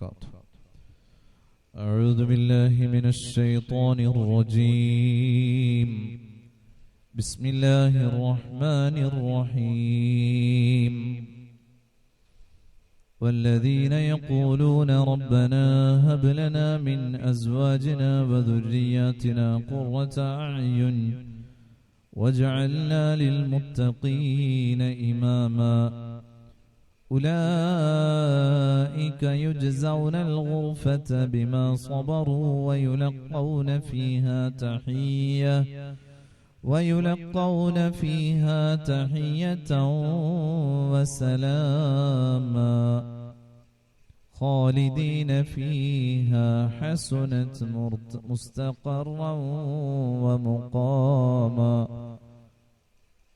وبركاته. أعوذ بالله من الشيطان الرجيم. بسم الله الرحمن الرحيم. والذين يقولون ربنا هب لنا من أزواجنا وذرياتنا قرة أعين واجعلنا للمتقين إماما أولئك يجزون الغرفة بما صبروا ويلقون فيها تحية وسلاما خالدين فيها حسنت مستقرا ومقاما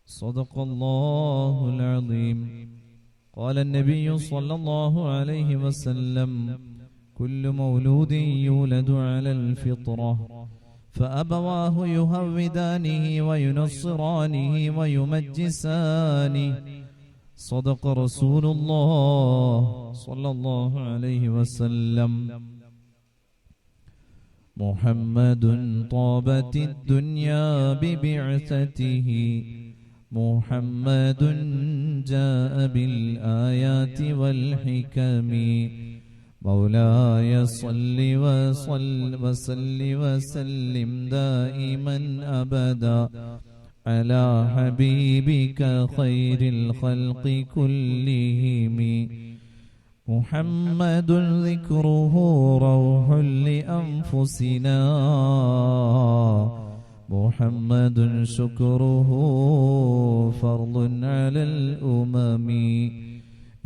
صدق الله العظيم. قال النبي صلى الله عليه وسلم كل مولود يولد على الفطرة فأبواه يهودانه وينصرانه ويمجسانه صدق رسول الله صلى الله عليه وسلم. محمد طابت الدنيا ببعثته محمد جاء بالآيات والحكم مولاي صل وسلم دائما أبدا على حبيبك خير الخلق كلهم. محمد ذكره روح لأنفسنا محمد شكره فرض على الأمم.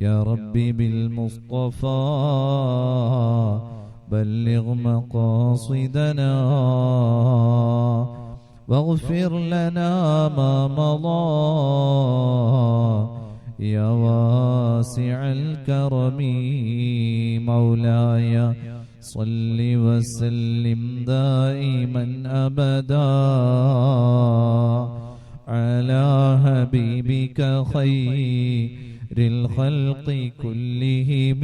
يا ربي بالمصطفى بلغ مقاصدنا واغفر لنا ما مضى يا واسع الكرم. مولاي صل وسلم دائما أبدا على حبيبك خير الخلق كلهم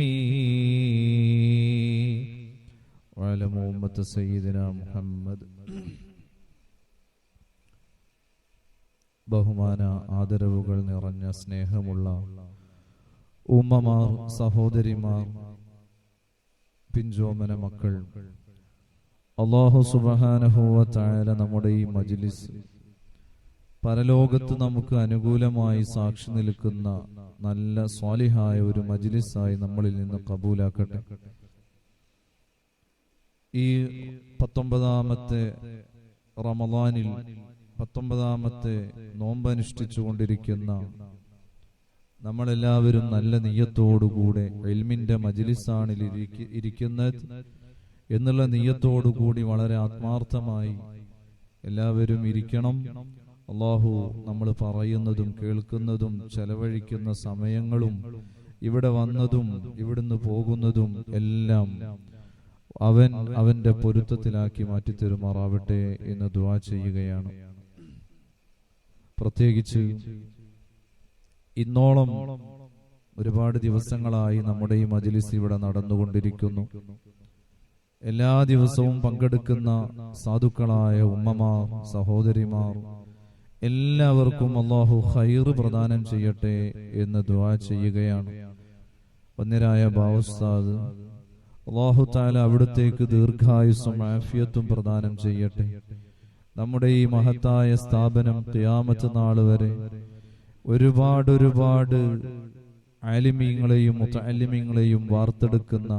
وعلى أمة سيدنا محمد. ബഹുമാന ആദരവുകൾ നിറഞ്ഞ സ്നേഹമുള്ള ഉമ്മമാർ, സഹോദരിമാർ, പിഞ്ചോമന മക്കൾ, അല്ലാഹു സുബ്ഹാനഹു വ തആല നമ്മുടെ ഈ മജ്ലിസ് പരലോകത്ത് നമുക്ക് അനുകൂലമായി സാക്ഷി നിൽക്കുന്ന നല്ല സ്വാലിഹായ ഒരു മജ്ലിസായി നമ്മളിൽ നിന്ന് കബൂലാക്കട്ടെ. ഈ 19ാമത്തെ റമളാനിൽ 19ാമത്തെ നോമ്പനുഷ്ഠിച്ചു കൊണ്ടിരിക്കുന്ന നമ്മളെല്ലാവരും നല്ല നിയ്യത്തോടുകൂടെ ഇൽമിന്റെ മജ്ലിസാണ് ഇരിക്കുന്നത് എന്നുള്ള നിയ്യത്തോടുകൂടി വളരെ ആത്മാർത്ഥമായി എല്ലാവരും ഇരിക്കണം. അല്ലാഹു നമ്മൾ പറയുന്നതും കേൾക്കുന്നതും ചെലവഴിക്കുന്ന സമയങ്ങളും ഇവിടെ വന്നതും ഇവിടുന്ന് പോകുന്നതും എല്ലാം അവന്റെ പൊരുത്തത്തിലാക്കി മാറ്റിത്തരുമാറാവട്ടെ എന്ന് ദുആ ചെയ്യുകയാണ്. പ്രത്യേകിച്ച് ഇന്നോളം ഒരുപാട് ദിവസങ്ങളായി നമ്മുടെ ഈ മജ്ലിസ് ഇവിടെ നടന്നുകൊണ്ടിരിക്കുന്നു. എല്ലാ ദിവസവും പങ്കെടുക്കുന്ന സാധുക്കളായ ഉമ്മമാർ, സഹോദരിമാർ എല്ലാവർക്കും അല്ലാഹു ഖൈർ പ്രദാനം ചെയ്യട്ടെ എന്ന് ദുആ ചെയ്യുകയാണ്. വന്യരായ ബാവുസ്താദ് അല്ലാഹു തആല അവിടുത്തേക്ക് ദീർഘായുസ്സും ആഫിയത്തും പ്രദാനം ചെയ്യട്ടെ. നമ്മുടെ ഈ മഹത്തായ സ്ഥാപനം ഖിയാമത്ത് നാൾ വരെ ഒരുപാട് ആലിമീങ്ങളെയും മുതഅല്ലിമീങ്ങളെയും വാർത്തെടുക്കുന്ന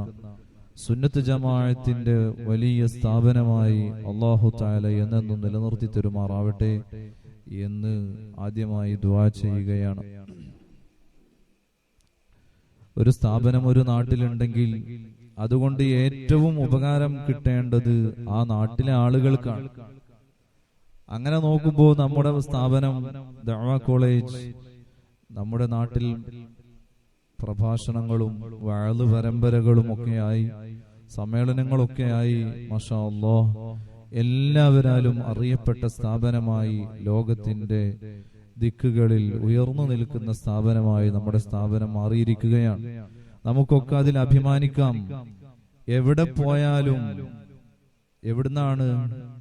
സുന്നത്ത് ജമാഅത്തിന്റെ വലിയ സ്ഥാപനമായി അല്ലാഹു തആല എന്നെന്നും നിലനിർത്തി തരുമാറാവട്ടെ എന്ന് ആദ്യമായി ദുആ ചെയ്യുകയാണ്. ഒരു സ്ഥാപനം ഒരു നാട്ടിലുണ്ടെങ്കിൽ അതുകൊണ്ട് ഏറ്റവും ഉപകാരം കിട്ടേണ്ടത് ആ നാട്ടിലെ ആളുകൾക്കാണ്. അങ്ങനെ നോക്കുമ്പോൾ നമ്മുടെ സ്ഥാപനം ദഅവ കോളേജ് നമ്മുടെ നാട്ടിൽ പ്രഭാഷണങ്ങളും വഅള് പരമ്പരകളും ഒക്കെയായി സമ്മേളനങ്ങളൊക്കെയായി മാഷാ അല്ലാഹ് എല്ലാവരാലും അറിയപ്പെട്ട സ്ഥാപനമായി ലോകത്തിന്റെ ദിക്കുകളിൽ ഉയർന്നു നിൽക്കുന്ന സ്ഥാപനമായി നമ്മുടെ സ്ഥാപനം മാറിയിരിക്കുകയാണ്. നമുക്കൊക്കെ അതിൽ അഭിമാനിക്കാം. എവിടെ പോയാലും എവിടുന്നാണ്?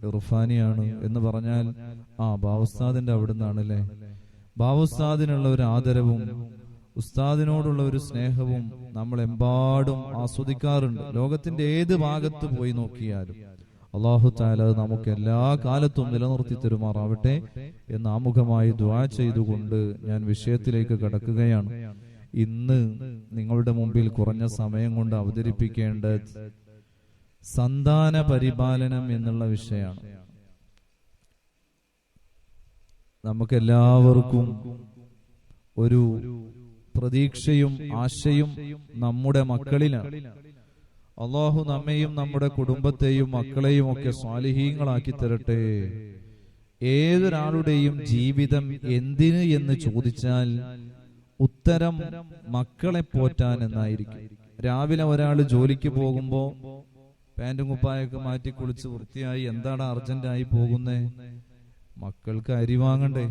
ഇർഫാനിയാണ് എന്ന് പറഞ്ഞാൽ ബാവുസ്താദിന്റെ അവിടുന്നാണ് അല്ലേ. ബാവുസ്താദിനുള്ള ഒരു ആദരവും ഉസ്താദിനോടുള്ള ഒരു സ്നേഹവും നമ്മൾ എമ്പാടും ആസ്വദിക്കാറുണ്ട്. ലോകത്തിന്റെ ഏത് ഭാഗത്ത് പോയി നോക്കിയാലും അല്ലാഹു തആല നമുക്ക് എല്ലാ കാലത്തും നിലനിർത്തി തരുമാറാവട്ടെ എന്ന് ആമുഖമായി ദുആ ചെയ്തുകൊണ്ട് ഞാൻ വിഷയത്തിലേക്ക് കടക്കുകയാണ്. ഇന്ന് നിങ്ങളുടെ മുമ്പിൽ കുറഞ്ഞ സമയം കൊണ്ട് അവതരിപ്പിക്കേണ്ട സന്താന പരിപാലനം എന്നുള്ള വിഷയമാണ്. നമുക്കെല്ലാവർക്കും ഒരു പ്രതീക്ഷയും ആശയും നമ്മുടെ മക്കളിലാണ്. അല്ലാഹു നമ്മെയും നമ്മുടെ കുടുംബത്തെയും മക്കളെയും ഒക്കെ സ്വാലിഹീങ്ങളാക്കി തരട്ടെ. ഏതൊരാളുടെയും ജീവിതം എന്തിന് എന്ന് ചോദിച്ചാൽ ഉത്തരം മക്കളെ പോറ്റാൻ എന്നായിരിക്കും. രാവിലെ ഒരാൾ ജോലിക്ക് പോകുമ്പോ പാന്റും കുപ്പായൊക്കെ മാറ്റി കുളിച്ച് വൃത്തിയായി എന്താണ് അർജന്റായി പോകുന്നേ? മക്കൾക്ക് അരി വാങ്ങണ്ടേ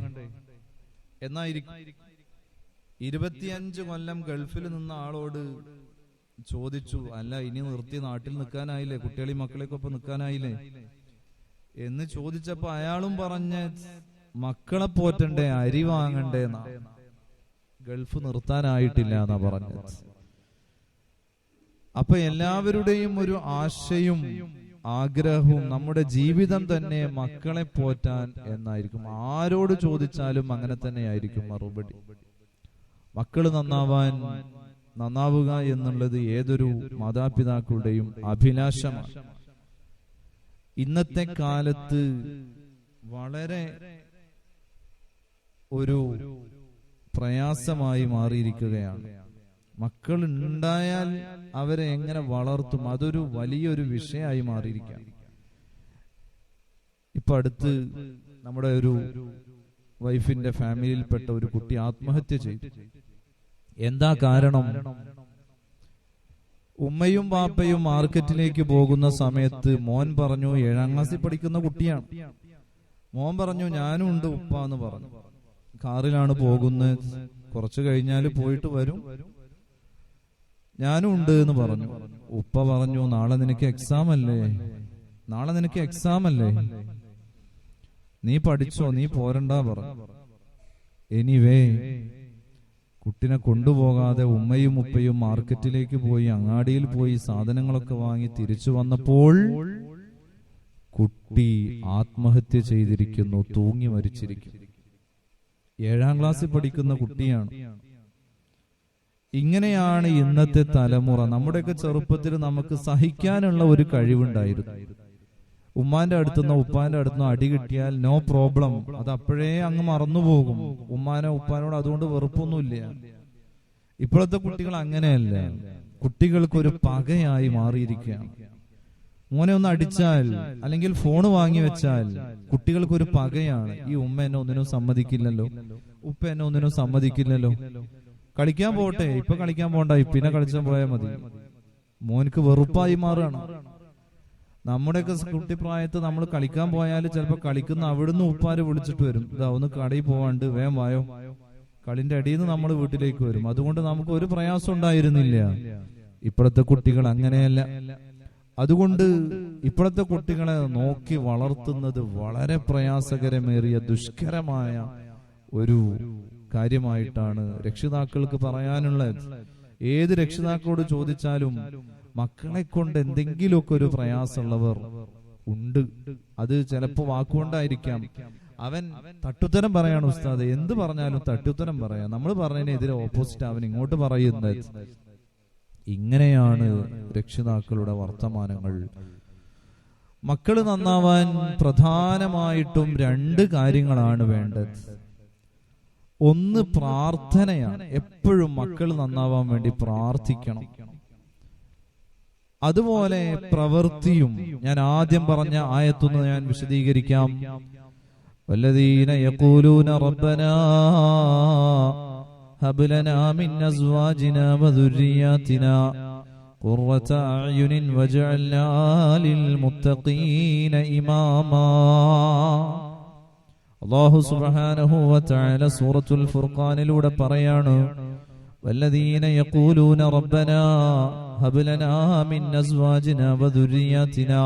എന്നായിരിക്കും. 25 കൊല്ലം ഗൾഫിൽ നിന്ന ആളോട് ചോദിച്ചു, അല്ല ഇനി നിർത്തി നാട്ടിൽ നിൽക്കാനായില്ലേ, കുട്ടികളെയും മക്കളെക്കൊപ്പം നിൽക്കാനായില്ലേ എന്ന് ചോദിച്ചപ്പോ അയാളും പറഞ്ഞ മക്കളെ പോറ്റണ്ടേ, അരി വാങ്ങണ്ടേ എന്നാ. ഗൾഫ് നിർത്താനായിട്ടില്ല എന്നാ പറഞ്ഞത്. അപ്പൊ എല്ലാവരുടെയും ഒരു ആശയും ആഗ്രഹവും നമ്മുടെ ജീവിതം തന്നെ മക്കളെ പോറ്റാൻ എന്നായിരിക്കും. ആരോട് ചോദിച്ചാലും അങ്ങനെ തന്നെയായിരിക്കും മറുപടി. മക്കള് നന്നാവുക എന്നുള്ളത് ഏതൊരു മാതാപിതാക്കളുടെയും അഭിലാഷമാണ്. ഇന്നത്തെ കാലത്ത് വളരെ ഒരു പ്രയാസമായി മാറിയിരിക്കുകയാണ്. മക്കൾ ഉണ്ടായാൽ അവരെ എങ്ങനെ വളർത്തും, അതൊരു വലിയൊരു വിഷയമായി മാറിയിരിക്കുകയാണ്. ഇപ്പൊ അടുത്ത് നമ്മുടെ ഒരു വൈഫിന്റെ ഫാമിലിയിൽപ്പെട്ട ഒരു കുട്ടി ആത്മഹത്യ ചെയ്തു. എന്താ കാരണം? ഉമ്മയും ബാപ്പയും മാർക്കറ്റിലേക്ക് പോകുന്ന സമയത്ത് മോൻ പറഞ്ഞു, 7ാം ക്ലാസ്സിൽ പഠിക്കുന്ന കുട്ടിയാണ്, മോൻ പറഞ്ഞു ഞാനും ഉണ്ട് ഉപ്പ എന്ന് പറഞ്ഞു. കാറിലാണ് പോകുന്നത്, കുറച്ചു കഴിഞ്ഞാല് പോയിട്ട് വരും, ഞാനും ഉണ്ട് എന്ന് പറഞ്ഞു. ഉപ്പ പറഞ്ഞു, നാളെ നിനക്ക് എക്സാം അല്ലേ, നീ പഠിച്ചോ, നീ പോരണ്ട പറഞ്ഞു. എനിവേ കുട്ടിനെ കൊണ്ടുപോകാതെ ഉമ്മയും ഉപ്പയും മാർക്കറ്റിലേക്ക് പോയി, അങ്ങാടിയിൽ പോയി സാധനങ്ങളൊക്കെ വാങ്ങി തിരിച്ചു വന്നപ്പോൾ കുട്ടി ആത്മഹത്യ ചെയ്തിരിക്കുന്നു, തൂങ്ങി മരിച്ചിരിക്കുന്നു. 7ാം ക്ലാസ്സിൽ പഠിക്കുന്ന കുട്ടിയാണ്. ഇങ്ങനെയാണ് ഇന്നത്തെ തലമുറ. നമ്മുടെയൊക്കെ ചെറുപ്പത്തിൽ നമുക്ക് സഹിക്കാനുള്ള ഒരു കഴിവുണ്ടായിരുന്നു. ഉമ്മാന്റെ അടുത്തുനിന്നോ ഉപ്പാന്റെ അടുത്തുനിന്നോ അടി കിട്ടിയാൽ നോ പ്രോബ്ലം, അത് അപ്പോഴേ അങ്ങ് മറന്നുപോകും. ഉമ്മാനോ ഉപ്പാനോട് അതുകൊണ്ട് വെറുപ്പൊന്നുമില്ല. ഇപ്പോഴത്തെ കുട്ടികൾ അങ്ങനെയല്ല. കുട്ടികൾക്കൊരു പകയായി മാറിയിരിക്കുകയാണ്. മോനെ ഒന്ന് അടിച്ചാൽ അല്ലെങ്കിൽ ഫോണ് വാങ്ങി വെച്ചാൽ കുട്ടികൾക്കൊരു പകയാണ്. ഈ ഉമ്മ എന്നെ ഒന്നിനും സമ്മതിക്കില്ലല്ലോ, ഉപ്പ എന്നെ ഒന്നിനും സമ്മതിക്കില്ലല്ലോ, കളിക്കാൻ പോട്ടെ, ഇപ്പൊ കളിക്കാൻ പോണ്ട, പിന്നെ കളിച്ചാൽ പോയാൽ മതി. മോനക്ക് വെറുപ്പായി മാറുകയാണ്. നമ്മുടെയൊക്കെ കുട്ടിപ്രായത്ത് നമ്മൾ കളിക്കാൻ പോയാൽ ചിലപ്പോ കളിക്കുന്ന അവിടുന്ന് ഉപ്പാര് വിളിച്ചിട്ട് വരും, ഇതാ ഒന്ന് കടയിൽ പോവാണ്ട് വേഗം വായോ, കളിന്റെ അടിയിൽ നിന്ന് നമ്മൾ വീട്ടിലേക്ക് വരും. അതുകൊണ്ട് നമുക്ക് ഒരു പ്രയാസം ഉണ്ടായിരുന്നില്ല. ഇപ്പോഴത്തെ കുട്ടികൾ അങ്ങനെയല്ല. അതുകൊണ്ട് ഇപ്പോഴത്തെ കുട്ടികളെ നോക്കി വളർത്തുന്നത് വളരെ പ്രയാസകരമേറിയ ദുഷ്കരമായ ഒരു കാര്യമായിട്ടാണ് രക്ഷിതാക്കൾക്ക് പറയാനുള്ളത്. ഏത് രക്ഷിതാക്കളോട് ചോദിച്ചാലും മക്കളെ കൊണ്ട് എന്തെങ്കിലുമൊക്കെ ഒരു പ്രയാസമുള്ളവർ ഉണ്ട്. അത് ചിലപ്പോ വാക്കുകൊണ്ടായിരിക്കാം. അവൻ തട്ടുത്തരം പറയാണ്, ഉസ്താദ് എന്ത് പറഞ്ഞാലും തട്ടുത്തരം പറയാം, നമ്മൾ പറഞ്ഞതിനെതിരെ ഓപ്പോസിറ്റ് അവൻ ഇങ്ങോട്ട് പറയുന്നത്. ഇങ്ങനെയാണ് രക്ഷിതാക്കളുടെ വർത്തമാനങ്ങൾ. മക്കള് നന്നാവാൻ പ്രധാനമായിട്ടും 2 കാര്യങ്ങളാണ് വേണ്ടത്. ഒന്ന് പ്രാർത്ഥനയാണ്. എപ്പോഴും മക്കൾ നന്നാവാൻ വേണ്ടി പ്രാർത്ഥിക്കണം. അതുപോലെ പ്രവൃത്തിയും. ഞാൻ ആദ്യം പറഞ്ഞ ആയത്തൊന്ന് ഞാൻ വിശദീകരിക്കാം. വല്ലദീന യഖൂലൂന റബ്ബനാ ഹബ് ലനാ മിൻ അസ്വാജിനാ വദുർരിയാതിനാ ഖുർറത അഅ്യുനിൻ വജഅൽനാ ലിൽ മുത്തഖീന ഇമാമാ. അല്ലാഹു സുബ്ഹാനഹു വ തആല സൂറത്തുൽ ഫുർഖാനിലൂടെ പറയാണ്, വല്ലദീന യഖൂലൂന റബ്ബനാ ഹബ് ലനാ മിൻ അസ്വാജിനാ വദുരിയാതിനാ.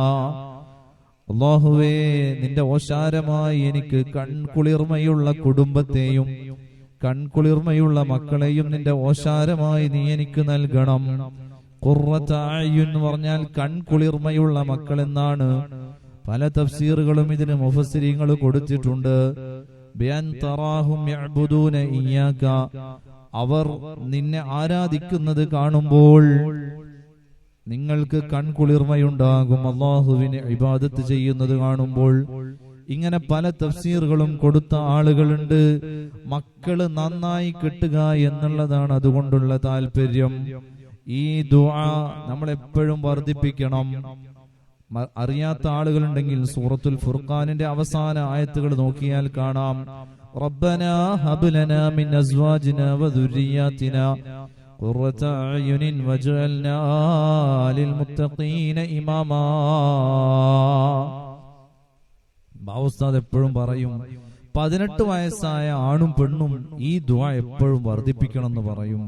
അല്ലാഹുവേ, നിന്റെ ഓശാരമായി എനിക്ക് കൺകുളിർമയുള്ള കുടുംബത്തെയും കൺകുളിർമയുള്ള മക്കളെയും നിന്റെ ഓശാരമായി നീ എനിക്ക് നൽകണം. ഖുർറത അയ്യുൻ എന്ന് പറഞ്ഞാൽ കൺകുളിർമയുള്ള മക്കൾ എന്നാണ്. പല തഫ്സീറുകളും ഇതിന് മുഫസ്സിരീങ്ങൾ കൊടുത്തിട്ടുണ്ട്. ബിഅൻ തറാഹും യഅ്ബുദൂന ഇയ്യാക, അവർ നിന്നെ ആരാധിക്കുന്നത് കാണുമ്പോൾ നിങ്ങൾക്ക് കൺകുളിർമയുണ്ടാകും, അല്ലാഹുവിനെ ഇബാദത്ത് ചെയ്യുന്നത് കാണുമ്പോൾ. ഇങ്ങനെ പല തഫ്സീറുകളും കൊടുത്ത ആളുകളുണ്ട്. മക്കള് നന്നായി കിട്ടുക എന്നുള്ളതാണ് അതുകൊണ്ടുള്ള താല്പര്യം. ഈ ദുആ നമ്മൾ എപ്പോഴും വർദ്ധിപ്പിക്കണം. അറിയാത്ത ആളുകളുണ്ടെങ്കിൽ സൂറത്തുൽ ഫുർഖാനിന്റെ അവസാന ആയത്തുകൾ നോക്കിയാൽ കാണാം. റബ്ബനാ ഹബ് ലനാ മിൻ അസ്വാജിനാ വദുരിയാതിനാ ഖുർറത അയുനിൻ വജഅൽനാ ലിൽമുത്തഖീന ഇമാമാ. ഉസ്താദ് എപ്പോഴും പറയും, 18 വയസ്സായ ആണും പെണ്ണും ഈ ദുആ എപ്പോഴും വർദ്ധിപ്പിക്കണം എന്ന് പറയും.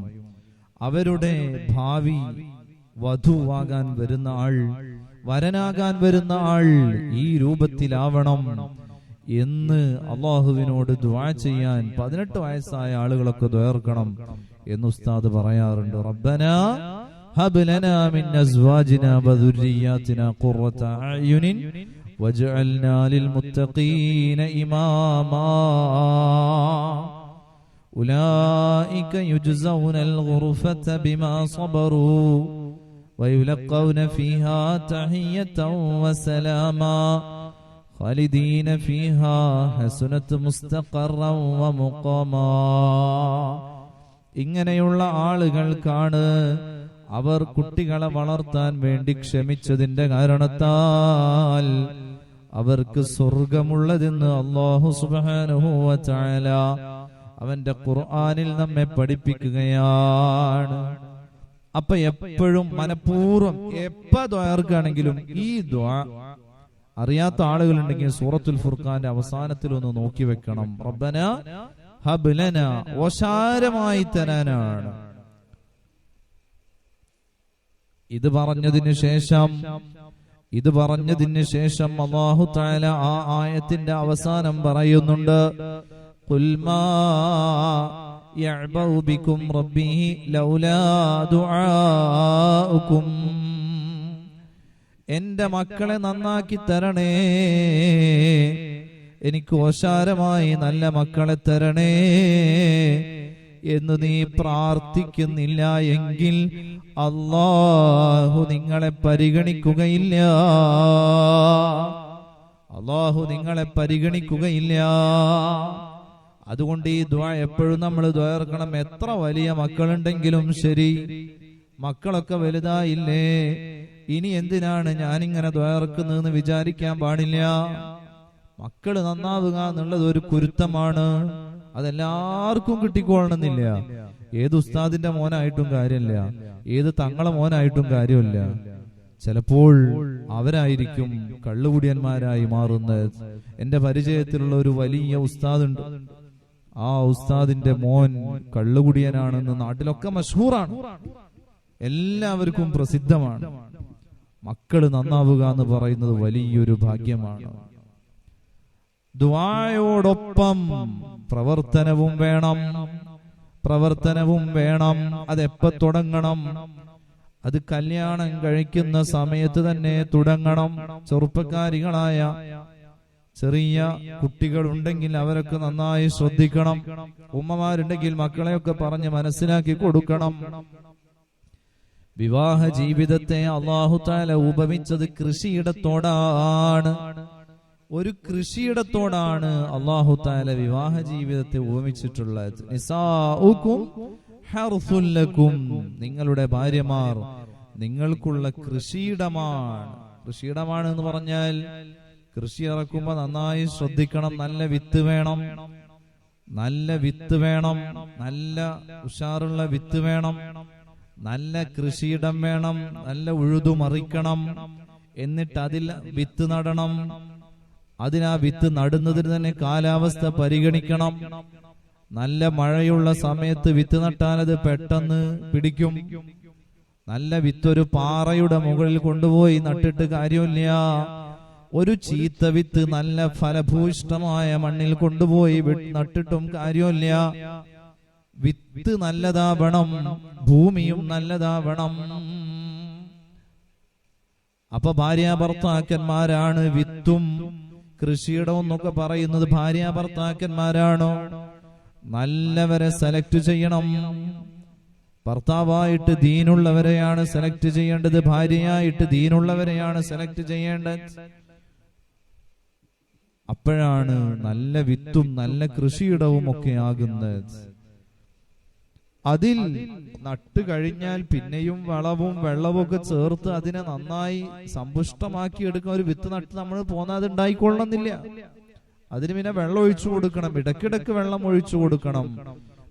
അവരുടെ ഭാവി വധുവാകാൻ വരുന്ന ആൾ, വരനാകാൻ വരുന്ന ആൾ ഈ രൂപത്തിലാവണം എന്ന് അള്ളാഹുവിനോട് ദുആ ചെയ്യാൻ 18 വയസ്സായ ആളുകളൊക്കെ ദുആർക്കണം എന്ന് ഉസ്താദ് പറയാറുണ്ട്. റബ്ബനാ ഹബ് ലനാ മിൻ അസ്വാജിനാ വദുരിയാതിനാ ഖുർറത അയുനിൻ വജഅൽനാ ലിൽമുത്തഖീന ഇമാമാ ഉലൈക യുജ്സൗനൽ ഗുർഫത ബിമാ സബറൂ വയുലഖൗന ഫീഹാ തഹിയ്യതൻ വസലാമാ ഖാലിദീന ഫീഹാ ഹസനത് മുസ്തഖറൻ വമുഖാമാ. ഇങ്ങനെയുള്ള ആളുകൾക്കാണ് അവർ കുട്ടികളെ വളർത്താൻ വേണ്ടി ക്ഷമിച്ചതിന്റെ കാരണത്താൽ അവർക്ക് സ്വർഗമുള്ളതെന്ന് അല്ലാഹു സുബ്ഹാനഹു വ തആല അവന്റെ ഖുർആനിൽ നമ്മെ പഠിപ്പിക്കുകയാണ്. അപ്പൊ എപ്പോഴും മനഃപൂർവ്വം ദുആർക്കാണെങ്കിലും ഈ ദുആ അറിയാത്ത ആളുകളുണ്ടെങ്കിൽ സൂറത്തുൽ ഫുർഖാന്റെ അവസാനത്തിൽ ഒന്ന് നോക്കി വെക്കണം. റബ്ബനാ ഹബ് ലനാ, ഓശാരമായി തരാനാണ്. ഇത് പറഞ്ഞതിന് ശേഷം അല്ലാഹു തആല ആ ആയത്തിന്റെ അവസാനം പറയുന്നുണ്ട്, ഖുൽ മാ യഅബഉ ബികും റബ്ബി ലൗലാ ദുആഉകും. എന്റെ മക്കളെ നന്നാക്കി തരണേ, എനിക്ക് ഓശാരമായി നല്ല മക്കളെ തരണേ എന്ന് നീ പ്രാർത്ഥിക്കുന്നില്ല എങ്കിൽ അല്ലാഹു നിങ്ങളെ പരിഗണിക്കുകയില്ല. അതുകൊണ്ട് ഈ ദുആ എപ്പോഴും നമ്മൾ ദുആർക്കണം. എത്ര വലിയ മക്കളുണ്ടെങ്കിലും ശരി, മക്കളൊക്കെ വലുതായില്ലേ, ഇനി എന്തിനാണ് ഞാനിങ്ങനെ ദുആർക്കുന്നതെന്ന് വിചാരിക്കാൻ പാടില്ല. മക്കള് നന്നാവുക എന്നുള്ളത് ഒരു കുരുത്തമാണ്. അതെല്ലാവർക്കും കിട്ടിക്കൊള്ളണമെന്നില്ല. ഏത് ഉസ്താദിന്റെ മോനായിട്ടും കാര്യമില്ല, ഏത് തങ്ങളെ മോനായിട്ടും കാര്യമില്ല. ചിലപ്പോൾ അവരായിരിക്കും കള്ളുകുടിയന്മാരായി മാറുന്നത്. എന്റെ പരിചയത്തിലുള്ള ഒരു വലിയ ഉസ്താദുണ്ട്. ആ ഉസ്താദിന്റെ മോൻ കള്ളുകുടിയനാണെന്ന് നാട്ടിലൊക്കെ മഷ്ഹൂറാണ്, എല്ലാവർക്കും പ്രസിദ്ധമാണ്. മക്കള് നന്നാവുക എന്ന് പറയുന്നത് വലിയൊരു ഭാഗ്യമാണ്. ദുആയോടൊപ്പം പ്രവർത്തനവും വേണം. അതെപ്പോ തുടങ്ങണം? അത് കല്യാണം കഴിക്കുന്ന സമയത്ത് തന്നെ തുടങ്ങണം. ചെറുപ്പക്കാരികളായ ചെറിയ കുട്ടികൾ ഉണ്ടെങ്കിൽ അവരൊക്കെ നന്നായി ശ്രദ്ധിക്കണം. ഉമ്മമാരുണ്ടെങ്കിൽ മക്കളെയൊക്കെ പറഞ്ഞ് മനസ്സിലാക്കി കൊടുക്കണം. വിവാഹ ജീവിതത്തെ അല്ലാഹു തആല ഉപമിച്ചത് കൃഷിയിടത്തോടാണ്. ഒരു കൃഷിയിടത്തോടാണ് അല്ലാഹു തആല വിവാഹ ജീവിതത്തെ ഉപമിച്ചിട്ടുള്ളത്. നിസാഉകും ഹർസുൽ ലക്കും, നിങ്ങളുടെ ഭാര്യമാർ നിങ്ങൾക്കുള്ള കൃഷിയിടമാണ്. കൃഷിയിടമാണ് എന്ന് പറഞ്ഞാൽ കൃഷി ഇറക്കുമ്പോ നന്നായി ശ്രദ്ധിക്കണം. നല്ല വിത്ത് വേണം, നല്ല ഉഷാറുള്ള വിത്ത് വേണം, നല്ല കൃഷിയിടം വേണം, നല്ല ഉഴുതുമറിക്കണം. എന്നിട്ട് അതിൽ വിത്ത് നടണം. അതിനാ വിത്ത് നടുന്നതിന് തന്നെ കാലാവസ്ഥ പരിഗണിക്കണം. നല്ല മഴയുള്ള സമയത്ത് വിത്ത് നട്ടാൽ അത് പെട്ടെന്ന് പിടിക്കും. നല്ല വിത്തൊരു പാറയുടെ മുകളിൽ കൊണ്ടുപോയി നട്ടിട്ട് കാര്യമില്ല. ഒരു ചീത്ത വിത്ത് നല്ല ഫലഭൂയിഷ്ഠമായ മണ്ണിൽ കൊണ്ടുപോയി നട്ടിട്ടും കാര്യമില്ല. വിത്ത് നല്ലതാവണം, ഭൂമിയും നല്ലതാവണം. അപ്പൊ ഭാര്യാഭർത്താക്കന്മാരാണ് വിത്തും കൃഷിയിടം എന്നൊക്കെ പറയുന്നത്. ഭാര്യാഭർത്താക്കന്മാരാണോ? നല്ലവരെ സെലക്ട് ചെയ്യണം. ഭർത്താവായിട്ട് ദീനുള്ളവരെയാണ് സെലക്ട് ചെയ്യേണ്ടത്, ഭാര്യയായിട്ട് ദീനുള്ളവരെയാണ് സെലക്ട് ചെയ്യേണ്ടത്. അപ്പോഴാണ് നല്ല വിത്തും നല്ല കൃഷിയിടവും ഒക്കെ ആകുന്നത്. അതിൽ നട്ട് കഴിഞ്ഞാൽ പിന്നെയും വളവും വെള്ളവും ഒക്കെ ചേർത്ത് അതിനെ നന്നായി സമ്പുഷ്ടമാക്കി എടുക്കാൻ. ഒരു വിത്ത് നട്ട് നമ്മൾ പോന്നത് ഉണ്ടായിക്കൊള്ളണമെന്നില്ല. അതിന് പിന്നെ വെള്ളം ഒഴിച്ചു കൊടുക്കണം, ഇടയ്ക്കിടയ്ക്ക് വെള്ളം ഒഴിച്ചു കൊടുക്കണം.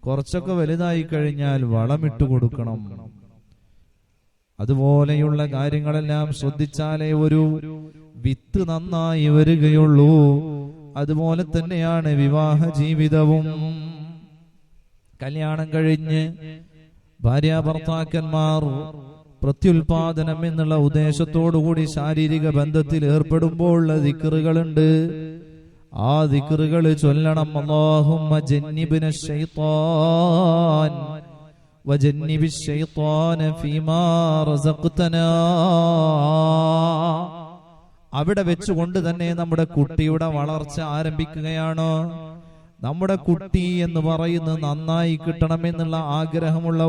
കുറച്ചൊക്കെ വലുതായി കഴിഞ്ഞാൽ വളമിട്ട് കൊടുക്കണം. അതുപോലെയുള്ള കാര്യങ്ങളെല്ലാം ശ്രദ്ധിച്ചാലേ ഒരു വിത്ത് നന്നായി വരികയുള്ളൂ. അതുപോലെ തന്നെയാണ് വിവാഹ ജീവിതവും. കല്യാണം കഴിഞ്ഞ് ഭാര്യാഭർത്താക്കന്മാർ പ്രത്യുൽപാദനം എന്നുള്ള ഉദ്ദേശത്തോടുകൂടി ശാരീരിക ബന്ധത്തിൽ ഏർപ്പെടുമ്പോൾ ഉള്ള ദിക്റുകളുണ്ട്. ആ ദിക്റുകൾ ചൊല്ലണം. അല്ലാഹുമ്മ ജന്നിബ്ന ശൈത്താൻ വജന്നിബിശ് ശൈത്താന ഫീമാ റസഖ്തനാ. അവിടെ വെച്ചുകൊണ്ട് തന്നെ നമ്മുടെ കുട്ടിയുടെ വളർച്ച ആരംഭിക്കുകയാണ്. നമ്മുടെ കുട്ടി എന്ന് പറയുന്നത് നന്നായി കിട്ടണമെന്നുള്ള ആഗ്രഹമുള്ള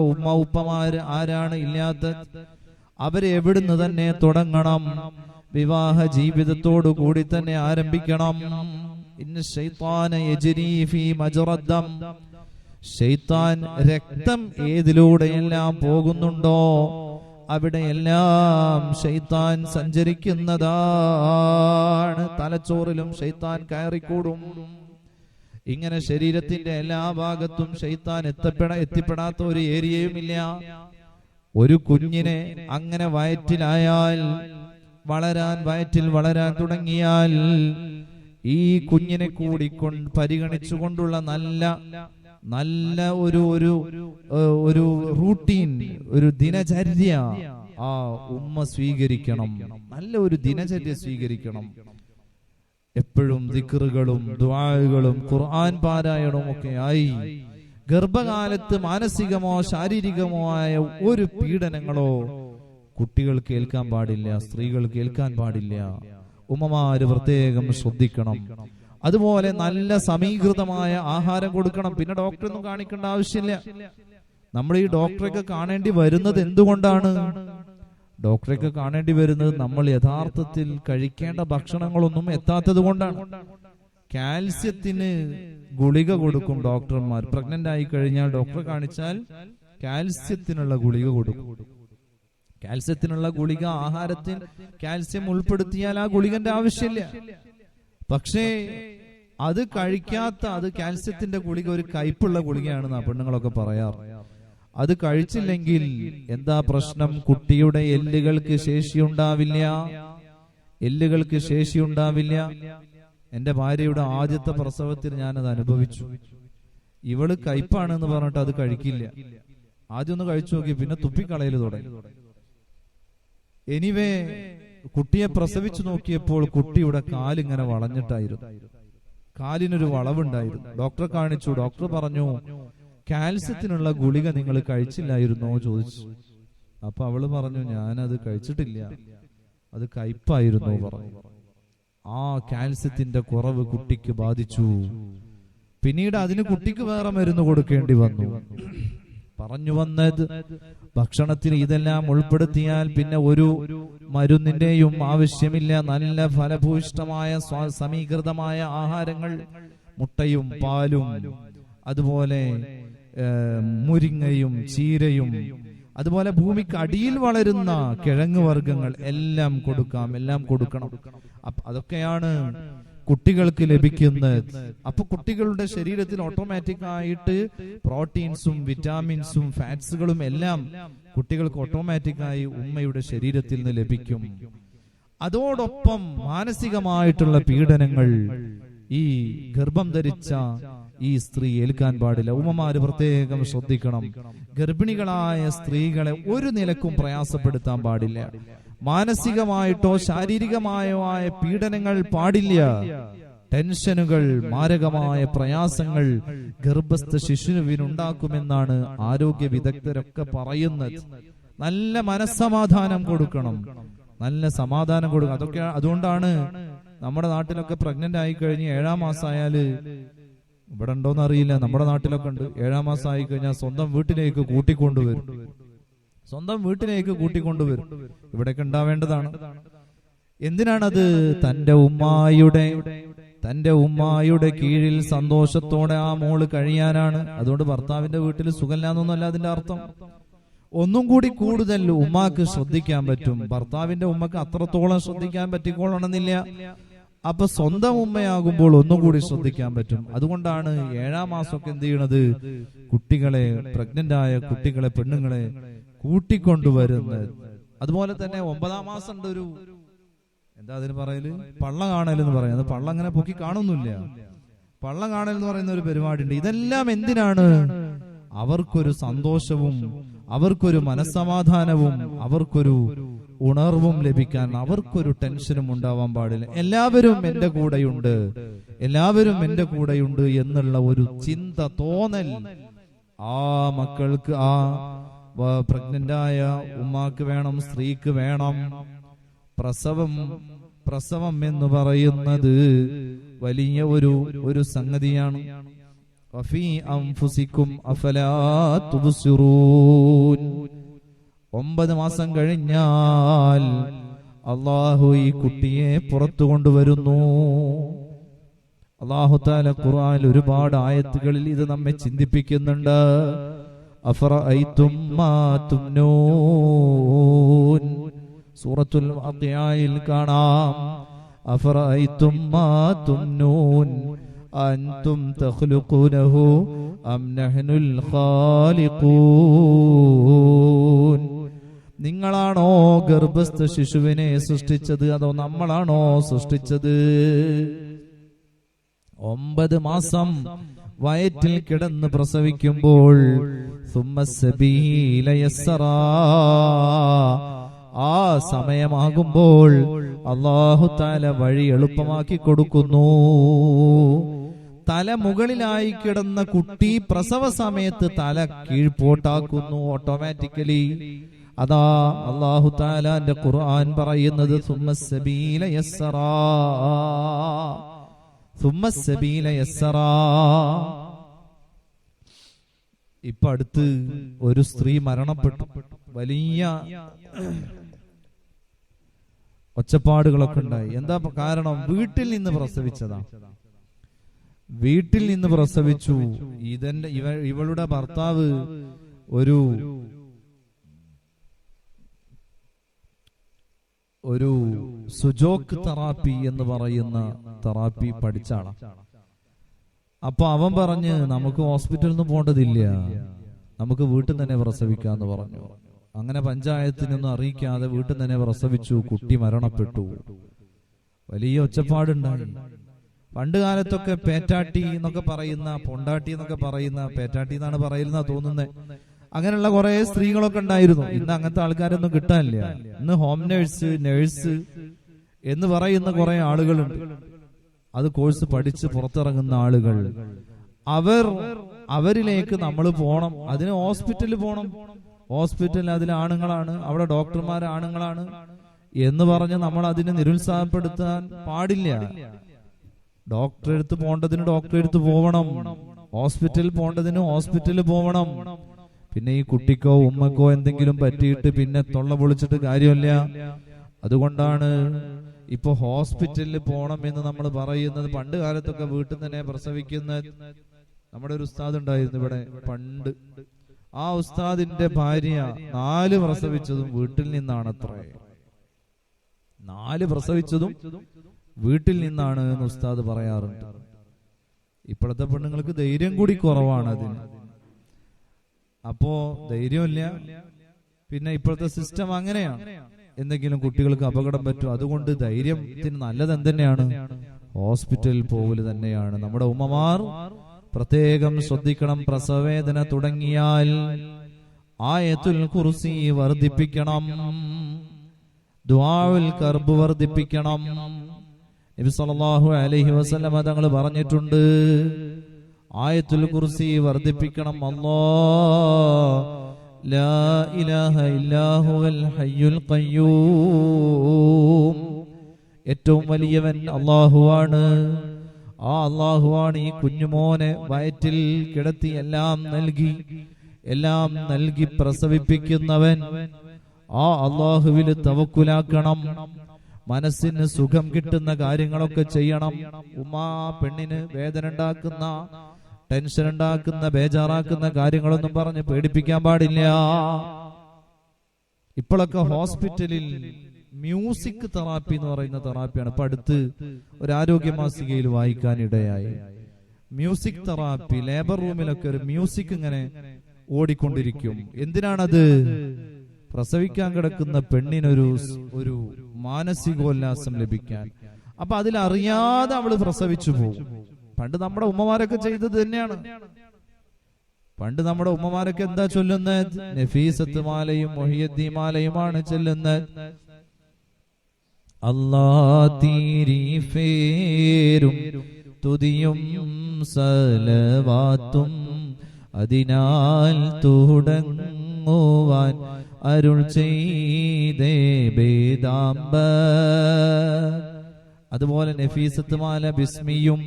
ഉപ്പമാര് ആരാണ് ഇല്ലാത്ത? അവരെ എവിടുന്ന് തന്നെ തുടങ്ങണം. വിവാഹ ജീവിതത്തോടു കൂടി തന്നെ ആരംഭിക്കണം. ഇന്ന ശൈത്താന യജ്രി ഫീ മജ്റദ്ദം. ശൈത്താൻ രക്തം ഏതിലൂടെയെല്ലാം പോകുന്നുണ്ടോ അവിടെയെല്ലാം ശൈത്താൻ സഞ്ചരിക്കുന്നതാണ്. തലച്ചോറിലും ശൈത്താൻ കയറിക്കൂടും. ഇങ്ങനെ ശരീരത്തിന്റെ എല്ലാ ഭാഗത്തും ശൈത്താൻ എത്തിപ്പെടാത്ത ഒരു ഏരിയയും ഇല്ല. ഒരു കുഞ്ഞിനെ അങ്ങനെ വയറ്റിലായാൽ വയറ്റിൽ വളരാൻ തുടങ്ങിയാൽ ഈ കുഞ്ഞിനെ കൂടി പരിഗണിച്ചുകൊണ്ടുള്ള നല്ല ഒരു റൂട്ടീൻ, ഒരു ദിനചര്യ ആ ഉമ്മ സ്വീകരിക്കണം. നല്ല ഒരു ദിനചര്യ സ്വീകരിക്കണം. എപ്പോഴും ദിക്റുകളും ദുആകളും ഖുർആൻ പാരായണവും ഒക്കെ ആയി ഗർഭകാലത്ത് മാനസികമോ ശാരീരികമോ ആയ ഒരു പീഡനങ്ങളോ കുട്ടികൾ കേൾക്കാൻ പാടില്ല, സ്ത്രീകൾ കേൾക്കാൻ പാടില്ല. ഉമ്മമാര് പ്രത്യേകം ശ്രദ്ധിക്കണം. അതുപോലെ നല്ല സമീകൃതമായ ആഹാരം കൊടുക്കണം. പിന്നെ ഡോക്ടറൊന്നും കാണിക്കേണ്ട ആവശ്യമില്ല. നമ്മൾ ഈ ഡോക്ടറെയൊക്കെ കാണേണ്ടി വരുന്നത് എന്തുകൊണ്ടാണ്? ഡോക്ടറെയൊക്കെ കാണേണ്ടി വരുന്നത് നമ്മൾ യഥാർത്ഥത്തിൽ കഴിക്കേണ്ട ഭക്ഷണങ്ങളൊന്നും എത്താത്തത് കൊണ്ടാണ്. കാൽസ്യത്തിന് ഗുളിക കൊടുക്കും ഡോക്ടർമാർ. പ്രഗ്നന്റ് ആയി കഴിഞ്ഞാൽ ഡോക്ടറെ കാണിച്ചാൽ കാൽസ്യത്തിനുള്ള ഗുളിക കൊടുക്കും. കാൽസ്യത്തിനുള്ള ഗുളിക ആഹാരത്തിൽ കാൽസ്യം ഉൾപ്പെടുത്തിയാൽ ആ ഗുളികന്റെ ആവശ്യമില്ല. പക്ഷേ അത് കഴിക്കാത്ത, അത് കാൽസ്യത്തിന്റെ ഗുളിക ഒരു കയ്പുള്ള ഗുളികയാണെന്ന് പെണ്ണുങ്ങളൊക്കെ പറയാറ്. അത് കഴിച്ചില്ലെങ്കിൽ എന്താ പ്രശ്നം? കുട്ടിയുടെ എല്ലുകൾക്ക് ശേഷിയുണ്ടാവില്ല. എന്റെ ഭാര്യയുടെ ആദ്യത്തെ പ്രസവത്തിൽ ഞാനത് അനുഭവിച്ചു. ഇവള് കയ്പാണെന്ന് പറഞ്ഞിട്ട് അത് കഴിക്കില്ല. ആദ്യം ഒന്ന് കഴിച്ചു നോക്കി, പിന്നെ തുപ്പിക്കളയല് തുടങ്ങി. എനിവേ കുട്ടിയെ പ്രസവിച്ചു നോക്കിയപ്പോൾ കുട്ടിയുടെ കാലിങ്ങനെ വളഞ്ഞിട്ടായിരുന്നു. കാലിനൊരു വളവുണ്ടായിരുന്നു. ഡോക്ടറെ കാണിച്ചു. ഡോക്ടർ പറഞ്ഞു, കാൽസ്യത്തിനുള്ള ഗുളിക നിങ്ങൾ കഴിച്ചില്ലായിരുന്നോ ചോദിച്ചു. അപ്പൊ അവള് പറഞ്ഞു, ഞാനത് കഴിച്ചിട്ടില്ല, അത് കയ്പായിരുന്നു പറഞ്ഞു. ആ കാൽസ്യത്തിന്റെ കുറവ് കുട്ടിക്ക് ബാധിച്ചു. പിന്നീട് അതിന് കുട്ടിക്ക് വേറെ മരുന്ന് കൊടുക്കേണ്ടി വന്നു. പറഞ്ഞു വന്നത്, ഭക്ഷണത്തിൽ ഇതെല്ലാം ഉൾപ്പെടുത്തിയാൽ പിന്നെ ഒരു മരുന്നിന്റെയും ആവശ്യമില്ല. നല്ല ഫലഭൂയിഷ്ഠമായ സമീകൃതമായ ആഹാരങ്ങൾ, മുട്ടയും പാലും അതുപോലെ മുരിങ്ങയും ചീരയും അതുപോലെ ഭൂമിക്ക് അടിയിൽ വളരുന്ന കിഴങ്ങ് വർഗ്ഗങ്ങൾ എല്ലാം കൊടുക്കണം. അതൊക്കെയാണ് കുട്ടികൾക്ക് ലഭിക്കുന്നത്. അപ്പൊ കുട്ടികളുടെ ശരീരത്തിൽ ഓട്ടോമാറ്റിക് ആയിട്ട് പ്രോട്ടീൻസും വിറ്റാമിൻസും ഫാറ്റ്സുകളും എല്ലാം കുട്ടികൾക്ക് ഓട്ടോമാറ്റിക് ആയി ഉമ്മയുടെ ശരീരത്തിൽ നിന്ന് ലഭിക്കും. അതോടൊപ്പം മാനസികമായിട്ടുള്ള പീഡനങ്ങൾ ഈ ഗർഭം ധരിച്ച ഈ സ്ത്രീ ഏൽക്കാൻ പാടില്ല. ഉമ്മമാര് പ്രത്യേകം ശ്രദ്ധിക്കണം. ഗർഭിണികളായ സ്ത്രീകളെ ഒരു നിലക്കും പ്രയാസപ്പെടുത്താൻ പാടില്ല. മാനസികമായിട്ടോ ശാരീരികമായോ ആയ പീഡനങ്ങൾ പാടില്ല. ടെൻഷനുകൾ, മാരകമായ പ്രയാസങ്ങൾ ഗർഭസ്ഥ ശിശുവിനുണ്ടാക്കുമെന്നാണ് ആരോഗ്യ വിദഗ്ധരൊക്കെ പറയുന്നത്. നല്ല മനസ്സമാധാനം കൊടുക്കണം, നല്ല സമാധാനം കൊടുക്കണം. അതൊക്കെ അതുകൊണ്ടാണ് നമ്മുടെ നാട്ടിലൊക്കെ പ്രഗ്നന്റ് ആയി കഴിഞ്ഞ് 7-ാം മാസമായാല്, ഇവിടെ ഉണ്ടോന്ന് അറിയില്ല, നമ്മുടെ നാട്ടിലൊക്കെ ഉണ്ട്, 7-ാം മാസം ആയി കഴിഞ്ഞാൽ സ്വന്തം വീട്ടിലേക്ക് കൂട്ടിക്കൊണ്ടുവരും. ഇവിടെയൊക്കെ ഉണ്ടാവേണ്ടതാണ്. എന്തിനാണത്? തന്റെ ഉമ്മായുടെ കീഴിൽ സന്തോഷത്തോടെ ആ മോള് കഴിയാനാണ്. അതുകൊണ്ട് ഭർത്താവിന്റെ വീട്ടിൽ സുഖമില്ലാന്നൊന്നുമല്ല അതിന്റെ അർത്ഥം. ഒന്നും കൂടി കൂടുതൽ ഉമ്മാക്ക് ശ്രദ്ധിക്കാൻ പറ്റും. ഭർത്താവിന്റെ ഉമ്മക്ക് അത്രത്തോളം ശ്രദ്ധിക്കാൻ പറ്റിക്കോളണമെന്നില്ല. അപ്പൊ സ്വന്തം ഉമ്മയാകുമ്പോൾ ഒന്നും കൂടി ശ്രദ്ധിക്കാൻ പറ്റും. അതുകൊണ്ടാണ് 7-ാം മാസമൊക്കെ എന്ത് ചെയ്യണത്? കുട്ടികളെ, പ്രഗ്നന്റ് ആയ കുട്ടികളെ, പെണ്ണുങ്ങളെ കൂട്ടിക്കൊണ്ടുവരുന്നത്. അതുപോലെ തന്നെ 9-ാം മാസം ഉണ്ട് ഒരു, എന്താ അതിന് പറയല്, പള്ള കാണൽ എന്ന് പറയുന്നത്. പള്ള അങ്ങനെ പൊക്കി കാണുന്നില്ല, പള്ള കാണൽ എന്ന് പറയുന്ന ഒരു പരിപാടി ഉണ്ട്. ഇതെല്ലാം എന്തിനാണ്? അവർക്കൊരു സന്തോഷവും അവർക്കൊരു മനസ്സമാധാനവും അവർക്കൊരു ഉണർവും ലഭിക്കാൻ, അവർക്കൊരു ടെൻഷനും ഉണ്ടാവാൻ പാടില്ല. എല്ലാവരും എന്റെ കൂടെയുണ്ട് എന്നുള്ള ഒരു ചിന്ത, തോന്നൽ ആ മക്കൾക്ക്, ആ പ്രഗ്നന്റായ ഉമ്മാക്ക് വേണം, സ്ത്രീക്ക് വേണം. പ്രസവം എന്ന് പറയുന്നത് വലിയ ഒരു സംഗതിയാണ്. വഫീ അൻഫുസികും അഫലാ തുബ്സിറൂൻ. 9 മാസം കഴിഞ്ഞാൽ അല്ലാഹു ഈ കുട്ടിയെ പുറത്തു കൊണ്ടുവരുന്നു. അല്ലാഹു തആല ഖുർആനിൽ ഒരുപാട് ആയത്തുകളിൽ ഇത് നമ്മെ ചിന്തിപ്പിക്കുന്നുണ്ട്. അഫറഅയ്തും മാ തുംനൂൻ, സൂറത്തുൽ വാഖിഅയിൽ കാണാം. അഫറഅയ്തും മാ തുംനൂൻ അൻതും തഖ്ലുഖൂനഹു അം നഹ്നുൽ ഖാലിഖൂൻ. നിങ്ങളാണോ ഗർഭസ്ഥ ശിശുവിനെ സൃഷ്ടിച്ചത്, അതോ നമ്മളാണോ സൃഷ്ടിച്ചത്? 9 മാസം വയറ്റിൽ കിടന്ന് പ്രസവിക്കുമ്പോൾ സുമ്മസ്സബീല യസ്സറാ, ആ സമയമാകുമ്പോൾ അല്ലാഹു തആല വഴി എളുപ്പമാക്കി കൊടുക്കുന്നു. തല മുകളിലായി കിടന്ന കുട്ടി പ്രസവ സമയത്ത് തല കീഴ്പോട്ടാക്കുന്നു ഓട്ടോമാറ്റിക്കലി. അതാ അല്ലാഹു തആലാന്റെ ഖുർആൻ പറയുന്നത് സുമ്മസ്സബീല യസ്സറാ. ഇപ്പൊ അടുത്ത് ഒരു സ്ത്രീ മരണപ്പെട്ടു. വലിയ ഒച്ചപ്പാടുകളൊക്കെ ഉണ്ടായി. എന്താ കാരണം? വീട്ടിൽ നിന്ന് പ്രസവിച്ചു. ഇവളുടെ ഭർത്താവ് ഒരു സുജോക്ക് തെറാപ്പി എന്ന് പറയുന്ന തെറാപ്പി പഠിച്ചാണ്. അപ്പൊ അവൻ പറഞ്ഞ് നമുക്ക് ഹോസ്പിറ്റലിൽ നിന്ന് പോകേണ്ടതില്ല, നമുക്ക് വീട്ടിൽ തന്നെ പ്രസവിക്കാന്ന് പറഞ്ഞു. അങ്ങനെ പഞ്ചായത്തിനൊന്നും അറിയിക്കാതെ വീട്ടിൽ തന്നെ പ്രസവിച്ചു. കുട്ടി മരണപ്പെട്ടു. വലിയ ഒച്ചപ്പാടുണ്ടായി. പണ്ട് കാലത്തൊക്കെ പേറ്റാട്ടി എന്നൊക്കെ പറയുന്ന, പൊണ്ടാട്ടി എന്നൊക്കെ പറയുന്ന, പേറ്റാട്ടി എന്നാണ് പറയുന്ന തോന്നുന്നത്, അങ്ങനെയുള്ള കുറെ സ്ത്രീകളൊക്കെ ഉണ്ടായിരുന്നു. ഇന്ന് അങ്ങനത്തെ ആൾക്കാരൊന്നും കിട്ടാനില്ല. ഇന്ന് ഹോം നേഴ്സ് എന്ന് പറയുന്ന കുറെ ആളുകളുണ്ട്. അത് കോഴ്സ് പഠിച്ച് പുറത്തിറങ്ങുന്ന ആളുകൾ. അവരിലേക്ക് നമ്മൾ പോണം. അതിന് ഹോസ്പിറ്റലിൽ പോണം. ഹോസ്പിറ്റലിൽ അതിൽ ആണുങ്ങളാണ്, അവിടെ ഡോക്ടർമാർ ആണുങ്ങളാണ് എന്ന് പറഞ്ഞ് നമ്മൾ അതിനെ നിരുത്സാഹപ്പെടുത്താൻ പാടില്ല. ഡോക്ടറെ അടുത്ത് പോകേണ്ടതിന് ഡോക്ടറെ അടുത്ത് പോവണം, ഹോസ്പിറ്റലിൽ പോകേണ്ടതിന് ഹോസ്പിറ്റലിൽ പോവണം. പിന്നെ ഈ കുട്ടിക്കോ ഉമ്മക്കോ എന്തെങ്കിലും പറ്റിയിട്ട് പിന്നെ തൊള്ള പൊളിച്ചിട്ട് കാര്യമില്ല. അതുകൊണ്ടാണ് ഇപ്പൊ ഹോസ്പിറ്റലിൽ പോണം എന്ന് നമ്മൾ പറയുന്നത്. പണ്ട് കാലത്തൊക്കെ വീട്ടിൽ തന്നെ പ്രസവിക്കുന്ന നമ്മുടെ ഒരു ഉസ്താദ് ഉണ്ടായിരുന്നു ഇവിടെ പണ്ട്. ആ ഉസ്താദിന്റെ ഭാര്യ 4 പ്രസവിച്ചതും വീട്ടിൽ നിന്നാണത്രേ. 4 പ്രസവിച്ചതും വീട്ടിൽ നിന്നാണ് എന്ന് ഉസ്താദ് പറയാറുണ്ട്. ഇപ്പോഴത്തെ പെണ്ണുങ്ങൾക്ക് ധൈര്യം കൂടി കുറവാണ് അതിന്. അപ്പോ ധൈര്യമില്ല. പിന്നെ ഇപ്പോഴത്തെ സിസ്റ്റം അങ്ങനെയാണ്. എന്തെങ്കിലും കുട്ടികൾക്ക് അപകടം പറ്റും. അതുകൊണ്ട് ധൈര്യത്തിന് നല്ലത് എന്തെന്നെയാണ്? ഹോസ്പിറ്റലിൽ പോകല് തന്നെയാണ്. നമ്മുടെ ഉമ്മമാർ പ്രത്യേകം ശ്രദ്ധിക്കണം. പ്രസവവേദന തുടങ്ങിയാൽ ആയത്തുൽ കുർസി വർദ്ധിപ്പിക്കണം, ദുആഉൽ കർബ് വർദ്ധിപ്പിക്കണം. നബി സല്ലല്ലാഹു അലൈഹി വസല്ലം തങ്ങൾ പറഞ്ഞിട്ടുണ്ട്, ആയത്തുൽ കുർസി വർദ്ധിപ്പിക്കണം. അല്ലാഹ് ലാ ഇലാഹ ഇല്ലാ ഹുവൽ ഹയ്യുൽ ഖയ്യൂം, ഏറ്റവും വലിയവൻ അല്ലാഹുവാണ്. ആ അല്ലാഹുവാണ് ഈ കുഞ്ഞുമോനെ വയറ്റിൽ കിടത്തി എല്ലാം നൽകി പ്രസവിപ്പിക്കുന്നവൻ. ആ അല്ലാഹുവിൽ തവക്കുലാക്കണം. മനസ്സിന് സുഖം കിട്ടുന്ന കാര്യങ്ങളൊക്കെ ചെയ്യണം. പെണ്ണിന് വേദന ഉണ്ടാക്കുന്ന, ടെൻഷൻ ഉണ്ടാക്കുന്ന, ബേജാറാക്കുന്ന കാര്യങ്ങളൊന്നും പറഞ്ഞ് പേടിപ്പിക്കാൻ പാടില്ല. ഇപ്പോഴൊക്കെ ഹോസ്പിറ്റലിൽ മ്യൂസിക് തെറാപ്പി എന്ന് പറയുന്ന തെറാപ്പിയാണ്. ഇപ്പൊ അടുത്ത് ഒരു ആരോഗ്യ മാസികയിൽ വായിക്കാനിടയായി. മ്യൂസിക് തെറാപ്പി, ലേബർ റൂമിലൊക്കെ ഒരു മ്യൂസിക് ഇങ്ങനെ ഓടിക്കൊണ്ടിരിക്കും. എന്തിനാണത്? പ്രസവിക്കാൻ കിടക്കുന്ന പെണ്ണിനൊരു മാനസികോല്ലാസം ലഭിക്കാൻ. അപ്പൊ അതിലറിയാതെ അവള് പ്രസവിച്ചു പോകും. പണ്ട് നമ്മുടെ ഉമ്മമാരൊക്കെ ചെയ്തത് തന്നെയാണ്. പണ്ട് നമ്മുടെ ഉമ്മമാരൊക്കെ എന്താ ചൊല്ലുന്നത്? നഫീസത്ത് മാലയും മൊഹിയദ്ദീൻ മാലയുമാണ് ചൊല്ലുന്നത്. അല്ലാ തീരീഫേരും തുതിയും സലവാത്തും അതിനാൽ തുടങ്ങുവാൻ അരുൾ ചെയ്തേ ബേദാംബ. അതുപോലെ നഫീസത്ത് മാല ബിസ്മിയും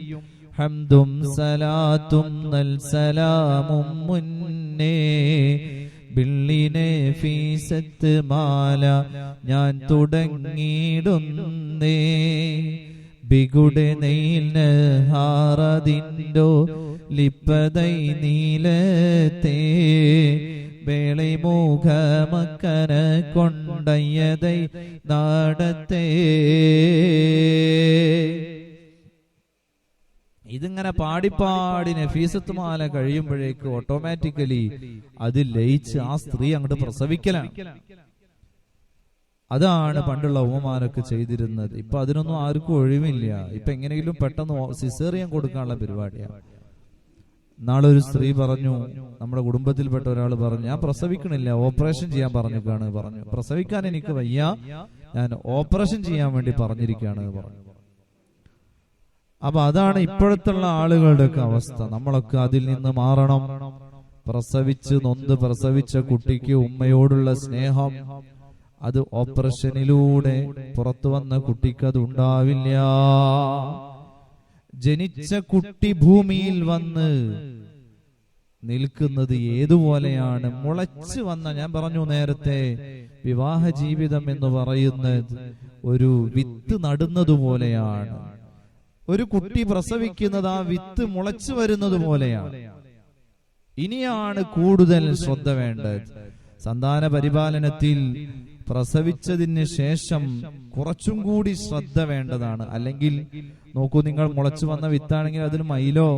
ഹംദും സലാത്തും നൽ സലാമും മുന്നേ ബിള്ളിനെ ഫീസത്ത് മാല ഞാൻ തുടങ്ങിയിടുന്നേ. ബിഗുടെ നെയ്ൽ ഹാറതിൻഡോ ലിപ്പതൈ നീലത്തേ വേളை മുഖമക്കന കൊണ്ടയ്യതൈ നാടത്തേ. ഇതിങ്ങനെ പാടിപ്പാടി നഫീസത്ത് മാല കഴിയുമ്പോഴേക്ക് ഓട്ടോമാറ്റിക്കലി അത് ലയിച്ച് ആ സ്ത്രീ അങ്ങോട്ട് പ്രസവിക്കലാണ്. അതാണ് പണ്ടുള്ള ഉമ്മമാരൊക്കെ ചെയ്തിരുന്നത്. ഇപ്പൊ അതിനൊന്നും ആർക്കും ഒഴിവില്ല. ഇപ്പൊ എങ്ങനെയെങ്കിലും പെട്ടെന്ന് സിസേറിയൻ കൊടുക്കാനുള്ള പരിപാടിയാണ്. നാളെ ഒരു സ്ത്രീ പറഞ്ഞു, നമ്മുടെ കുടുംബത്തിൽപ്പെട്ട ഒരാൾ പറഞ്ഞു, ഞാൻ പ്രസവിക്കണില്ല, ഓപ്പറേഷൻ ചെയ്യാൻ പറഞ്ഞു. പ്രസവിക്കാൻ എനിക്ക് വയ്യ, ഞാൻ ഓപ്പറേഷൻ ചെയ്യാൻ വേണ്ടി പറഞ്ഞിരിക്കുകയാണ് പറഞ്ഞു. അപ്പൊ അതാണ് ഇപ്പോഴത്തുള്ള ആളുകളുടെയൊക്കെ അവസ്ഥ. നമ്മളൊക്കെ അതിൽ നിന്ന് മാറണം. പ്രസവിച്ച കുട്ടിക്ക് ഉമ്മയോടുള്ള സ്നേഹം, അത് ഓപ്പറേഷനിലൂടെ പുറത്തു വന്ന കുട്ടിക്ക് അത് ഉണ്ടാവില്ല. ജനിച്ച കുട്ടി ഭൂമിയിൽ വന്ന് നിൽക്കുന്നത് ഏതുപോലെയാണ്? മുളച്ചു വന്ന, ഞാൻ പറഞ്ഞു നേരത്തെ, വിവാഹ ജീവിതം എന്ന് പറയുന്നത് ഒരു വിത്ത് നടുന്നതുപോലെയാണ്. ഒരു കുട്ടി പ്രസവിക്കുന്നത് ആ വിത്ത് മുളച്ചു വരുന്നത് പോലെയാണ്. ഇനിയാണ് കൂടുതൽ ശ്രദ്ധ വേണ്ടത്. സന്താന പരിപാലനത്തിൽ പ്രസവിച്ചതിന് ശേഷം കുറച്ചും കൂടി ശ്രദ്ധ വേണ്ടതാണ്. അല്ലെങ്കിൽ നോക്കൂ, നിങ്ങൾ മുളച്ചു വന്ന വിത്താണെങ്കിൽ അതിൽ മയിലോ,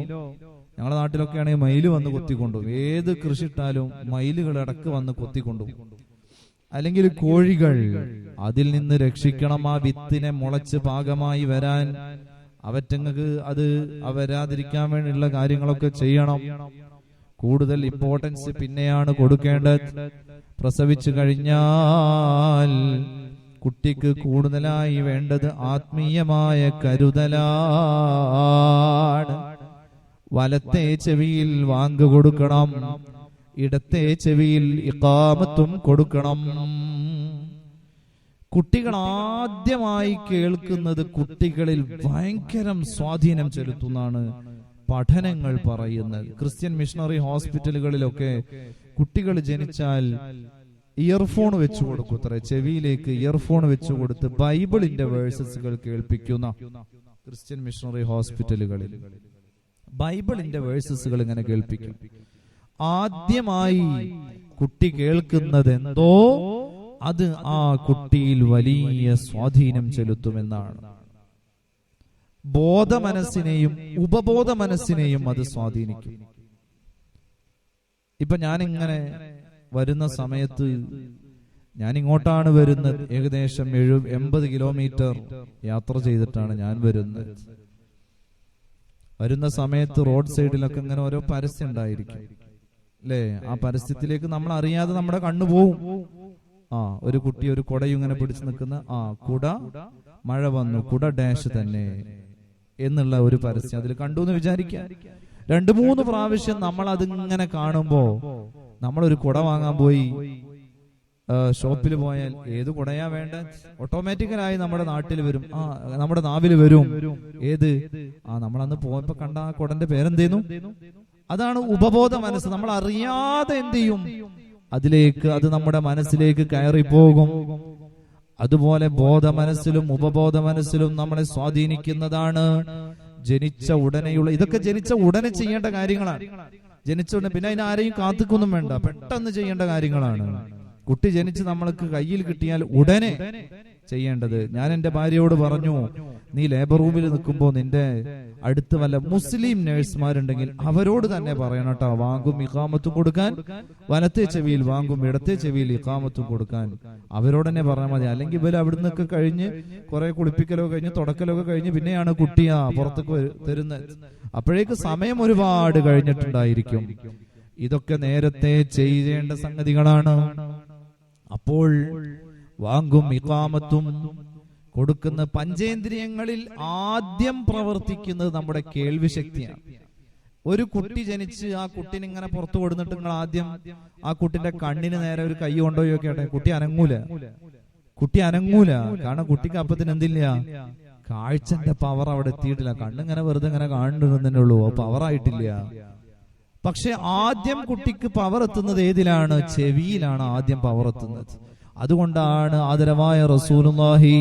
ഞങ്ങളുടെ നാട്ടിലൊക്കെ ആണെങ്കിൽ മയില് വന്ന് കൊത്തിക്കൊണ്ടു. ഏത് കൃഷി ഇട്ടാലും മയിലുകൾ ഇടക്ക് വന്ന് കൊത്തിക്കൊണ്ടു. അല്ലെങ്കിൽ കോഴികൾ. അതിൽ നിന്ന് രക്ഷിക്കണം. ആ വിത്തിനെ മുളച്ച് പാകമായി വരാൻ അവറ്റങ്ങൾക്ക് അത് വരാതിരിക്കാൻ വേണ്ടിയുള്ള കാര്യങ്ങളൊക്കെ ചെയ്യണം. കൂടുതൽ ഇമ്പോർട്ടൻസ് പിന്നെയാണ് കൊടുക്കേണ്ടത്. പ്രസവിച്ചു കഴിഞ്ഞാൽ കുട്ടിക്ക് കൂടുതലായി വേണ്ടത് ആത്മീയമായ കരുതലാണ്. വലത്തെ ചെവിയിൽ വാങ്ക് കൊടുക്കണം, ഇടത്തെ ചെവിയിൽ ഇഖാമത്തും കൊടുക്കണം. കുട്ടികൾ ആദ്യമായി കേൾക്കുന്നത് കുട്ടികളിൽ ഭയങ്കരം സ്വാധീനം ചെലുത്തുന്നതാണ് പഠനങ്ങൾ പറയുന്നത്. ക്രിസ്ത്യൻ മിഷണറി ഹോസ്പിറ്റലുകളിലൊക്കെ കുട്ടികൾ ജനിച്ചാൽ ഇയർഫോൺ വെച്ചു കൊടുക്കും. ചെവിയിലേക്ക് ഇയർഫോൺ വെച്ചു കൊടുത്ത് ബൈബിളിന്റെ വേഴ്സസുകൾ കേൾപ്പിക്കുന്ന ക്രിസ്ത്യൻ മിഷണറി ഹോസ്പിറ്റലുകളിൽ ബൈബിളിന്റെ വേഴ്സസുകൾ ഇങ്ങനെ കേൾപ്പിക്കും. ആദ്യമായി കുട്ടി കേൾക്കുന്നത് എന്തോ അത് ആ കുട്ടിയിൽ വലിയ സ്വാധീനം ചെലുത്തുമെന്നാണ്. ബോധ മനസ്സിനെയും ഉപബോധ മനസ്സിനെയും അത് സ്വാധീനിക്കും. ഇപ്പൊ ഞാനിങ്ങനെ വരുന്ന സമയത്ത്, ഞാൻ ഇങ്ങോട്ടാണ് വരുന്നത്, ഏകദേശം 80 കിലോമീറ്റർ യാത്ര ചെയ്തിട്ടാണ് ഞാൻ വരുന്നത്. വരുന്ന സമയത്ത് റോഡ് സൈഡിലൊക്കെ ഇങ്ങനെ ഓരോ പരസ്യം ഉണ്ടായിരിക്കും അല്ലേ? ആ പരസ്യത്തിലേക്ക് നമ്മൾ അറിയാതെ നമ്മുടെ കണ്ണു പോവും. ഒരു കുട്ടി ഒരു കുടയും ഇങ്ങനെ പിടിച്ചു നിൽക്കുന്ന കുട മഴ വന്നു, കുട ഡാഷ് തന്നെ എന്നുള്ള ഒരു പരസ്യം അതിൽ കണ്ടു എന്ന് വിചാരിക്കാം. 2-3 പ്രാവശ്യം നമ്മൾ അതിങ്ങനെ കാണുമ്പോ നമ്മളൊരു കുട വാങ്ങാൻ പോയി ഷോപ്പിൽ പോയാൽ ഏത് കുടയാ വേണ്ട ഓട്ടോമാറ്റിക്കലായി നമ്മുടെ നാട്ടിൽ വരും, നമ്മുടെ നാവിൽ വരും. ഏത് നമ്മളന്ന് പോയപ്പോ കണ്ട ആ കുടന്റെ പേരെന്തേന്നു? അതാണ് ഉപബോധ മനസ്സ്. നമ്മൾ അറിയാതെ എന്ത് ചെയ്യും? അതിലേക്ക് അത് നമ്മുടെ മനസ്സിലേക്ക് കയറിപ്പോകും. അതുപോലെ ബോധ മനസ്സിലും ഉപബോധ മനസ്സിലും നമ്മളെ സ്വാധീനിക്കുന്നതാണ് ജനിച്ച ഉടനെയുള്ള ഇതൊക്കെ ജനിച്ച ഉടനെ ചെയ്യേണ്ട കാര്യങ്ങളാണ്. ജനിച്ച ഉടനെ പിന്നെ അതിനാരെയും കാത്തുക്കൊന്നും വേണ്ട, പെട്ടെന്ന് ചെയ്യേണ്ട കാര്യങ്ങളാണ്. കുട്ടി ജനിച്ച് നമ്മൾക്ക് കയ്യിൽ കിട്ടിയാൽ ഉടനെ ചെയ്യേണ്ടത്. ഞാൻ എന്റെ ഭാര്യയോട് പറഞ്ഞു, നീ ലേബർ റൂമിൽ നിൽക്കുമ്പോൾ നിന്റെ അടുത്ത് വല്ല മുസ്ലിം നഴ്സുമാരുണ്ടെങ്കിൽ അവരോട് തന്നെ പറയണം കേട്ടോ, വാങ്ങും ഇഖാമത്തും കൊടുക്കാൻ, വലത്തെ ചെവിയിൽ വാങ്ങും ഇടത്തെ ചെവിയിൽ ഇഖാമത്തും കൊടുക്കാൻ. അവരോട് തന്നെ പറഞ്ഞാൽ മതി. അല്ലെങ്കിൽ ഇവര് അവിടെ നിന്നൊക്കെ കഴിഞ്ഞ് കുറെ കുളിപ്പിക്കലോ കഴിഞ്ഞ് തുടക്കലൊക്കെ കഴിഞ്ഞ് പിന്നെയാണ് കുട്ടിയാ പുറത്തേക്ക് തരുന്നത്. അപ്പോഴേക്ക് സമയം ഒരുപാട് കഴിഞ്ഞിട്ടുണ്ടായിരിക്കും. ഇതൊക്കെ നേരത്തെ ചെയ്യേണ്ട സംഗതികളാണ്. അപ്പോൾ വാങ്ങും ഇഖാമത്തും കൊടുക്കുന്ന പഞ്ചേന്ദ്രിയങ്ങളിൽ ആദ്യം പ്രവർത്തിക്കുന്നത് നമ്മുടെ കേൾവി ശക്തിയാണ്. ഒരു കുട്ടി ജനിച്ച് ആ കുട്ടിനെ ഇങ്ങനെ പുറത്തു കൊടുത്തിട്ട് നിങ്ങൾ ആദ്യം ആ കുട്ടിന്റെ കണ്ണിന് നേരെ ഒരു കൈ കൊണ്ടുപോയി നോക്കിയാട്ടെ, കുട്ടി അനങ്ങൂല. കാരണം കുട്ടിക്ക് അപ്പത്തിന് എന്തില്ല, കാഴ്ചന്റെ പവർ അവിടെ എത്തിയിട്ടില്ല. കണ്ണിങ്ങനെ വെറുതെ ഇങ്ങനെ കാണുന്നുണ്ടെന്നേ ഉള്ളൂ, പവർ ആയിട്ടില്ല. പക്ഷെ ആദ്യം കുട്ടിക്ക് പവർ എത്തുന്നത് ഏതിലാണ്? ചെവിയിലാണ് ആദ്യം പവർ എത്തുന്നത്. അതുകൊണ്ടാണ് ആദരവായ റസൂലുള്ളാഹി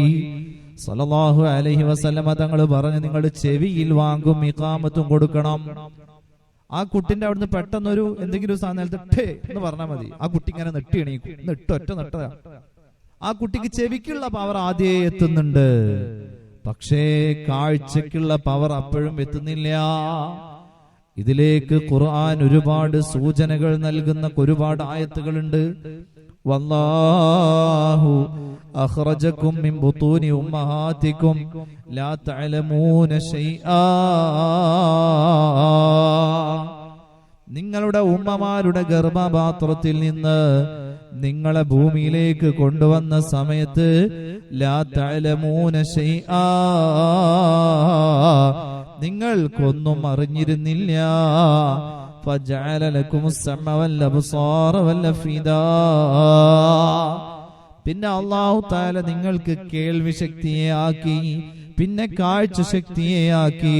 സ്വല്ലല്ലാഹു അലൈഹി വസല്ലമ തങ്ങൾ പറഞ്ഞു, നിങ്ങൾ ചെവിയിൽ വാങ്ങും ഇഖാമത്തും കൊടുക്കണം. ആ കുട്ടിന്റെ അവിടുന്ന് പെട്ടെന്നൊരു എന്തെങ്കിലും സാധനത്തെ എന്ന് പറഞ്ഞാൽ മതി, ആ കുട്ടി ഇങ്ങനെ നെട്ടി എണീക്കും. ഒറ്റ നെട്ട. ആ കുട്ടിക്ക് ചെവിക്കുള്ള പവർ ആദ്യേ എത്തുന്നുണ്ട്, പക്ഷേ കാഴ്ചക്കുള്ള പവർ അപ്പോഴും എത്തുന്നില്ല. ഇതിലേക്ക് ഖുർആൻ ഒരുപാട് സൂചനകൾ നൽകുന്ന ഒരുപാട് ആയത്തുകളുണ്ട്. വല്ലാഹു അഖ്റജകും മിൻ ബുതൂനി ഉമ്മഹാതികും ലാ തഅലമൂന ശൈആ. നിങ്ങളുടെ ഉമ്മമാരുടെ ഗർഭപാത്രത്തിൽ നിന്ന് നിങ്ങളെ ഭൂമിയിലേക്ക് കൊണ്ടുവന്ന സമയത്ത് ലാ തഅലമൂന ശൈആ, നിങ്ങൾക്കൊന്നും അറിഞ്ഞിരുന്നില്ല. ഫജഅല ലക്കുമുസ് സമഅ വൽ അബ്സാറ വൽ അഫ്ഇദാ, പിന്നെ അല്ലാഹു തആല നിങ്ങൾക്ക് കേൾവി ശക്തിയെ ആക്കി, പിന്നെ കാഴ്ച ശക്തിയെ ആക്കി,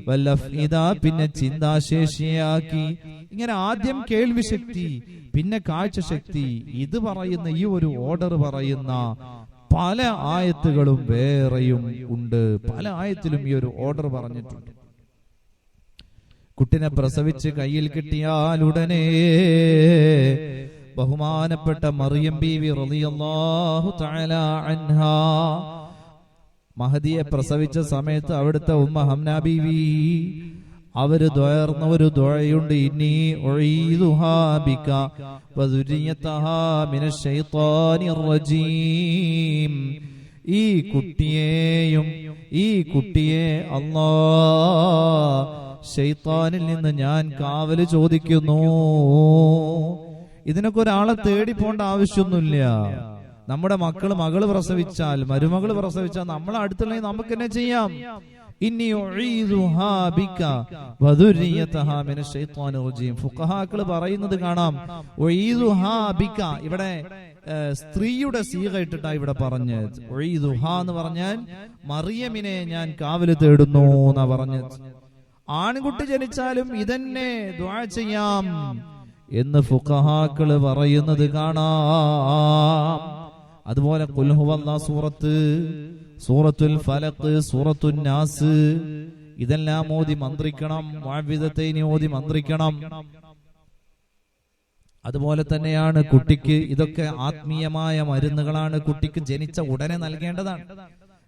വൽ അഫ്ഇദാ പിന്നെ ചിന്താശേഷിയെ ആക്കി. ഇങ്ങനെ ആദ്യം കേൾവി ശക്തി പിന്നെ കാഴ്ച ശക്തി, ഇത് പറയുന്ന ഈ ഒരു ഓർഡർ പറയുന്ന പല ആയത്തുകളും വേറെയും ഉണ്ട്. പല ആയത്തിലും ഈ ഒരു ഓർഡർ പറഞ്ഞിട്ടുണ്ട്. കുട്ടിനെ പ്രസവിച്ച് കയ്യിൽ കിട്ടിയാൽ ഉടനെ ബഹുമാനപ്പെട്ട മറിയം ബീവി റളിയല്ലാഹു തആല അൻഹാ മഹദിയെ പ്രസവിച്ച സമയത്ത് അവിടുത്തെ ഉമ്മ ഹംന ബീവി അവര് ദ്വാർന്ന ഒരു ദുആയുണ്ട്, ഇന്നി ഉഈദുഹാ ബിക വദുരിയതഹാ മിനശ് ശൈത്വാനിർ റജീം. ഈ കുട്ടിയെ അല്ലാഹ് ശൈത്താനിൽ നിന്ന് ഞാൻ കാവല് ചോദിക്കുന്നു. ഇതിനൊക്കെ ഒരാളെ തേടി പോണ്ട ആവശ്യമൊന്നുമില്ല. നമ്മുടെ മകള് പ്രസവിച്ചാൽ, മരുമകള് പ്രസവിച്ചാൽ നമ്മളെ അടുത്തുള്ള നമുക്ക് തന്നെ ചെയ്യാം. ഇന്നി ഉഈദുഹാ ബിക വദുരിയതഹാ മിനശ് ശൈത്വാനിർ റജീം. ഫുഖഹാക്കൾ പറയുന്നത് കാണാം, ഉഈദുഹാ ബിക ഇവിടെ സ്ത്രീയുടെ സീഗ ഇട്ടിട്ടാ ഇവിടെ പറഞ്ഞത്. ഉഈദുഹാ എന്ന് പറഞ്ഞാൽ മറിയമിനെ ഞാൻ കാവല് തേടുന്നു എന്നാ പറഞ്ഞത്. ആൺകുട്ടി ജനിച്ചാലും ഇതന്നെ ദുആ ചെയ്യാം എന്ന് ഫുഖഹാക്കൾ പറയുന്നത് കാണാം. അതുപോലെ ഖുൽ ഹുവല്ലാഹ് സൂറത്ത്, സൂറത്തുൽ ഫലഖ്, സൂറത്തുൻ നാസ് ഇതെല്ലാം ഓതി മന്ത്രിക്കണം. മുഅവ്വിദത്തൈനി ഓതി മന്ത്രിക്കണം. അതുപോലെ തന്നെയാണ് കുട്ടിക്ക് ഇതൊക്കെ ആത്മീയമായ മരുന്നുകളാണ്. കുട്ടിക്ക് ജനിച്ച ഉടനെ നൽകേണ്ടതാണ്.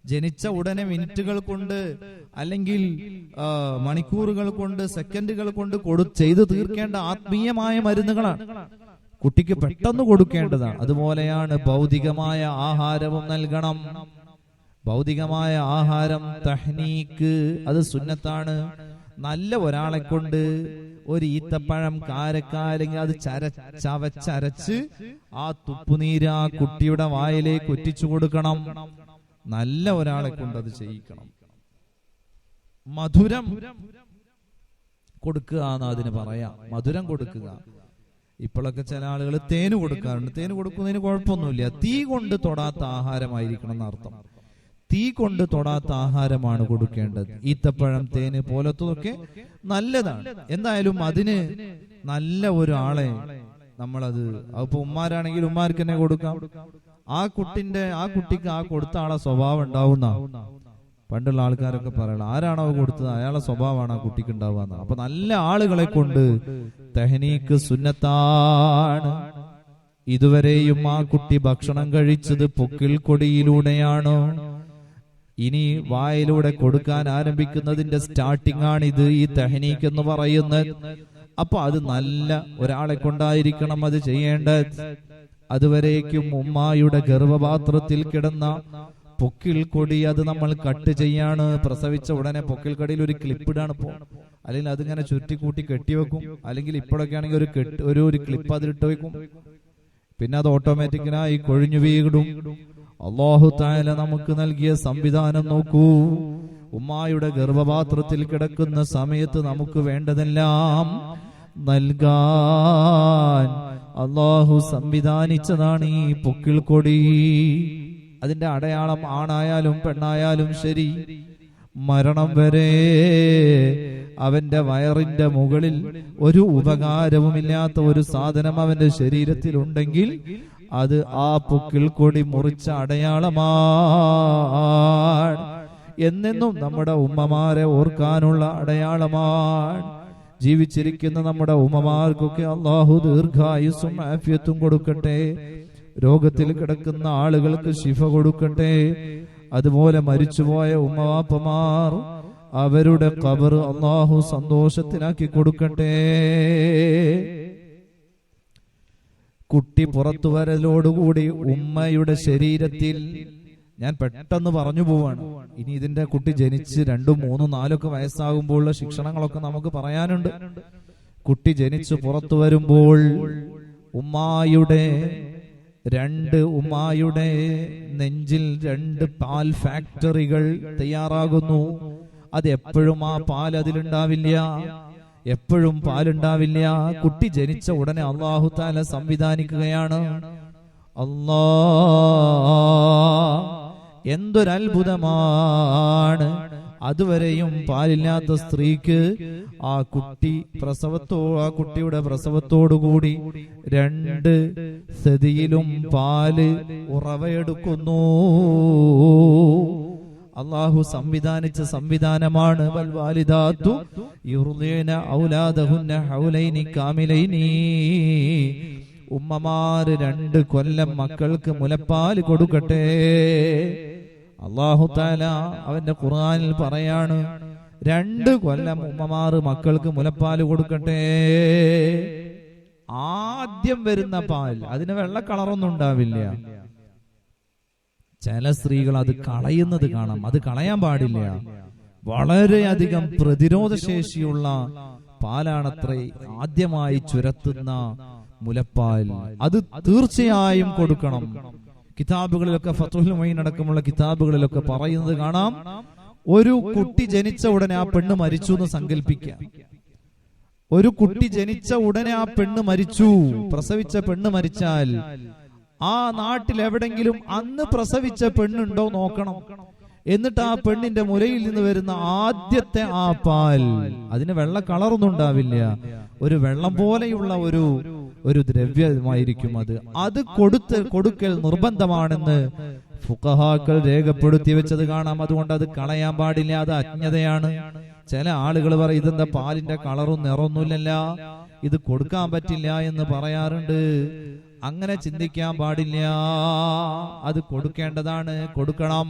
ജനിച്ച ഉടനെ മിനിറ്റുകൾ കൊണ്ട് അല്ലെങ്കിൽ മണിക്കൂറുകൾ കൊണ്ട് സെക്കൻഡുകൾ കൊണ്ട് ചെയ്തു തീർക്കേണ്ട ആത്മീയമായ മരുന്നുകളാണ്. കുട്ടിക്ക് പെട്ടെന്ന് കൊടുക്കേണ്ടതാണ്. അതുപോലെയാണ് ഭൗതികമായ ആഹാരവും നൽകണം. ഭൗതികമായ ആഹാരം തഹ്നീക്ക് അത് സുന്നത്താണ്. നല്ല ഒരാളെ കൊണ്ട് ഒരു ഈത്തപ്പഴം കാരക്കാലെങ്കിൽ അത് ചവച്ചരച്ച് ആ തുപ്പുനീര് ആ കുട്ടിയുടെ വായിലേക്ക് ഒറ്റിച്ചു കൊടുക്കണം. നല്ല ഒരാളെ കൊണ്ട് അത് ചെയ്യിക്കണം. മധുരം കൊടുക്കുക എന്ന് അതിന് പറയാം. മധുരം കൊടുക്കുക. ഇപ്പോഴൊക്കെ ചില ആളുകൾ തേന് കൊടുക്കാറുണ്ട്. തേന് കൊടുക്കുന്നതിന് കുഴപ്പമൊന്നുമില്ല. തീ കൊണ്ട് തൊടാത്ത ആഹാരമായിരിക്കണം എന്നർത്ഥം. തീ കൊണ്ട് തൊടാത്ത ആഹാരമാണ് കൊടുക്കേണ്ടത്. ഈത്തപ്പഴം, തേന് പോലത്തതൊക്കെ നല്ലതാണ്. എന്തായാലും അതിന് നല്ല ഒരാളെ നമ്മളത് അതിപ്പോ ഉമ്മാരാണെങ്കിൽ ഉമ്മാർക്ക് തന്നെ കൊടുക്കാം. ആ കുട്ടിക്ക് ആ കൊടുത്ത ആളെ സ്വഭാവം ഉണ്ടാവുന്ന പണ്ടുള്ള ആൾക്കാരൊക്കെ പറയണം, ആരാണോ കൊടുത്തത് അയാളെ സ്വഭാവമാണ് ആ കുട്ടിക്ക് ഉണ്ടാവുക. അപ്പൊ നല്ല ആളുകളെ കൊണ്ട് തെഹ്നീക്ക് സുന്നത്താണ്. ഇതുവരെയും ആ കുട്ടി ഭക്ഷണം കഴിച്ചത് പൊക്കിൽ കൊടിയിലൂടെയാണോ? ഇനി വായിലൂടെ കൊടുക്കാൻ ആരംഭിക്കുന്നതിന്റെ സ്റ്റാർട്ടിംഗ് ആണിത്, ഈ തെഹ്നീക്ക് എന്ന് പറയുന്നത്. അപ്പൊ അത് നല്ല ഒരാളെ കൊണ്ടായിരിക്കണം അത് ചെയ്യേണ്ടത്. അതുവരേക്കും ഉമ്മായുടെ ഗർഭപാത്രത്തിൽ കിടന്ന പൊക്കിൽ കൊടി അത് നമ്മൾ കട്ട് ചെയ്യാണ്. പ്രസവിച്ച ഉടനെ പൊക്കിൽ കൊടിയിൽ ഒരു ക്ലിപ്പിടാണ് ഇപ്പോ. അല്ലെങ്കിൽ അതിങ്ങനെ ചുറ്റിക്കൂട്ടി കെട്ടിവെക്കും. അല്ലെങ്കിൽ ഇപ്പോഴൊക്കെ ആണെങ്കിൽ ഒരു ക്ലിപ്പ് അതിലിട്ട് വെക്കും. പിന്നെ അത് ഓട്ടോമാറ്റിക്കിനായി കൊഴിഞ്ഞു വീടും. അല്ലാഹു തആല നമുക്ക് നൽകിയ സംവിധാനം നോക്കൂ. ഉമ്മായുടെ ഗർഭപാത്രത്തിൽ കിടക്കുന്ന സമയത്ത് നമുക്ക് വേണ്ടതെല്ലാം നൽകാൻ അല്ലാഹു സംവിധാനിച്ചതാണ് ഈ പൊക്കിൾ കൊടി. അതിന്റെ അടയാളം ആണായാലും പെണ്ണായാലും ശരി, മരണം വരെ അവന്റെ വയറിന്റെ മുകളിൽ ഒരു ഉപകാരവുമില്ലാത്ത ഒരു സാധനം അവന്റെ ശരീരത്തിലുണ്ടെങ്കിൽ അത് ആ പൊക്കിൾ കൊടി മുറിച്ച അടയാളമാണ്. എന്നെന്നും നമ്മുടെ ഉമ്മമാരെ ഓർക്കാനുള്ള അടയാളമാണ്. ജീവിച്ചിരിക്കുന്ന നമ്മുടെ ഉമ്മമാർക്കൊക്കെ അല്ലാഹു ദീർഘായുസ്സും ആഫിയത്തും കൊടുക്കട്ടെ. രോഗത്തിൽ കിടക്കുന്ന ആളുകൾക്ക് ശിഫ കൊടുക്കട്ടെ. അതുപോലെ മരിച്ചുപോയ ഉമ്മവാപ്പമാർ അവരുടെ ഖബർ അല്ലാഹു സന്തോഷത്തിലാക്കി കൊടുക്കട്ടെ. കുട്ടി പുറത്തു വരലോടുകൂടി ഉമ്മയുടെ ശരീരത്തിൽ, ഞാൻ പെട്ടെന്ന് പറഞ്ഞു പോവാണ്, ഇനി ഇതിന്റെ കുട്ടി ജനിച്ച് 2, 3, 4 വയസ്സാകുമ്പോഴുള്ള ശിക്ഷണങ്ങളൊക്കെ നമുക്ക് പറയാനുണ്ട്. കുട്ടി ജനിച്ച് പുറത്തു വരുമ്പോൾ ഉമ്മായുടെ നെഞ്ചിൽ 2 പാൽ ഫാക്ടറികൾ തയ്യാറാകുന്നു. അത് എപ്പോഴും ആ പാൽ അതിലുണ്ടാവില്ല, എപ്പോഴും പാലുണ്ടാവില്ല. കുട്ടി ജനിച്ച ഉടനെ അല്ലാഹു തആല സംവിധാനിക്കുകയാണ്. എന്തൊരത്ഭുതമാണ്! അതുവരെയും പാലില്ലാത്ത സ്ത്രീക്ക് ആ കുട്ടിയുടെ പ്രസവത്തോടുകൂടി 2 സദിയിലും പാല് ഉറവയെടുക്കുന്നു. അല്ലാഹു സംവിധാനിച്ച സംവിധാനമാണ്. വൽ വാലിദാതു യുർദിന ഔലാദഹുന്ന ഹൗലൈനി കാമിലൈനി. ഉമ്മമാര് 2 കൊല്ലം മക്കൾക്ക് മുലപ്പാൽ കൊടുക്കട്ടെ. അല്ലാഹു തആല അവന്റെ ഖുർആനിൽ പറയാണ്, 2 കൊല്ലം ഉമ്മമാര് മക്കൾക്ക് മുലപ്പാൽ കൊടുക്കട്ടെ. ആദ്യം വരുന്ന പാൽ അതിന് വെള്ള കളറൊന്നും ഉണ്ടാവില്ല. ചില സ്ത്രീകൾ അത് കളയുന്നത് കാണാം. അത് കളയാൻ പാടില്ല. വളരെയധികം പ്രതിരോധ ശേഷിയുള്ള പാലാണത്രേ ആദ്യമായി ചുരത്തുന്ന മുലപ്പാൽ. അത് തീർച്ചയായും കൊടുക്കണം. കിതാബുകളിലൊക്കെ ഫത്ഹുൽ മുഈൻ അടക്കമുള്ള കിതാബുകളിലൊക്കെ പറയുന്നത് കാണാം. ഒരു കുട്ടി ജനിച്ച ഉടനെ ആ പെണ്ണ് മരിച്ചു എന്ന് സങ്കല്പിക്കാം. ഒരു കുട്ടി ജനിച്ച ഉടനെ ആ പെണ്ണ് മരിച്ചു, പ്രസവിച്ച പെണ്ണ് മരിച്ചാൽ ആ നാട്ടിൽ എവിടെങ്കിലും അന്ന് പ്രസവിച്ച പെണ്ണുണ്ടോ നോക്കണം. എന്നിട്ട് ആ പെണ്ണിന്റെ മുലയിൽ നിന്ന് വരുന്ന ആദ്യത്തെ ആ പാൽ, അതിന് വെള്ള കളറൊന്നും ഉണ്ടാവില്ല, ഒരു വെള്ളം പോലെയുള്ള ഒരു ദ്രവ്യമായിരിക്കും. അത് കൊടുക്കൽ നിർബന്ധമാണെന്ന് ഫുഖഹാക്കൾ രേഖപ്പെടുത്തി വെച്ചത് കാണാം. അതുകൊണ്ട് അത് കളയാൻ പാടില്ല, അത് അജ്ഞതയാണ്. ചില ആളുകൾ പറയും ഇതെന്താ പാലിന്റെ കളറും നിറൊന്നുമില്ല, ഇത് കൊടുക്കാൻ പറ്റില്ല എന്ന് പറയാറുണ്ട്. അങ്ങനെ ചിന്തിക്കാൻ പാടില്ല. അത് കൊടുക്കേണ്ടതാണ്, കൊടുക്കണം.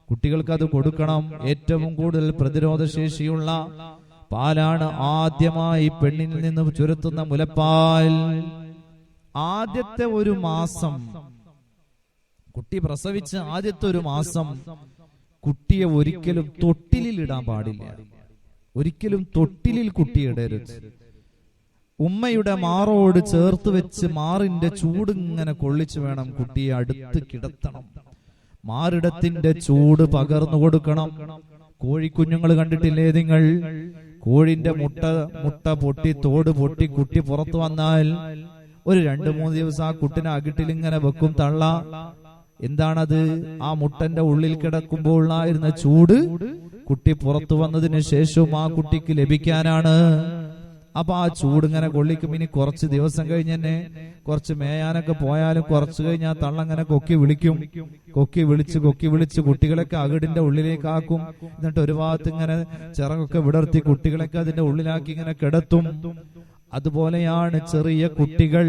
കുട്ടികൾക്ക് അത് കൊടുക്കണം. ഏറ്റവും കൂടുതൽ പ്രതിരോധ ശേഷിയുള്ള പാലാണ് ആദ്യമായി പെണ്ണിൽ നിന്ന് ചുരത്തുന്ന മുലപ്പാൽ. ആദ്യത്തെ 1 മാസം, കുട്ടി പ്രസവിച്ച് ആദ്യത്തെ 1 മാസം കുട്ടിയെ ഒരിക്കലും തൊട്ടിലിൽ ഇടാൻ പാടില്ല. ഒരിക്കലും തൊട്ടിലിൽ കുട്ടിയിടരുത്. ഉമ്മയുടെ മാറോട് ചേർത്ത് വെച്ച് മാറിന്റെ ചൂട് ഇങ്ങനെ കൊള്ളിച്ചു വേണം കുട്ടിയെ അടുത്ത് കിടത്തണം. മാറിടത്തിന്റെ ചൂട് പകർന്നു കൊടുക്കണം. കോഴിക്കുഞ്ഞുങ്ങൾ കണ്ടിട്ടില്ലേ നിങ്ങൾ? കോഴിന്റെ മുട്ട പൊട്ടി തോട് പൊട്ടി കുട്ടി പുറത്തു വന്നാൽ ഒരു 2-3 ദിവസം ആ കുട്ടിനെ അകിട്ടിൽ ഇങ്ങനെ വെക്കും തള്ള. എന്താണത്? ആ മുട്ടന്റെ ഉള്ളിൽ കിടക്കുമ്പോൾ ആയിരുന്ന ചൂട് കുട്ടി പുറത്തു വന്നതിന് ശേഷവും ആ കുട്ടിക്ക് ലഭിക്കാനാണ്. അപ്പൊ ആ ചൂട് ഇങ്ങനെ കൊള്ളിക്കും. ഇനി കുറച്ച് ദിവസം കഴിഞ്ഞ് തന്നെ കുറച്ച് മേയാനൊക്കെ പോയാലും കുറച്ച് കഴിഞ്ഞ് ആ തള്ളങ്ങനെ കൊക്കി വിളിച്ച് കുട്ടികളൊക്കെ അകിടിന്റെ ഉള്ളിലേക്ക് ആക്കും. എന്നിട്ട് ഒരു ഭാഗത്ത് ഇങ്ങനെ ചിറകൊക്കെ വിടർത്തി കുട്ടികളൊക്കെ അതിന്റെ ഉള്ളിലാക്കി ഇങ്ങനെ കിടത്തും. അതുപോലെയാണ് ചെറിയ കുട്ടികൾ.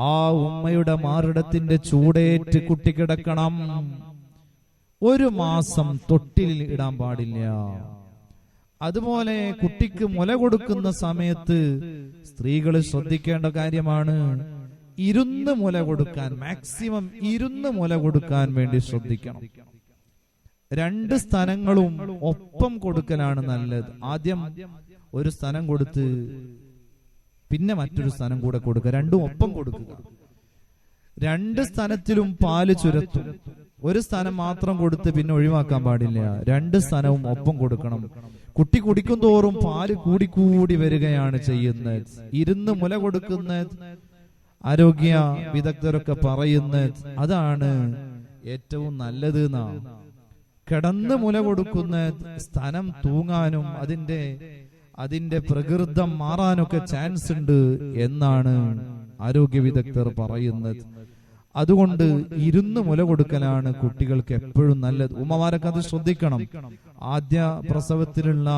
ആ ഉമ്മയുടെ മാറിടത്തിന്റെ ചൂടേറ്റ് കുട്ടി കിടക്കണം. 1 മാസം തൊട്ടിലിൽ ഇടാൻ പാടില്ല. അതുപോലെ കുട്ടിക്ക് മുല കൊടുക്കുന്ന സമയത്ത് സ്ത്രീകൾ ശ്രദ്ധിക്കേണ്ട കാര്യമാണ്. ഇരുന്ന് മുല കൊടുക്കാൻ, മാക്സിമം ഇരുന്ന് മുല കൊടുക്കാൻ വേണ്ടി ശ്രദ്ധിക്കണം. 2 സ്ഥലങ്ങളും ഒപ്പം കൊടുക്കലാണ് നല്ലത്. ആദ്യം ഒരു സ്ഥലം കൊടുത്ത് പിന്നെ മറ്റൊരു സ്ഥലം കൂടെ കൊടുക്കുക. രണ്ടും ഒപ്പം കൊടുക്കുക. 2 സ്ഥലത്തിലും പാല് ചുരത്തും. ഒരു സ്ഥലം മാത്രം കൊടുത്ത് പിന്നെ ഒഴിവാക്കാൻ പാടില്ല. 2 സ്ഥലവും ഒപ്പം കൊടുക്കണം. കുട്ടി കുടിക്കും തോറും പാല് കൂടി വരികയാണ് ചെയ്യുന്നത്. ഇരുന്ന് മുല കൊടുക്കുന്നത് ആരോഗ്യ വിദഗ്ധരൊക്കെ പറയുന്നത് അതാണ് ഏറ്റവും നല്ലത് എന്നാണ്. കിടന്ന് മുല കൊടുക്കുന്ന സ്ഥലം തൂങ്ങാനും അതിന്റെ പ്രകൃതം മാറാനൊക്കെ ചാൻസ് ഉണ്ട് എന്നാണ് ആരോഗ്യ വിദഗ്ധർ പറയുന്നത്. അതുകൊണ്ട് ഇരുന്ന് മുല കൊടുക്കലാണ് കുട്ടികൾക്ക് എപ്പോഴും നല്ലത്. ഉമ്മമാരൊക്കെ അത് ശ്രദ്ധിക്കണം. ആദ്യ പ്രസവത്തിലുള്ള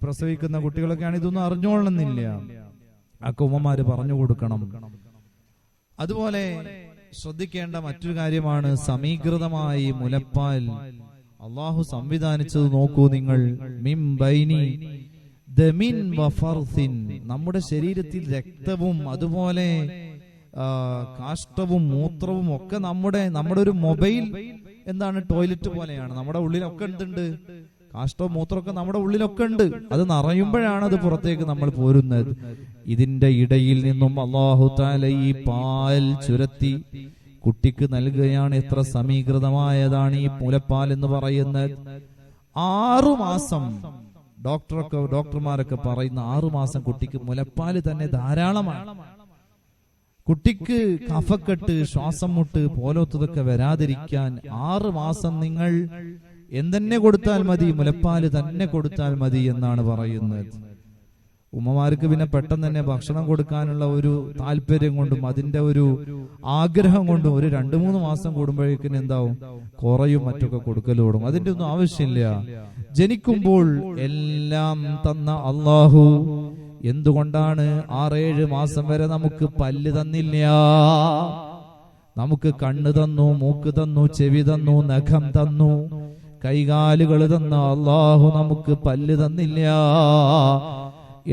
പ്രസവിക്കുന്ന കുട്ടികളൊക്കെയാണ് ഇതൊന്നും അറിഞ്ഞോളണമെന്നില്ല. ഒക്കെ ഉമ്മമാര് പറഞ്ഞു കൊടുക്കണം. അതുപോലെ ശ്രദ്ധിക്കേണ്ട മറ്റൊരു കാര്യമാണ് സമീകൃതമായി മുലപ്പാൽ അള്ളാഹു സംവിധാനിച്ചത് നോക്കൂ നിങ്ങൾ. നമ്മുടെ ശരീരത്തിൽ രക്തവും അതുപോലെ കാഷ്ടവും മൂത്രവും ഒക്കെ നമ്മുടെ ഒരു മൊബൈൽ ടോയ്ലറ്റ് പോലെയാണ്. നമ്മുടെ ഉള്ളിലൊക്കെ എന്തുണ്ട്? കാഷ്ടവും മൂത്രമൊക്കെ നമ്മുടെ ഉള്ളിലൊക്കെ ഉണ്ട്. അത് നിറയുമ്പോഴാണ് അത് പുറത്തേക്ക് നമ്മൾ പോരുന്നത്. ഇതിന്റെ ഇടയിൽ നിന്നും അല്ലാഹു തആല ഈ പാൽ ചുരത്തി കുട്ടിക്ക് നൽകുകയാണ്. എത്ര സമീകൃതമായതാണ് ഈ മുലപ്പാൽ എന്ന് പറയുന്നത്. 6 മാസം ഡോക്ടർമാരൊക്കെ പറയുന്ന 6 മാസം കുട്ടിക്ക് മുലപ്പാല് തന്നെ ധാരാളമാണ്. കുട്ടിക്ക് കഫക്കെട്ട്, ശ്വാസം മുട്ട് പോലത്തതൊക്കെ വരാതിരിക്കാൻ 6 മാസം നിങ്ങൾ എന്തെന്നെ കൊടുത്താൽ മതി, മുലപ്പാല് തന്നെ കൊടുത്താൽ മതി എന്നാണ് പറയുന്നത്. ഉമ്മമാർക്ക് പിന്നെ പെട്ടെന്ന് തന്നെ ഭക്ഷണം കൊടുക്കാനുള്ള ഒരു താല്പര്യം കൊണ്ടും അതിന്റെ ഒരു ആഗ്രഹം കൊണ്ടും ഒരു 2-3 മാസം കൂടുമ്പോഴേക്കും എന്താവും, കുറയും മറ്റൊക്കെ കൊടുക്കലോടും. അതിന്റെ ഒന്നും ആവശ്യമില്ല. ജനിക്കുമ്പോൾ എല്ലാം തന്ന അള്ളാഹു എന്തുകൊണ്ടാണ് 6-7 മാസം വരെ നമുക്ക് പല്ല് തന്നില്ല? നമുക്ക് കണ്ണ് തന്നു, മൂക്ക് തന്നു, ചെവി തന്നു, നഖം തന്നു, കൈകാലുകൾ തന്ന അള്ളാഹു നമുക്ക് പല്ല് തന്നില്ല.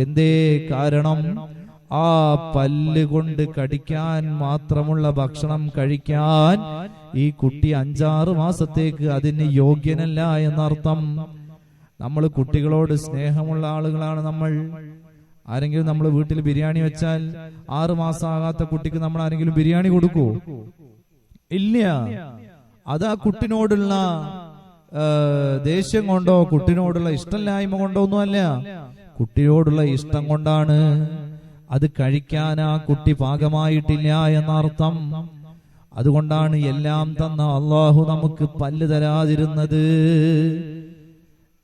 എന്തേ കാരണം? ആ പല്ല് കൊണ്ട് കടിക്കാൻ മാത്രമുള്ള ഭക്ഷണം കഴിക്കാൻ ഈ കുട്ടി 5-6 മാസത്തേക്ക് അതിന് യോഗ്യനല്ല എന്നർത്ഥം. നമ്മൾ കുട്ടികളോട് സ്നേഹമുള്ള ആളുകളാണ്. ആരെങ്കിലും നമ്മൾ വീട്ടിൽ ബിരിയാണി വെച്ചാൽ 6 മാസം ആകാത്ത കുട്ടിക്ക് നമ്മൾ ആരെങ്കിലും ബിരിയാണി കൊടുക്കുവോ? ഇല്ല. അത് ആ കുട്ടിനോടുള്ള ദേഷ്യം കൊണ്ടോ കുട്ടിനോടുള്ള ഇഷ്ടമില്ലായ്മ കൊണ്ടോ ഒന്നുമല്ല, കുട്ടിയോടുള്ള ഇഷ്ടം കൊണ്ടാണ്. അത് കഴിക്കാൻ ആ കുട്ടി പാകമായിട്ടില്ല എന്നർത്ഥം. അതുകൊണ്ടാണ് എല്ലാം തന്ന അള്ളാഹു നമുക്ക് പല്ല് തരാതിരുന്നത്.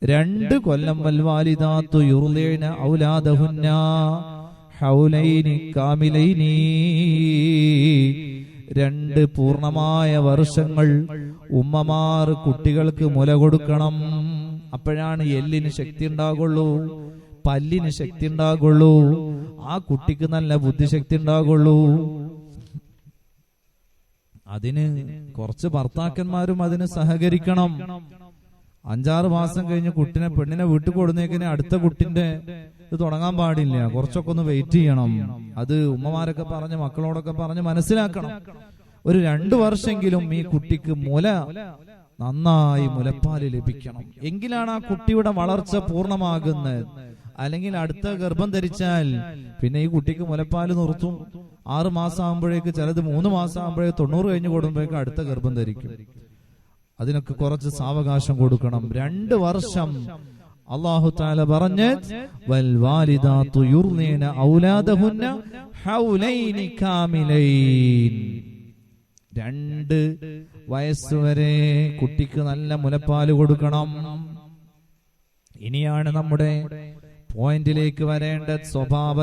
2 കൊല്ലം വൽവാലിദാത്തു യുർദിന ഔലാദഹുന്ന ഹൗലൈനി കാമിലൈനി. 2 പൂർണ്ണമായ വർഷങ്ങൾ ഉമ്മമാർ കുട്ടികൾക്ക് മുല കൊടുക്കണം. അപ്പോഴാണ് എല്ലിന് ശക്തി ഉണ്ടാകുള്ളൂ, പല്ലിന് ശക്തി ഉണ്ടാകുള്ളൂ, ആ കുട്ടിക്ക് നല്ല ബുദ്ധിശക്തി ഉണ്ടാകുള്ളൂ. അതിന് കുറച്ച് ഭർത്താക്കന്മാരും അതിന് സഹകരിക്കണം. 5-6 മാസം കഴിഞ്ഞ് പെണ്ണിനെ വീട്ടിൽ കൊടുന്നേക്കിന് അടുത്ത കുട്ടിന്റെ ഇത് തുടങ്ങാൻ പാടില്ല. കുറച്ചൊക്കെ ഒന്ന് വെയിറ്റ് ചെയ്യണം. അത് ഉമ്മമാരൊക്കെ പറഞ്ഞ് മക്കളോടൊക്കെ പറഞ്ഞ് മനസ്സിലാക്കണം. ഒരു 2 വർഷമെങ്കിലും ഈ കുട്ടിക്ക് നന്നായി മുലപ്പാല് ലഭിക്കണം. എങ്കിലാണ് ആ കുട്ടിയുടെ വളർച്ച പൂർണ്ണമാകുന്നത്. അല്ലെങ്കിൽ അടുത്ത ഗർഭം ധരിച്ചാൽ പിന്നെ ഈ കുട്ടിക്ക് മുലപ്പാല് നിർത്തും. 6 മാസം ആകുമ്പോഴേക്ക്, ചിലത് 3 മാസം ആകുമ്പോഴേക്ക് 90 കഴിഞ്ഞ് കൊടുക്കുമ്പോഴേക്ക് അടുത്ത ഗർഭം ധരിക്കും. അതിനൊക്കെ കുറച്ച് സാവകാശം കൊടുക്കണം. 2 വർഷം അല്ലാഹു തആല പറഞ്ഞ് വൽ വാലിദാതു യുർലീന ഔലാദഹുന്ന ഹൗലൈനി കാമിലൈൻ. 2 വയസ്സുവരെ കുട്ടിക്ക് നല്ല മുലപ്പാല് കൊടുക്കണം. ഇനിയാണ് നമ്മുടെ പോയിന്റിലേക്ക് വരേണ്ട. സ്വഭാവ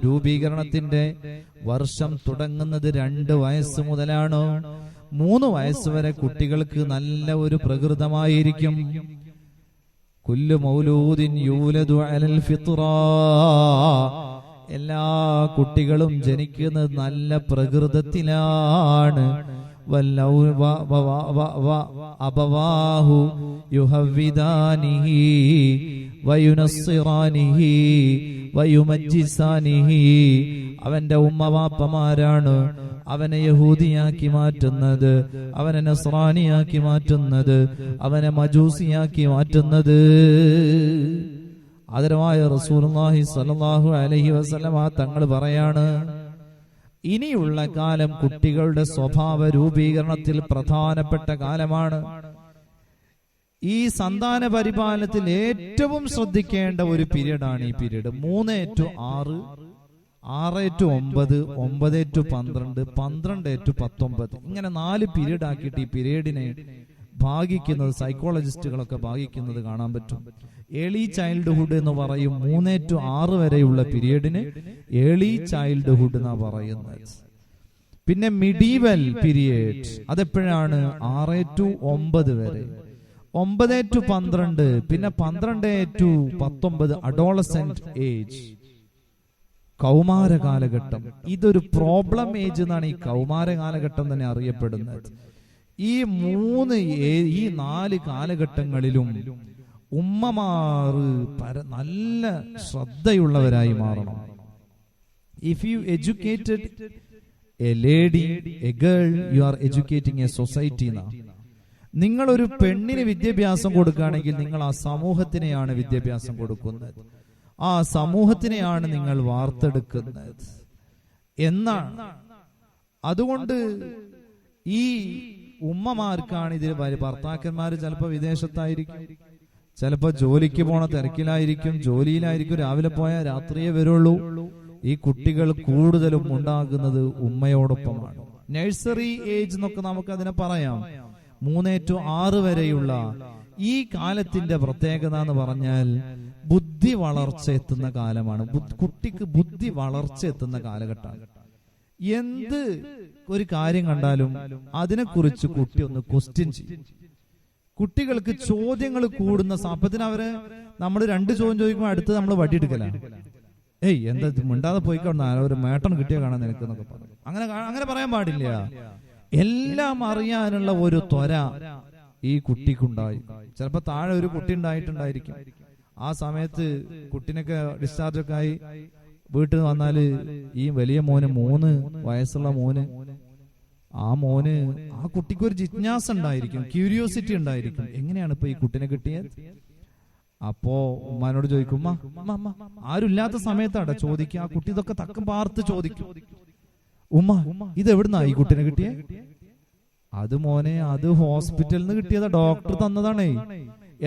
രൂപീകരണത്തിന്റെ വർഷം തുടങ്ങുന്നത് 2 വയസ്സ് മുതലാണ്. 3 വയസ്സുവരെ കുട്ടികൾക്ക് നല്ല ഒരു പ്രകൃതമായിരിക്കും. കുല്ലു മൗലൂദിൻ യൂലദു അലൽ ഫിത്ര. എല്ലാ കുട്ടികളും ജനിക്കുന്നത് നല്ല പ്രകൃതത്തിലാണ്. അബവാഹു യുഹവ്വിദാനിഹി വയുനസ്സിറാനിഹി വയുമജ്ജിസാനിഹി. അവന്റെ ഉമ്മവാപ്പമാരാണ് അവനെ യഹൂദിയാക്കി മാറ്റുന്നത്, അവനെ നസ്രാനിയാക്കി മാറ്റുന്നത്, അവനെ മജൂസിയാക്കി മാറ്റുന്നത്. ആദരവായ റസൂലുള്ളാഹി സ്വല്ലല്ലാഹു അലൈഹി വസല്ലമ തങ്ങൾ പറയാണ്, ഇനിയുള്ള കാലം കുട്ടികളുടെ സ്വഭാവ രൂപീകരണത്തിൽ പ്രധാനപ്പെട്ട കാലമാണ്. ഈ സന്താന പരിപാലനത്തിൽ ഏറ്റവും ശ്രദ്ധിക്കേണ്ട ഒരു പീരീഡാണ് ഈ പീരീഡ്. 3-6, 6-9, 9-12, 12-19, ഇങ്ങനെ 4 പീരീഡ് ആക്കിയിട്ട് ഈ പീരീഡിനെ ഭാഗിക്കുന്നത് സൈക്കോളജിസ്റ്റുകളൊക്കെ ഭാഗിക്കുന്നത് കാണാൻ പറ്റും. ഏർലി ചൈൽഡ്ഹുഡ് എന്ന് പറയും. 3-6 വരെയുള്ള പീരീഡിന് ഏർലി ചൈൽഡ്ഹുഡ് എന്നാ പറയുന്നത്. പിന്നെ മിഡീവൽ പീരീഡ്, അതെപ്പോഴാണ്? 6-9 വരെ. 9-12, പിന്നെ 12-19 അഡോളസെന്റ് ഏജ്, കൗമാര കാലഘട്ടം. ഇതൊരു പ്രോബ്ലം ഏജ് എന്നാണ് ഈ കൗമാര കാലഘട്ടം തന്നെ അറിയപ്പെടുന്നത്. ഈ 4 കാലഘട്ടങ്ങളിലും ഉമ്മമാര് നല്ല ശ്രദ്ധയുള്ളവരായി മാറണം. If you educated A lady, A girl, you are educating A society. നിങ്ങൾ ഒരു പെണ്ണിന് വിദ്യാഭ്യാസം കൊടുക്കുകയാണെങ്കിൽ നിങ്ങൾ ആ സമൂഹത്തിനെയാണ് വിദ്യാഭ്യാസം കൊടുക്കുന്നത്, ആ സമൂഹത്തിനെയാണ് നിങ്ങൾ വാർത്തെടുക്കുന്നത് എന്നാണ്. അതുകൊണ്ട് ഈ ഉമ്മമാർക്കാണ് ഇതിൽ ഭർത്താക്കന്മാർ ചിലപ്പോൾ വിദേശത്തായിരിക്കും, ചിലപ്പോ ജോലിക്ക് പോണ തിരക്കിലായിരിക്കും, ജോലിയിലായിരിക്കും, രാവിലെ പോയാൽ രാത്രിയേ വരുള്ളൂ. ഈ കുട്ടികൾ കൂടുതലും ഉണ്ടാകുന്നത് ഉമ്മയോടൊപ്പമാണ്. നഴ്സറി ഏജ് എന്നൊക്കെ നമുക്ക് അതിനെ പറയാം. 3-6 വരെയുള്ള ഈ കാലത്തിന്റെ പ്രത്യേകത എന്ന് പറഞ്ഞാൽ ബുദ്ധി വളർച്ച എത്തുന്ന കാലമാണ്. കുട്ടിക്ക് ബുദ്ധി വളർച്ച എത്തുന്ന കാലഘട്ടമാണ്. എന്ത് ഒരു കാര്യം കണ്ടാലും അതിനെക്കുറിച്ച് കുട്ടി ഒന്ന് ക്വസ്റ്റ്യൻ ചെയ്യും. കുട്ടികൾക്ക് ചോദ്യങ്ങൾ കൂടുന്ന സമയത്തിന് അവരെ നമ്മൾ 2 ചോദ്യം ചോദിക്കുമ്പോൾ അടുത്ത് നമ്മൾ വടിയെടുക്കലാണ്. എന്താ മിണ്ടാതെ പോയിക്കോണം, ഒരു മേട്ടൻ കിട്ടിയ കാണാൻ നിനക്കെന്നൊക്കെ പറയും. അങ്ങനെ പറയാൻ പാടില്ല. എല്ലാം അറിയാനുള്ള ഒരു ത്വര ഈ കുട്ടിക്കുണ്ടായി. ചിലപ്പോ താഴെ ഒരു കുട്ടി ഉണ്ടായിട്ടുണ്ടായിരിക്കും. ആ സമയത്ത് കുട്ടിനൊക്കെ ഡിസ്ചാർജൊക്കെ ആയി വീട്ടിൽ വന്നാല് ഈ വലിയ മോന് 3 വയസ്സുള്ള മോന്, ആ കുട്ടിക്ക് ഒരു ജിജ്ഞാസ ഉണ്ടായിരിക്കും, ക്യൂരിയോസിറ്റി ഉണ്ടായിരിക്കും, എങ്ങനെയാണ് ഇപ്പൊ ഈ കുട്ടിനെ കിട്ടിയത്. അപ്പോ ഉമ്മാനോട് ചോദിക്കും, ഉമ്മ ആരുമില്ലാത്ത സമയത്താണ് ചോദിക്കുക. ആ കുട്ടി ഇതൊക്കെ തക്കം പാർത്ത് ചോദിക്കും, ഉമ്മ ഇത് എവിടുന്നാ ഈ കുട്ടിനെ കിട്ടിയേ? അത് മോനെ, അത് ഹോസ്പിറ്റലിൽ നിന്ന് കിട്ടിയതാ, ഡോക്ടർ തന്നതാണേ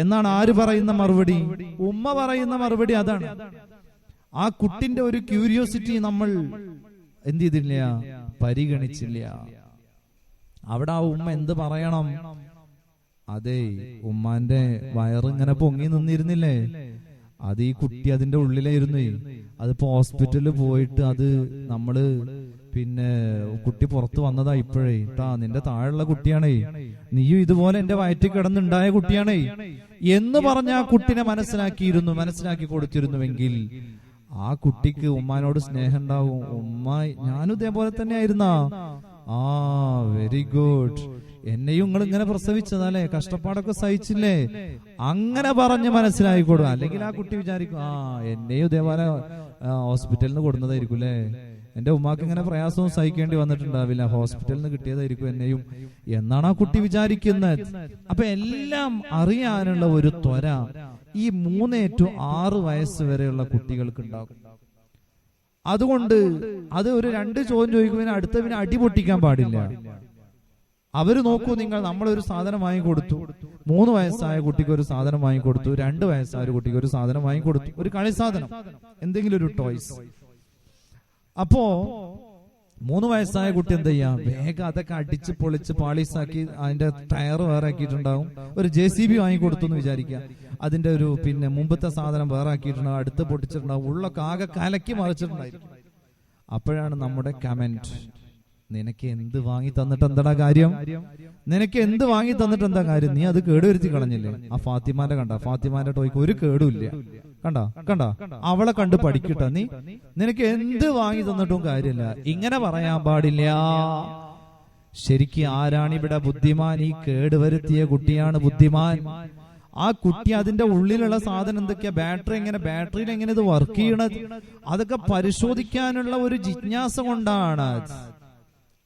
എന്നാണ് ആര് പറയുന്ന മറുപടി? ഉമ്മ പറയുന്ന മറുപടി അതാണ്. ആ കുട്ടിന്റെ ഒരു ക്യൂരിയോസിറ്റി നമ്മൾ എന്ത് ചെയ്തില്ല, പരിഗണിച്ചില്ല. അവിടെ ആ ഉമ്മ എന്ത് പറയണം? അതെ, ഉമ്മാന്റെ വയറിങ്ങനെ പൊങ്ങി നിന്നിരുന്നില്ലേ, അത് ഈ കുട്ടി അതിന്റെ ഉള്ളിലായിരുന്നു. അതിപ്പോ ഹോസ്പിറ്റലിൽ പോയിട്ട് അത് നമ്മള് പിന്നെ കുട്ടി പുറത്ത് വന്നതാ ഇപ്പോഴേ, നിന്റെ താഴെയുള്ള കുട്ടിയാണേ, നീയും ഇതുപോലെ എന്റെ വയറ്റിൽ കിടന്നുണ്ടായ കുട്ടിയാണേ എന്ന് പറഞ്ഞ ആ കുട്ടിനെ മനസ്സിലാക്കി കൊടുത്തിരുന്നുവെങ്കിൽ ആ കുട്ടിക്ക് ഉമ്മാനോട് സ്നേഹം ഉണ്ടാവും. ഉമ്മ ഞാനും ഇതേപോലെ തന്നെ ആയിരുന്നാ, വെരി ഗുഡ്, എന്നെയും നിങ്ങൾ ഇങ്ങനെ പ്രസവിച്ചതല്ലേ, കഷ്ടപ്പാടൊക്കെ സഹിച്ചില്ലേ, അങ്ങനെ പറഞ്ഞ് മനസ്സിലായിക്കോടും. അല്ലെങ്കിൽ ആ കുട്ടി വിചാരിക്കും, എന്നെയും ഇതേപോലെ ഹോസ്പിറ്റലിൽ നിന്ന് കൊടുക്കുന്നതായിരിക്കും അല്ലേ, എന്റെ ഉമ്മാക്ക് ഇങ്ങനെ പ്രയാസവും സഹിക്കേണ്ടി വന്നിട്ടുണ്ടാവില്ല, ഹോസ്പിറ്റലിൽ നിന്ന് കിട്ടിയതായിരിക്കും എന്നെയും എന്നാണ് ആ കുട്ടി വിചാരിക്കുന്നത്. അപ്പൊ എല്ലാം അറിയാനുള്ള ഒരു ത്വര ഈ 3 to 6 വയസ്സ് വരെയുള്ള കുട്ടികൾക്ക് ഉണ്ടാകും. അതുകൊണ്ട് അത് ഒരു 2 ചോദ്യം ചോദിക്കുമ്പോൾ അടുത്തവന് അടി പൊട്ടിക്കാൻ പാടില്ല. അവര് നോക്കൂ, നിങ്ങൾ നമ്മളൊരു സാധനം വാങ്ങിക്കൊടുത്തു, 3 വയസ്സായ കുട്ടിക്ക് ഒരു സാധനം വാങ്ങിക്കൊടുത്തു, 2 വയസ്സായ ഒരു കുട്ടിക്ക് ഒരു സാധനം വാങ്ങിക്കൊടുത്തു, ഒരു കളി സാധനം, എന്തെങ്കിലും ഒരു ടോയ്സ്. അപ്പോ 3 വയസ്സായ കുട്ടി എന്ത് ചെയ്യാം, വേഗം അതൊക്കെ അടിച്ച് പൊളിച്ച് പാളീസാക്കി അതിന്റെ ടയർ വേറെ ആക്കിയിട്ടുണ്ടാവും. ഒരു JCB വാങ്ങിക്കൊടുത്തു എന്ന് വിചാരിക്കുക, അതിന്റെ ഒരു മുമ്പത്തെ സാധനം വേറെ ആക്കിയിട്ടുണ്ടാവും, അടുത്ത് പൊട്ടിച്ചിട്ടുണ്ടാവും, ഉള്ളൊക്കെ ആകെ കലക്കി മറിച്ചിട്ടുണ്ടായിരിക്കും. അപ്പോഴാണ് നമ്മുടെ കമന്റ്, നിനക്ക് എന്ത് വാങ്ങി തന്നിട്ട് എന്താ കാര്യം, നിനക്ക് എന്ത് വാങ്ങി തന്നിട്ട് എന്താ കാര്യം, നീ അത് കേടുവരുത്തി കളഞ്ഞില്ലേ. ആ ഫാത്തിമാന്റെ കണ്ട, ഫാത്തിമാന്റെ ടോയ്ക്ക് ഒരു കേടുമില്ല, കണ്ട അവളെ കണ്ട് പഠിക്കട്ട, നിനക്ക് എന്ത് വാങ്ങി തന്നിട്ടും കാര്യമില്ല. ഇങ്ങനെ പറയാൻ പാടില്ല. ശരിക്കും ആരാണ് ഇവിടെ ബുദ്ധിമാൻ? ഈ കേടുവരുത്തിയ കുട്ടിയാണ് ബുദ്ധിമാൻ. ആ കുട്ടി അതിന്റെ ഉള്ളിലുള്ള സാധനം എന്തൊക്കെയാ, ബാറ്ററിയിൽ എങ്ങനെ ഇത് വർക്ക് ചെയ്യണത്, അതൊക്കെ പരിശോധിക്കാനുള്ള ഒരു ജിജ്ഞാസ കൊണ്ടാണ്.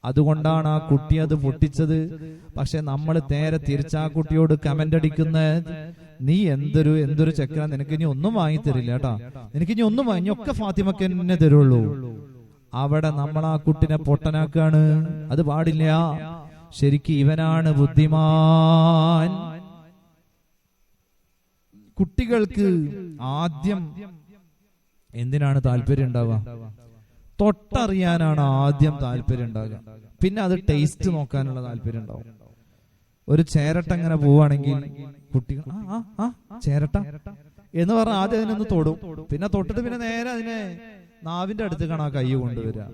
അതുകൊണ്ടാണ് ആ കുട്ടി അത് പൊട്ടിച്ചത്. പക്ഷെ നമ്മൾ നേരെ തിരിച്ചാ കുട്ടിയോട് കമന്റ് അടിക്കുന്നത്, നീ എന്തൊരു ചെക്കന, നിനക്ക് ഇനി ഒന്നും വാങ്ങി തരില്ല കേട്ടാ, നിനക്ക് ഇനി ഒന്നും വാങ്ങി, ഒക്കെ ഫാത്തിമക്ക് എന്നെ തരുള്ളൂ. അവിടെ നമ്മൾ ആ കുട്ടിനെ പൊട്ടനാക്കാണ്. അത് പാടില്ല. ശരിക്കും ഇവനാണ് ബുദ്ധിമാൻ. കുട്ടികൾക്ക് ആദ്യം എന്തിനാണ് താല്പര്യം ഉണ്ടാവുക? തൊട്ടറിയാനാണ് ആദ്യം താല്പര്യം ഉണ്ടാകുക. പിന്നെ അത് ടേസ്റ്റ് നോക്കാനുള്ള താല്പര്യം ഉണ്ടാവും. ഒരു ചേരട്ട ഇങ്ങനെ പോവാണെങ്കിൽ കുട്ടികൾ ചേരട്ട എന്ന് പറഞ്ഞാൽ ആദ്യം അതിനൊന്ന് തൊടും, പിന്നെ തൊട്ടിട്ട് പിന്നെ നേരെ അതിനെ നാവിന്റെ അടുത്ത് കാണാ കൈ കൊണ്ടുവരിക.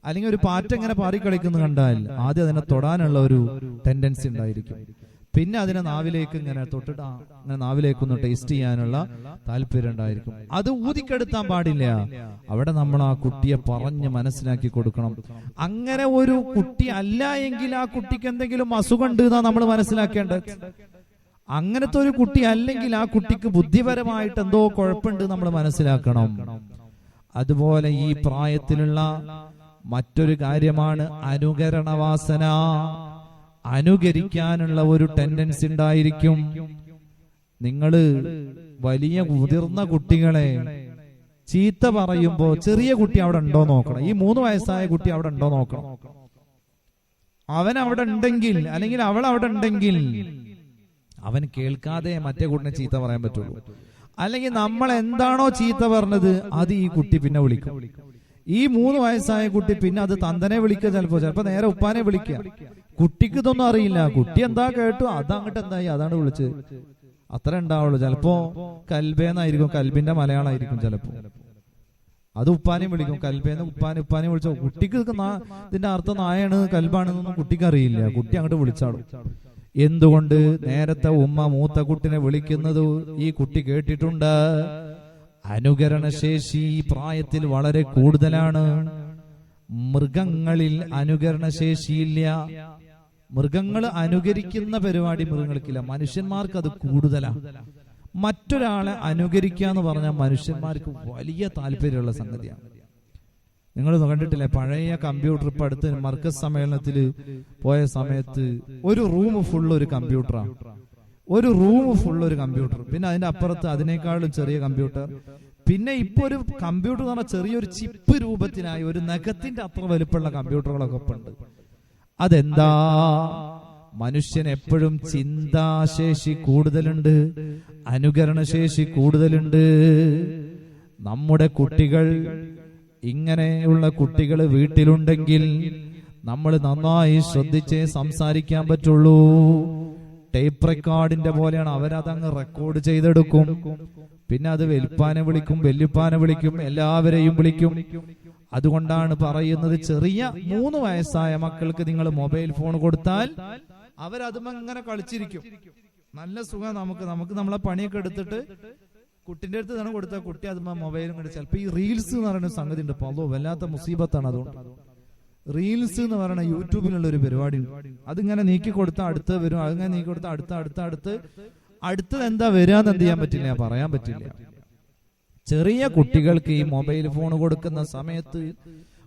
അല്ലെങ്കിൽ ഒരു പാറ്റ ഇങ്ങനെ പാറിക്കളിക്കുന്നു കണ്ടാൽ ആദ്യം അതിനെ തൊടാനുള്ള ഒരു ടെൻഡൻസി ഉണ്ടായിരിക്കും. പിന്നെ അതിനെ നാവിലേക്ക് ഇങ്ങനെ തൊട്ടിട്ട് അങ്ങനെ നാവിലേക്കൊന്ന് ടേസ്റ്റ് ചെയ്യാനുള്ള താല്പര്യം ഉണ്ടായിരിക്കും. അത് ഊതിക്കെടുത്താൻ പാടില്ല. അവിടെ നമ്മൾ ആ കുട്ടിയെ പറഞ്ഞ് മനസ്സിലാക്കി കൊടുക്കണം. അങ്ങനെ ഒരു കുട്ടി അല്ല എങ്കിൽ ആ കുട്ടിക്ക് എന്തെങ്കിലും അസുഖം ഉണ്ട് എന്നാ നമ്മൾ മനസ്സിലാക്കേണ്ടത്. അങ്ങനത്തെ ഒരു കുട്ടി അല്ലെങ്കിൽ ആ കുട്ടിക്ക് ബുദ്ധിപരമായിട്ട് എന്തോ കുഴപ്പമുണ്ട് നമ്മൾ മനസ്സിലാക്കണം. അതുപോലെ ഈ പ്രായത്തിലുള്ള മറ്റൊരു കാര്യമാണ് അനുകരണവാസന. അനുകരിക്കാനുള്ള ഒരു ടെൻഡൻസി ഉണ്ടായിരിക്കും. നിങ്ങള് വലിയ മുതിർന്ന കുട്ടികളെ ചീത്ത പറയുമ്പോ ചെറിയ കുട്ടി അവിടെ ഉണ്ടോ നോക്കണം. ഈ 3 വയസ്സായ കുട്ടി അവിടെ ഉണ്ടോ നോക്കണം. അവൻ അവിടെ ഉണ്ടെങ്കിൽ അല്ലെങ്കിൽ അവൾ അവിടെ ഉണ്ടെങ്കിൽ അവൻ കേൾക്കാതെ മറ്റേ കുട്ടിനെ ചീത്ത പറയാൻ പറ്റുള്ളൂ. അല്ലെങ്കിൽ നമ്മൾ എന്താണോ ചീത്ത പറഞ്ഞത് അത് ഈ കുട്ടി പിന്നെ വിളിക്കും. ഈ 3 വയസ്സായ കുട്ടി പിന്നെ അത് തന്തനെ വിളിക്കുക, ചിലപ്പോ നേരെ ഉപ്പാനെ വിളിക്കുക. കുട്ടിക്ക് ഇതൊന്നും അറിയില്ല. കുട്ടി എന്താ കേട്ടു, അതങ്ങോട്ട് എന്തായി, അതാണ് വിളിച്ചത്, അത്ര ഉണ്ടാവുള്ളൂ. ചിലപ്പോ കൽബേന്നായിരിക്കും, കൽബിന്റെ മലയാളമായിരിക്കും ചിലപ്പോ. അത് ഉപ്പാനെയും വിളിക്കും, കൽബേന്ന് ഉപ്പാനെ വിളിച്ചോ. കുട്ടിക്ക് ഇതിന്റെ അർത്ഥം നായാണ് കൽബാണെന്നൊന്നും കുട്ടിക്ക് അറിയില്ല. കുട്ടി അങ്ങോട്ട് വിളിച്ചാടും. എന്തുകൊണ്ട്? നേരത്തെ ഉമ്മ മൂത്ത കുട്ടിനെ വിളിക്കുന്നത് ഈ കുട്ടി കേട്ടിട്ടുണ്ട്. അനുകരണശേഷി പ്രായത്തിൽ വളരെ കൂടുതലാണ്. മൃഗങ്ങളിൽ അനുകരണശേഷിയില്ല. മൃഗങ്ങൾ അനുകരിക്കുന്ന പരിപാടി മൃഗങ്ങൾക്കില്ല. മനുഷ്യന്മാർക്ക് അത് കൂടുതലാണ്. മറ്റൊരാളെ അനുകരിക്കുക എന്ന് പറഞ്ഞാൽ മനുഷ്യന്മാർക്ക് വലിയ താല്പര്യമുള്ള സംഗതിയാണ്. നിങ്ങൾ കണ്ടിട്ടില്ലേ, പഴയ കമ്പ്യൂട്ടർ ഇപ്പൊ അടുത്ത് മർക്കസ് സമ്മേളനത്തിൽ പോയ സമയത്ത് ഒരു റൂം ഫുൾ ഒരു കമ്പ്യൂട്ടറാണ്. ഒരു റൂം ഫുൾ ഒരു കമ്പ്യൂട്ടർ, പിന്നെ അതിന്റെ അപ്പുറത്ത് അതിനേക്കാളും ചെറിയ കമ്പ്യൂട്ടർ, പിന്നെ ഇപ്പൊ ഒരു കമ്പ്യൂട്ടർ എന്ന് പറഞ്ഞാൽ ചെറിയൊരു ചിപ്പ് രൂപത്തിനായി ഒരു നഖത്തിന്റെ അത്ര വലുപ്പമുള്ള കമ്പ്യൂട്ടറുകളൊക്കെ ഇപ്പൊ ഉണ്ട്. അതെന്താ? മനുഷ്യൻ എപ്പോഴും ചിന്താശേഷി കൂടുതലുണ്ട്, അനുകരണശേഷി കൂടുതലുണ്ട്. നമ്മുടെ കുട്ടികൾ, ഇങ്ങനെയുള്ള കുട്ടികൾ വീട്ടിലുണ്ടെങ്കിൽ നമ്മൾ നന്നായി ശ്രദ്ധിച്ചേ സംസാരിക്കാൻ പറ്റുള്ളൂ. ടേപ്പ് റെക്കോർഡിന്റെ പോലെയാണ്. അവരതങ്ങ് റെക്കോർഡ് ചെയ്തെടുക്കും. പിന്നെ അത് വെലുപ്പാനെ വിളിക്കും, വെല്ലുപ്പാനെ വിളിക്കും, എല്ലാവരെയും വിളിക്കും. അതുകൊണ്ടാണ് പറയുന്നത്, ചെറിയ 3 വയസ്സായ മക്കൾക്ക് നിങ്ങൾ മൊബൈൽ ഫോൺ കൊടുത്താൽ അവരതുമങ്ങനെ കളിച്ചിരിക്കും. നല്ല സുഖം. നമുക്ക് നമ്മളെ പണിയൊക്കെ എടുത്തിട്ട് കുട്ടിന്റെ അടുത്ത് തന്നെ കൊടുത്താൽ കുട്ടി അതുമ്പോ മൊബൈലും കൂടെ ചിലപ്പോ ഈ റീൽസ് എന്ന് പറയുന്ന സംഗതി ഉണ്ട്. അപ്പൊ അതോ വല്ലാത്ത മുസീബത്താണ്. അതുകൊണ്ട് റീൽസ് എന്ന് പറയുന്ന യൂട്യൂബിലുള്ള ഒരു പരിപാടി, അതിങ്ങനെ നീക്കി കൊടുത്താൽ അടുത്ത് വരും, അതിങ്ങനെ നീക്കി കൊടുത്താൽ അടുത്തത് എന്താ വരാന്ന് എന്ത് ചെയ്യാൻ പറ്റില്ല, പറയാൻ പറ്റില്ല. ചെറിയ കുട്ടികൾക്ക് ഈ മൊബൈൽ ഫോൺ കൊടുക്കുന്ന സമയത്ത്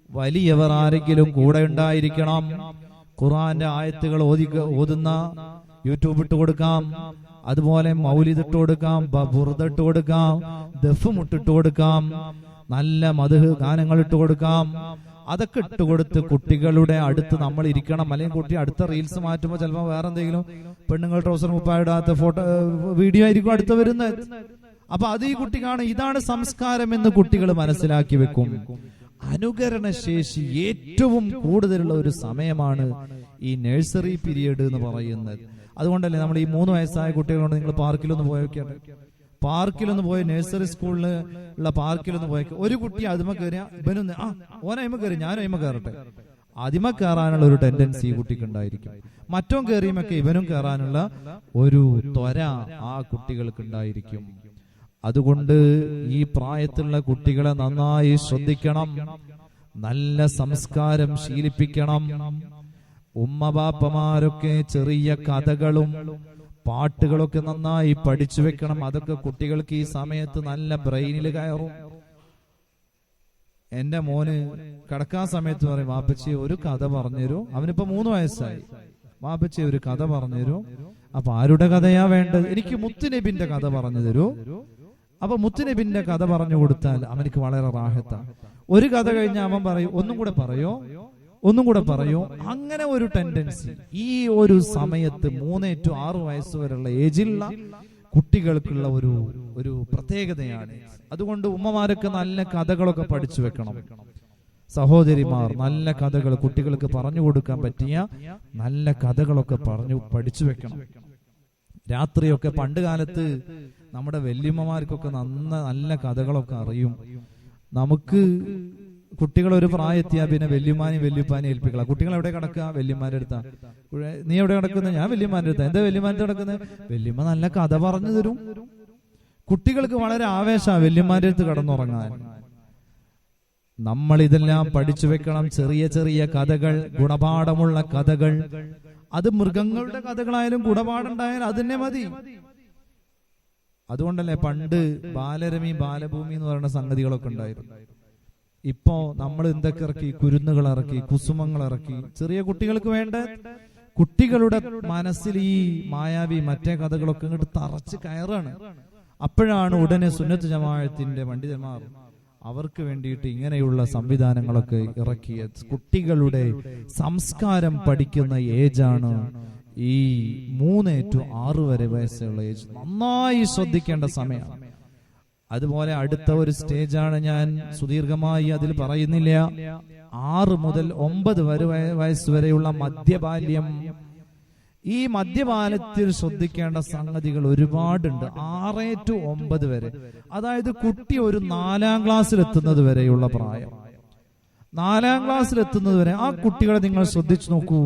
വലിയവർ ആരെങ്കിലും കൂടെ ഉണ്ടായിരിക്കണം. ഖുർആന്റെ ആയത്തുകൾ ഓതുന്ന യൂട്യൂബ് ഇട്ട് കൊടുക്കാം, അതുപോലെ മൗലിദ് ഇട്ട് കൊടുക്കാം, ബുർദ ഇട്ട് കൊടുക്കാം, ദഫ് മുട്ടിട്ട് കൊടുക്കാം, നല്ല മദ്ഹ് ഗാനങ്ങൾ ഇട്ട് കൊടുക്കാം. അതൊക്കെ ഇട്ടുകൊടുത്ത് കുട്ടികളുടെ അടുത്ത് നമ്മൾ ഇരിക്കണം. അല്ലെങ്കിൽ കുട്ടി അടുത്ത റീൽസ് മാറ്റുമ്പോൾ ചിലപ്പോൾ വേറെ എന്തെങ്കിലും പെണ്ണുങ്ങൾ ട്രൗസർ മുപ്പായിടാത്ത ഫോട്ടോ വീഡിയോ ആയിരിക്കും അടുത്ത് വരുന്നത്. അപ്പൊ അത് ഈ കുട്ടി കാണും. ഇതാണ് സംസ്കാരം എന്ന് കുട്ടികൾ മനസ്സിലാക്കി വെക്കും. അനുകരണശേഷി ഏറ്റവും കൂടുതലുള്ള ഒരു സമയമാണ് ഈ നഴ്സറി പീരീഡ് എന്ന് പറയുന്നത്. അതുകൊണ്ടല്ലേ നമ്മൾ ഈ 3 വയസ്സായ കുട്ടികളോട് നിങ്ങൾ പാർക്കിലൊന്ന് പോയൊക്കെയാണ്, പാർക്കിലൊന്ന് പോയി നഴ്സറി സ്കൂളിൽ ഉള്ള പാർക്കിലൊന്ന് പോയി ഒരു കുട്ടി അതിമ കയറിയ ഇവനൊന്ന് ഓനയിമ കയറി ഞാനും അയിമ കയറട്ടെ, അതിമ കയറാനുള്ള ഒരു ടെൻഡൻസി ഈ കുട്ടിക്ക് ഉണ്ടായിരിക്കും. മറ്റോ കയറിയുമൊക്കെ ഇവനും കയറാനുള്ള ഒരു ത്വര ആ കുട്ടികൾക്ക് ഉണ്ടായിരിക്കും. അതുകൊണ്ട് ഈ പ്രായത്തിലുള്ള കുട്ടികളെ നന്നായി ശ്രദ്ധിക്കണം, നല്ല സംസ്കാരം ശീലിപ്പിക്കണം. ഉമ്മബാപ്പമാരൊക്കെ ചെറിയ കഥകളും പാട്ടുകളൊക്കെ നന്നായി പഠിച്ചു വെക്കണം. അതൊക്കെ കുട്ടികൾക്ക് ഈ സമയത്ത് നല്ല ബ്രെയിനിൽ കയറും. എന്റെ മോന് കിടക്കാൻ സമയത്ത് പറയും, വാപ്പച്ചി ഒരു കഥ പറഞ്ഞുതരൂ. അവനിപ്പോ 3 വയസ്സായി. വാപ്പച്ചി ഒരു കഥ പറഞ്ഞുതരൂ. അപ്പൊ ആരുടെ കഥയാ വേണ്ടത്? എനിക്ക് മുത്തുനബിന്റെ കഥ പറഞ്ഞു തരൂ. അപ്പൊ മുത്തുനബിന്റെ കഥ പറഞ്ഞു കൊടുത്താൽ അവനക്ക് വളരെ റാഹത്താണ്. ഒരു കഥ കഴിഞ്ഞാൽ അവൻ പറയും, ഒന്നും കൂടെ പറയോ, ഒന്നും കൂടെ പറയോ. അങ്ങനെ ഒരു ടെൻഡൻസി ഈ ഒരു സമയത്ത് 3 to 6 വയസ്സ് വരെയുള്ള ഏജിലുള്ള കുട്ടികൾക്കുള്ള ഒരു പ്രത്യേകതയാണ്. അതുകൊണ്ട് ഉമ്മമാരൊക്കെ നല്ല കഥകളൊക്കെ പഠിച്ചു വെക്കണം. സഹോദരിമാർ നല്ല കഥകൾ കുട്ടികൾക്ക് പറഞ്ഞു കൊടുക്കാൻ പറ്റിയ നല്ല കഥകളൊക്കെ പഠിച്ചു വെക്കണം. രാത്രിയൊക്കെ പണ്ട് കാലത്ത് നമ്മുടെ വല്യമ്മമാർക്കൊക്കെ നല്ല കഥകളൊക്കെ അറിയും. നമുക്ക് കുട്ടികൾ ഒരു പ്രായത്തിയാ പിന്നെ വല്യപ്പാനി ഏൽപ്പിക്കള. കുട്ടികൾ എവിടെ കിടക്കുക? വല്യമ്മാരുടെ അടുത്താ. നീ എവിടെ കിടക്കുന്നത്? ഞാൻ വല്യമ്മാരുടെ അടുത്താ. എന്താ വല്യമ്മാരുടെ കിടക്കുന്നത്? വല്യമ്മ നല്ല കഥ പറഞ്ഞു തരും. കുട്ടികൾക്ക് വളരെ ആവേശമാണ് വല്യമ്മാരുടെ അടുത്ത് കിടന്നുറങ്ങാൻ. നമ്മൾ ഇതെല്ലാം പഠിച്ചു വെക്കണം. ചെറിയ ചെറിയ കഥകൾ, ഗുണപാഠമുള്ള കഥകൾ. അത് മൃഗങ്ങളുടെ കഥകളായാലും ഗുണപാഠമുണ്ടായാലും അത് തന്നെ മതി. അതുകൊണ്ടല്ലേ പണ്ട് ബാലരമി ബാലഭൂമി എന്ന് പറയുന്ന സംഗതികളൊക്കെ ഉണ്ടായിരുന്നു. ഇപ്പോ നമ്മൾ എന്തൊക്കെ ഇറക്കി? കുരുന്നുകൾ ഇറക്കി, കുസുമങ്ങൾ ഇറക്കി. ചെറിയ കുട്ടികൾക്ക് വേണ്ട കുട്ടികളുടെ മനസ്സിൽ ഈ മായാവി മറ്റേ കഥകളൊക്കെ ഇങ്ങോട്ട് തറച്ച് കയറാണ്. അപ്പോഴാണ് ഉടനെ സുന്നത്ത് ജമാഅത്തിന്റെ പണ്ഡിതന്മാർ അവർക്ക് വേണ്ടിയിട്ട് ഇങ്ങനെയുള്ള സംവിധാനങ്ങളൊക്കെ ഇറക്കിയത്. കുട്ടികളുടെ സംസ്കാരം പഠിക്കുന്ന ഏജാണ് ഈ 3 to 6 വരെ വയസ്സുള്ള ഏജ്. നന്നായി ശ്രദ്ധിക്കേണ്ട സമയമാണ്. അതുപോലെ അടുത്ത ഒരു സ്റ്റേജാണ്, ഞാൻ സുദീർഘമായി അതിൽ പറയുന്നില്ല, 6 മുതൽ 9 വയസ്സ് വരെയുള്ള മധ്യബാല്യം. ഈ മധ്യബാല്യത്തിൽ ശ്രദ്ധിക്കേണ്ട സംഗതികൾ ഒരുപാടുണ്ട്. 6 to 9 വരെ, അതായത് കുട്ടി ഒരു 4ാം ക്ലാസ്സിൽ എത്തുന്നത് വരെയുള്ള പ്രായം. 4ാം ക്ലാസ്സിൽ എത്തുന്നത് വരെ ആ കുട്ടികളെ നിങ്ങൾ ശ്രദ്ധിച്ചു നോക്കൂ.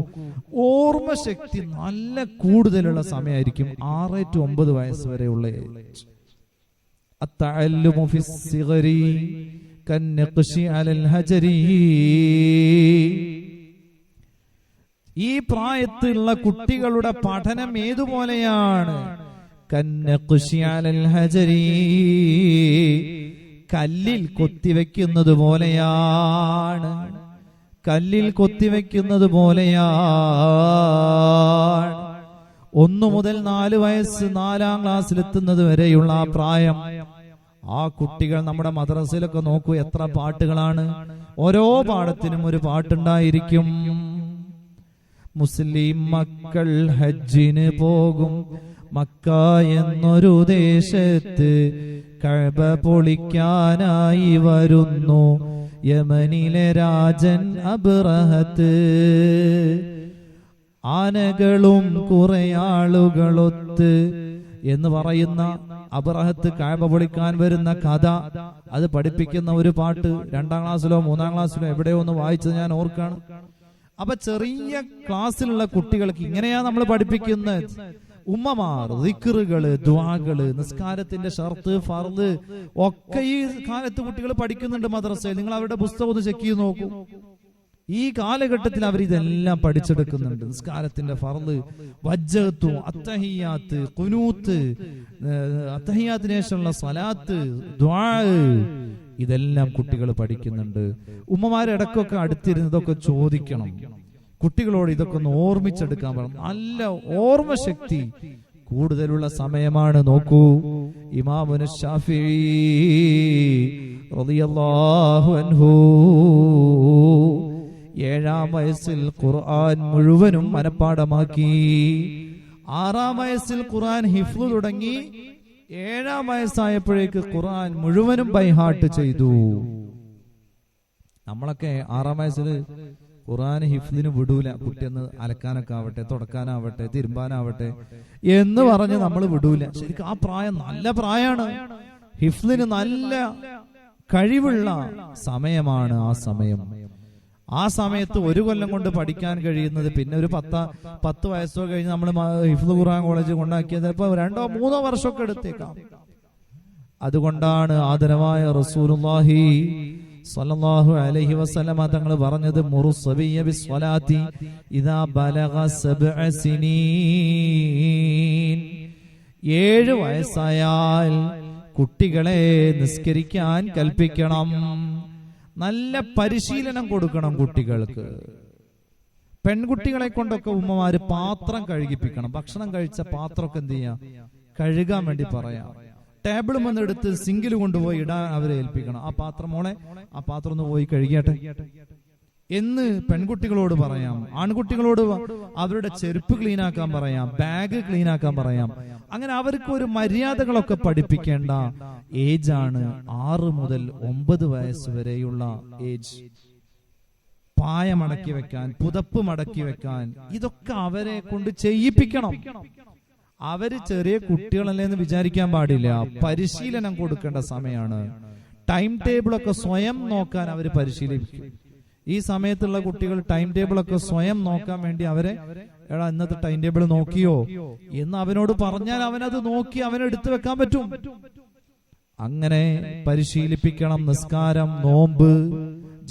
ഓർമ്മശക്തി നല്ല കൂടുതലുള്ള സമയമായിരിക്കും 6 to 9 വയസ്സ് വരെയുള്ള ഏജ്. ഈ പ്രായത്തിലുള്ള കുട്ടികളുടെ പഠനം ഏതുപോലെയാണ്? കല്ലിൽ കൊത്തിവെക്കുന്നത് പോലെയാണ്. കല്ലിൽ കൊത്തിവെക്കുന്നത് പോലെയാണ്. 1 മുതൽ 4 വയസ്സ് 4ാം ക്ലാസ്സിലെത്തുന്നത് വരെയുള്ള ആ പ്രായം. ആ കുട്ടികൾ നമ്മുടെ മദ്രസയിലൊക്കെ നോക്കൂ, എത്ര പാട്ടുകളാണ്. ഓരോ പാഠത്തിനും ഒരു പാട്ടുണ്ടായിരിക്കും. മുസ്ലിം മക്കൾ ഹജ്ജിന് പോകും മക്ക എന്നൊരു ദേശത്ത്, കഅബ പൊളിക്കാനായി വരുന്നു യമനിലെ രാജൻ അബ്റഹത്ത്. ആനകളും കുറെ ആളുകളൊത്ത് എന്ന് പറയുന്ന അബ്റഹത്ത് കഅബ പൊളിക്കാൻ വരുന്ന കഥ, അത് പഠിപ്പിക്കുന്ന ഒരു പാട്ട് 2ാം ക്ലാസ്സിലോ 3ാം ക്ലാസ്സിലോ എവിടെയോ ഒന്ന് വായിച്ചത് ഞാൻ ഓർക്കാണ്. അപ്പൊ ചെറിയ ക്ലാസ്സിലുള്ള കുട്ടികൾക്ക് ഇങ്ങനെയാ നമ്മൾ പഠിപ്പിക്കുന്നത്. ഉമ്മമാർ ദിക്റുകള്, ദുആകള്, നിസ്കാരത്തിന്റെ ഷർത്ത്, ഫർള് ഒക്കെ ഈ കാലത്ത് കുട്ടികൾ പഠിക്കുന്നുണ്ട് മദ്രസയിൽ. നിങ്ങൾ അവരുടെ പുസ്തകം ഒന്ന് ചെക്ക് ചെയ്ത് നോക്കൂ. ഈ കാലഘട്ടത്തിൽ അവർ ഇതെല്ലാം പഠിച്ചെടുക്കുന്നുണ്ട്. നിസ്കാരത്തിന്റെ ഫർള്, വജ്ജത്തു, അത്തഹിയാത്ത്, ഖുനൂത്ത്, അത്തഹിയാത്തിന് ശേഷമുള്ള സ്വലാത്ത്, ദുആ, ഇതെല്ലാം കുട്ടികൾ പഠിക്കുന്നുണ്ട്. ഉമ്മമാരിടക്കൊക്കെ അടുത്തിരുന്നതൊക്കെ ചോദിക്കണം, കുട്ടികളോട് ഇതൊക്കെ ഒന്ന് ഓർമ്മിച്ചെടുക്കാൻ പറയണം. നല്ല ഓർമ്മശക്തി കൂടുതലുള്ള സമയമാണ്. നോക്കൂ, ഇമാമുന ശാഫിഈ റളിയല്ലാഹു അൻഹു 7-ാം വയസ്സിൽ ഖുർആൻ മുഴുവനും മനപ്പാഠമാക്കി. 6-ാം വയസ്സിൽ ഖുർആൻ ഹിഫ്ള് തുടങ്ങി. 7-ാം വയസ്സായപ്പോഴേക്ക് ഖുർആൻ മുഴുവനും ബൈഹാർട്ട് ചെയ്തു. നമ്മളൊക്കെ 6-ാം വയസ്സിൽ ഖുർആൻ ഹിഫ്ലിന് വിടൂല. കുട്ടിയെന്ന് അലക്കാനൊക്കെ ആവട്ടെ, തുടക്കാനാവട്ടെ, തിരുമ്പാനാവട്ടെ എന്ന് പറഞ്ഞ് നമ്മൾ വിടൂല. ശരിക്കും ആ പ്രായം നല്ല പ്രായമാണ്. ഹിഫ്ലിന് നല്ല കഴിവുള്ള സമയമാണ് ആ സമയം. ആ സമയത്ത് 1 കൊല്ലം കൊണ്ട് പഠിക്കാൻ കഴിയുന്നത് പിന്നെ ഒരു 10 വയസ്സോ കഴിഞ്ഞ് നമ്മൾ ഹിഫ്ള് ഖുർആൻ കോളേജ് കൊണ്ടാക്കിയത് ഇപ്പൊ 2-3 വർഷമൊക്കെ എടുത്തേക്കാം. അതുകൊണ്ടാണ് ആദരവായ റസൂലുള്ളാഹി സ്വല്ലല്ലാഹു അലൈഹി വസല്ലമ തങ്ങൾ പറഞ്ഞത്, മുറുസ്സബിയ ബിസ്വലാത്തി ഇദാ ബലഗ 7 സിനീൻ. 7 വയസ്സായാൽ കുട്ടികളെ നിസ്കരിക്കാൻ കൽപ്പിക്കണം. നല്ല പരിശീലനം കൊടുക്കണം കുട്ടികൾക്ക്. പെൺകുട്ടികളെ കൊണ്ടൊക്കെ ഉമ്മമാര് പാത്രം കഴുകിപ്പിക്കണം. ഭക്ഷണം കഴിച്ച പാത്രമൊക്കെ എന്ത് ചെയ്യാം, കഴുകാൻ വേണ്ടി പറയാം. ടേബിൾ വന്നെടുത്ത് സിങ്കിൽ കൊണ്ടുപോയി ഇടാൻ അവരെ ഏൽപ്പിക്കണം. ആ പാത്രം, മോളെ ആ പാത്രം ഒന്ന് പോയി കഴുകിയാട്ടെ എന്ന് പെൺകുട്ടികളോട് പറയാം. ആൺകുട്ടികളോട് അവരുടെ ചെരുപ്പ് ക്ലീനാക്കാൻ പറയാം, ബാഗ് ക്ലീനാക്കാൻ പറയാം. അങ്ങനെ അവർക്ക് ഒരു മര്യാദകളൊക്കെ പഠിപ്പിക്കേണ്ട ഏജാണ് 6 മുതൽ 9 വയസ്സ് വരെയുള്ള ഏജ്. പായ മടക്കി വെക്കാൻ, പുതപ്പ് മടക്കി വെക്കാൻ, ഇതൊക്കെ അവരെ കൊണ്ട് ചെയ്യിപ്പിക്കണം. അവര് ചെറിയ കുട്ടികളല്ലേ എന്ന് വിചാരിക്കാൻ പാടില്ല. പരിശീലനം കൊടുക്കേണ്ട സമയമാണ്. ടൈം ടേബിളൊക്കെ സ്വയം നോക്കാൻ അവർ പരിശീലിപ്പിക്കും. ഈ സമയത്തുള്ള കുട്ടികൾ ടൈം ടേബിളൊക്കെ സ്വയം നോക്കാൻ വേണ്ടി അവരെ, എടാ ഇന്നത്തെ ടൈം ടേബിൾ നോക്കിയോ എന്ന് അവനോട് പറഞ്ഞാൽ അവനത് നോക്കി അവനെടുത്തു വെക്കാൻ പറ്റും. അങ്ങനെ പരിശീലിപ്പിക്കണം. നിസ്കാരം, നോമ്പ്,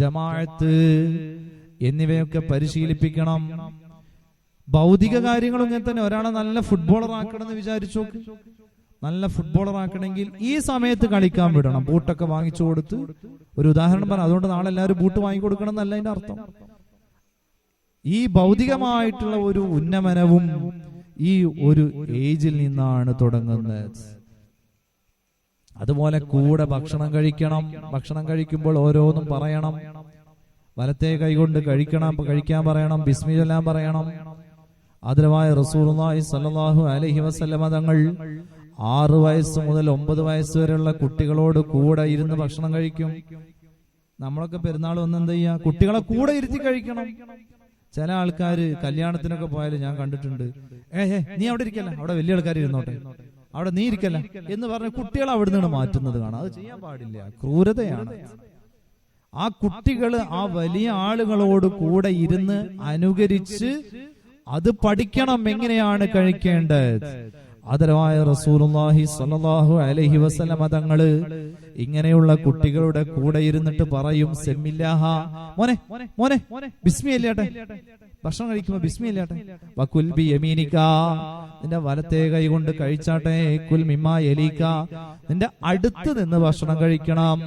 ജമാഅത്ത് എന്നിവയൊക്കെ പരിശീലിപ്പിക്കണം. ഭൗതിക കാര്യങ്ങളും ഇങ്ങനെ തന്നെ. ഒരാളെ നല്ല ഫുട്ബോളർ ആക്കണം എന്ന് വിചാരിച്ചു. നല്ല ഫുട്ബോളർ ആക്കണമെങ്കിൽ ഈ സമയത്ത് കളിക്കാൻ വിടണം. ബൂട്ടൊക്കെ വാങ്ങിച്ചു കൊടുത്ത്, ഒരു ഉദാഹരണം പറയാം, അതുകൊണ്ട് നാളെ എല്ലാവരും ബൂട്ട് വാങ്ങിക്കൊടുക്കണം എന്നല്ല അതിന്റെ അർത്ഥം. ഈ ഭൗതികമായിട്ടുള്ള ഒരു ഉന്നമനവും ഈ ഒരു ഏജിൽ നിന്നാണ് തുടങ്ങുന്നത്. അതുപോലെ കൂടെ ഭക്ഷണം കഴിക്കണം. ഭക്ഷണം കഴിക്കുമ്പോൾ ഓരോന്നും പറയണം. വലത്തെ കൈകൊണ്ട് കഴിക്കാൻ പറയണം. ബിസ്മി ചൊല്ലാൻ പറയണം. ആദരവായ റസൂലുള്ളാഹി സ്വല്ലല്ലാഹു അലൈഹി വസല്ലമ തങ്ങൾ 6 വയസ്സ് മുതൽ 9 വയസ്സ് വരെയുള്ള കുട്ടികളോട് കൂടെ ഇരുന്ന് ഭക്ഷണം കഴിക്കും. നമ്മളൊക്കെ പെരുന്നാൾ വന്ന് എന്ത് ചെയ്യാ, കുട്ടികളെ കൂടെ ഇരുത്തി കഴിക്കണം. ചില ആൾക്കാര് കല്യാണത്തിനൊക്കെ പോയാലും ഞാൻ കണ്ടിട്ടുണ്ട്, നീ അവിടെ ഇരിക്കല്ല, അവിടെ വലിയ ആൾക്കാർ ഇരുന്നോട്ടെ, അവിടെ നീ ഇരിക്കല്ല എന്ന് പറഞ്ഞ് കുട്ടികളെ അവിടെ നിന്ന് മാറ്റുന്നത് കാണാം. അത് ചെയ്യാൻ പാടില്ല, ക്രൂരതയാണ്. ആ കുട്ടികൾ ആ വലിയ ആളുകളോട് കൂടെ ഇരുന്ന് അനുകരിച്ച് അത് പഠിക്കണം, എങ്ങനെയാണ് കഴിക്കേണ്ടത്. ആദരവായ റസൂലുള്ളാഹി സ്വല്ലല്ലാഹു അലൈഹി വസല്ലമ തങ്ങള് ഇങ്ങനെയുള്ള കുട്ടികളുടെ കൂടെ ഇരുന്നിട്ട് പറയും, സെമ്മില്ലാഹ, മോനെ മോനെ ബിസ്മി അല്ലാട്ടെ, ഭക്ഷണം കഴിക്കുമ്പോ ബിസ്മി അല്ലാട്ടെ, വകുൽ ബി യമീനിക, നിന്റെ വലത്തെ കൈ കൊണ്ട് കഴിച്ചാട്ടെ, കുൽ മിമ്മാ യലീക, നിന്റെ അടുത്ത് നിന്ന് ഭക്ഷണം കഴിക്കണം.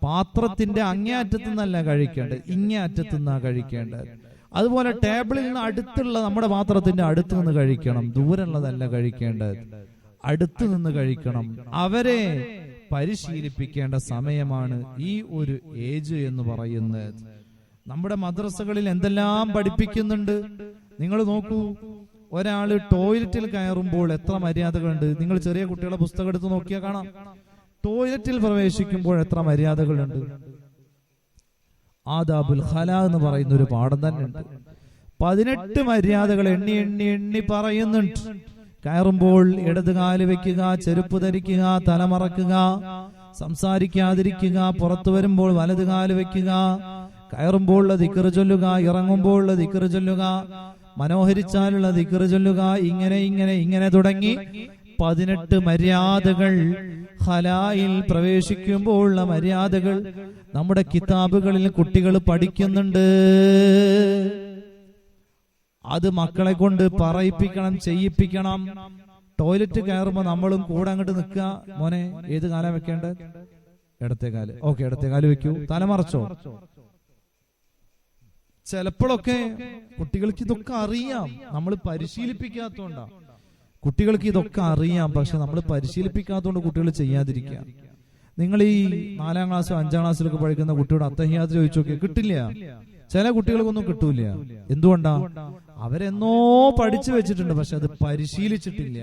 പാത്രത്തിന്റെ അങ്ങേ അറ്റത്തു നിന്നല്ല കഴിക്കേണ്ടത്, ഇങ്ങേ അറ്റത്തു നിന്നാ കഴിക്കേണ്ടത്. അതുപോലെ ടേബിളിൽ നിന്ന് അടുത്തുള്ള നമ്മുടെ പാത്രത്തിന്റെ അടുത്ത് നിന്ന് കഴിക്കണം, ദൂരമുള്ളതല്ല കഴിക്കേണ്ടത്, അടുത്ത് നിന്ന് കഴിക്കണം. അവരെ പരിശീലിപ്പിക്കേണ്ട സമയമാണ് ഈ ഒരു ഏജ് എന്ന് പറയുന്നത്. നമ്മുടെ മദ്രസകളിൽ എന്തെല്ലാം പഠിപ്പിക്കുന്നുണ്ട് നിങ്ങൾ നോക്കൂ. ഒരാള് ടോയ്ലറ്റിൽ കയറുമ്പോൾ എത്ര മര്യാദകളുണ്ട്. നിങ്ങൾ ചെറിയ കുട്ടികളെ പുസ്തകം എടുത്ത് നോക്കിയാൽ കാണാം. ടോയ്ലറ്റിൽ പ്രവേശിക്കുമ്പോൾ എത്ര മര്യാദകളുണ്ട്. ആദാബുൽ ഖലാ എന്ന് പറയുന്ന ഒരു പാഠം തന്നെ ഉണ്ട്. 18 മര്യാദകൾ എണ്ണി എണ്ണി എണ്ണി പറയുന്നുണ്ട്. കയറുമ്പോൾ ഇടത് കാല് വെക്കുക, ചെരുപ്പ് ധരിക്കുക, തലമറക്കുക, സംസാരിക്കാതിരിക്കുക, പുറത്തു വരുമ്പോൾ വലത് കാല് വെക്കുക, കയറുമ്പോൾ ഉള്ള ദിക്ർ ചൊല്ലുക, ഇറങ്ങുമ്പോൾ ഉള്ള ദിക്ർ ചൊല്ലുക, മനോഹരിച്ചാലുള്ള ദിക്ർ ചൊല്ലുക, ഇങ്ങനെ ഇങ്ങനെ ഇങ്ങനെ തുടങ്ങി 18 മര്യാദകൾ. ഖലായിൽ പ്രവേശിക്കുമ്പോൾ ഉള്ള മര്യാദകൾ നമ്മുടെ കിതാബുകളിൽ കുട്ടികൾ പഠിക്കുന്നുണ്ട്. അത് മക്കളെ കൊണ്ട് പറയിപ്പിക്കണം, ചെയ്യിപ്പിക്കണം. ടോയ്ലറ്റ് കയറുമ്പോ നമ്മളും കൂടെ അങ്ങോട്ട് നിൽക്കുക, മോനെ ഏത് കാലം വെക്കേണ്ടത്, ഇടത്തേകാല്. ഓക്കെ, ഇടത്തേകാല് വെക്കൂ. തലമറച്ചോ. ചിലപ്പോഴൊക്കെ കുട്ടികൾക്ക് ഇതൊക്കെ അറിയാം, നമ്മൾ പരിശീലിപ്പിക്കാത്തോണ്ടാ. കുട്ടികൾക്ക് ഇതൊക്കെ അറിയാം, പക്ഷെ നമ്മൾ പരിശീലിപ്പിക്കാത്തോണ്ട് കുട്ടികൾ ചെയ്യാതിരിക്കുക. നിങ്ങൾ ഈ 4ാം ക്ലാസ് 5ാം ക്ലാസ്സിലൊക്കെ പഠിക്കുന്ന കുട്ടിയോട് അത്തഹിയാത്ത് ചോദിച്ചു നോക്കിയാൽ കിട്ടില്ല. ചില കുട്ടികൾക്കൊന്നും കിട്ടൂല. എന്തുകൊണ്ടാ? അവരെന്നോ പഠിച്ചു വെച്ചിട്ടുണ്ട്, പക്ഷെ അത് പരിശീലിച്ചിട്ടില്ല.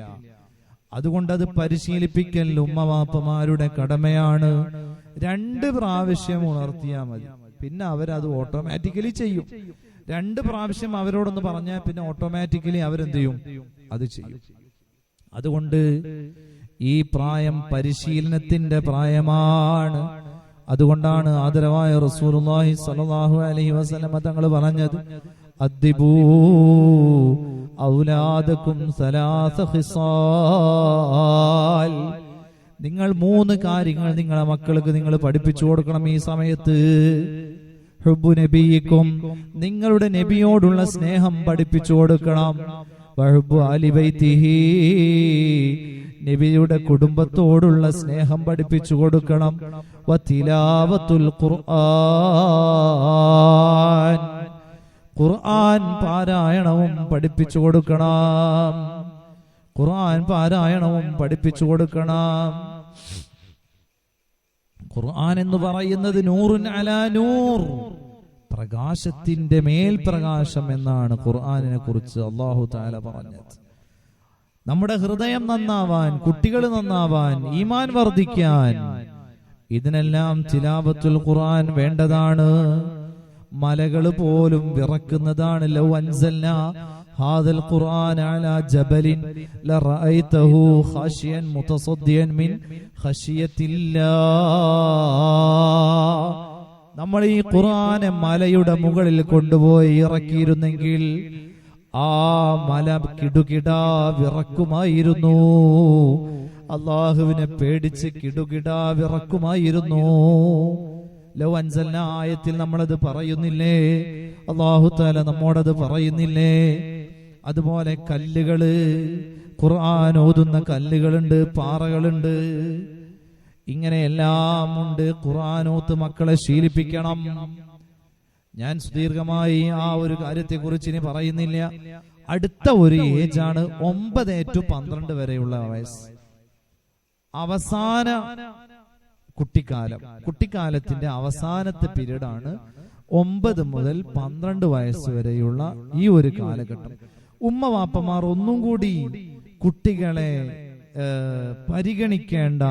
അതുകൊണ്ട് അത് പരിശീലിപ്പിക്കൽ ഉമ്മവാപ്പമാരുടെ കടമയാണ്. 2 പ്രാവശ്യം ഉണർത്തിയാൽ മതി, പിന്നെ അവരത് ഓട്ടോമാറ്റിക്കലി ചെയ്യും. 2 പ്രാവശ്യം അവരോടൊന്ന് പറഞ്ഞാൽ പിന്നെ ഓട്ടോമാറ്റിക്കലി അവരെന്ത് ചെയ്യും? അത് ചെയ്യും. അതുകൊണ്ട് ഈ പ്രായം പരിശീലനത്തിന്റെ പ്രായമാണ്. അതുകൊണ്ടാണ് ആദരവായ റസൂലുള്ളാഹി സ്വല്ലല്ലാഹു അലൈഹി വസല്ലം തങ്ങൾ പറഞ്ഞത്, അദ്ദിബൂ ഔലാദകും സലാസ ഖിസാൽ. നിങ്ങൾ 3 കാര്യങ്ങൾ നിങ്ങളെ മക്കൾക്ക് നിങ്ങൾ പഠിപ്പിച്ചു കൊടുക്കണം ഈ സമയത്ത്. ഹുബ്ബു നബിയിക്കും, നിങ്ങളുടെ നബിയോടുള്ള സ്നേഹം പഠിപ്പിച്ചു കൊടുക്കണം. വഹുബ്ബു ആലി ബൈതിഹി, നബിയുടെ കുടുംബത്തോടുള്ള സ്നേഹം പഠിപ്പിച്ചു കൊടുക്കണം. വതിലാവത്തുൽ ഖുർആൻ, ഖുർആൻ പാരായണവും പഠിപ്പിച്ചു കൊടുക്കണം. ഖുർആൻ പാരായണവും പഠിപ്പിച്ചു കൊടുക്കണം. ഖുർആൻ എന്ന് പറയുന്നത് നൂറുൻ അലാ നൂർ, പ്രകാശത്തിന്റെ മേൽ പ്രകാശം എന്നാണ് ഖുർആനിനെ കുറിച്ച് അല്ലാഹു തആല പറഞ്ഞത്. നമ്മുടെ ഹൃദയം നന്നാവാൻ, കുട്ടികൾ നന്നാവാൻ, ഈമാൻ വർദ്ധിക്കാൻ, ഇതിനെല്ലാം തിലാവത്തുൽ ഖുർആൻ വേണ്ടതാണ്. മലകൾ പോലും വിറക്കുന്നതാണ്. ലൗ അൻസൽനാ ഹാദൽ ഖുർആന അലാ ജബലിൻ ലറഅയ്തഹു ഖാശിയൻ മുതസദ്ദിയൻ മിൻ ഖശിയത്തില്ലാഹ്. നമ്മൾ ഈ ഖുർആനെ മലയുടെ മുകളിൽ കൊണ്ടുപോയി ഇറക്കിയിരുന്നെങ്കിൽ ആ മല കിടുകിടാ വിറക്കുമായിരുന്നു. അള്ളാഹുവിനെ പേടിച്ച് കിടുകിടാ വിറക്കുമായിരുന്നു. ലൗ അൻസൽനാ ആയത്തിൽ നമ്മളത് പറയുന്നില്ലേ? അല്ലാഹു തആല നമ്മോടത് പറയുന്നില്ലേ? അതുപോലെ കല്ലുകള്, ഖുർആൻ ഓതുന്ന കല്ലുകളുണ്ട്, പാറകളുണ്ട്, ഇങ്ങനെയെല്ലാം ഉണ്ട്. ഖുർആനോത്ത് മക്കളെ ശീലിപ്പിക്കണം. ഞാൻ സുദീർഘമായി ആ ഒരു കാര്യത്തെ കുറിച്ച് ഇനി പറയുന്നില്ല. അടുത്ത ഒരു ഏജാണ് 9 to 12 വരെയുള്ള വയസ്സ്. അവസാന കുട്ടിക്കാലം, കുട്ടിക്കാലത്തിന്റെ അവസാനത്തെ പീരീഡാണ് 9 മുതൽ 12 വയസ്സ് വരെയുള്ള ഈ ഒരു കാലഘട്ടം. ഉമ്മ വാപ്പമാർ ഒന്നും കൂടി കുട്ടികളെ പരിഗണിക്കേണ്ട,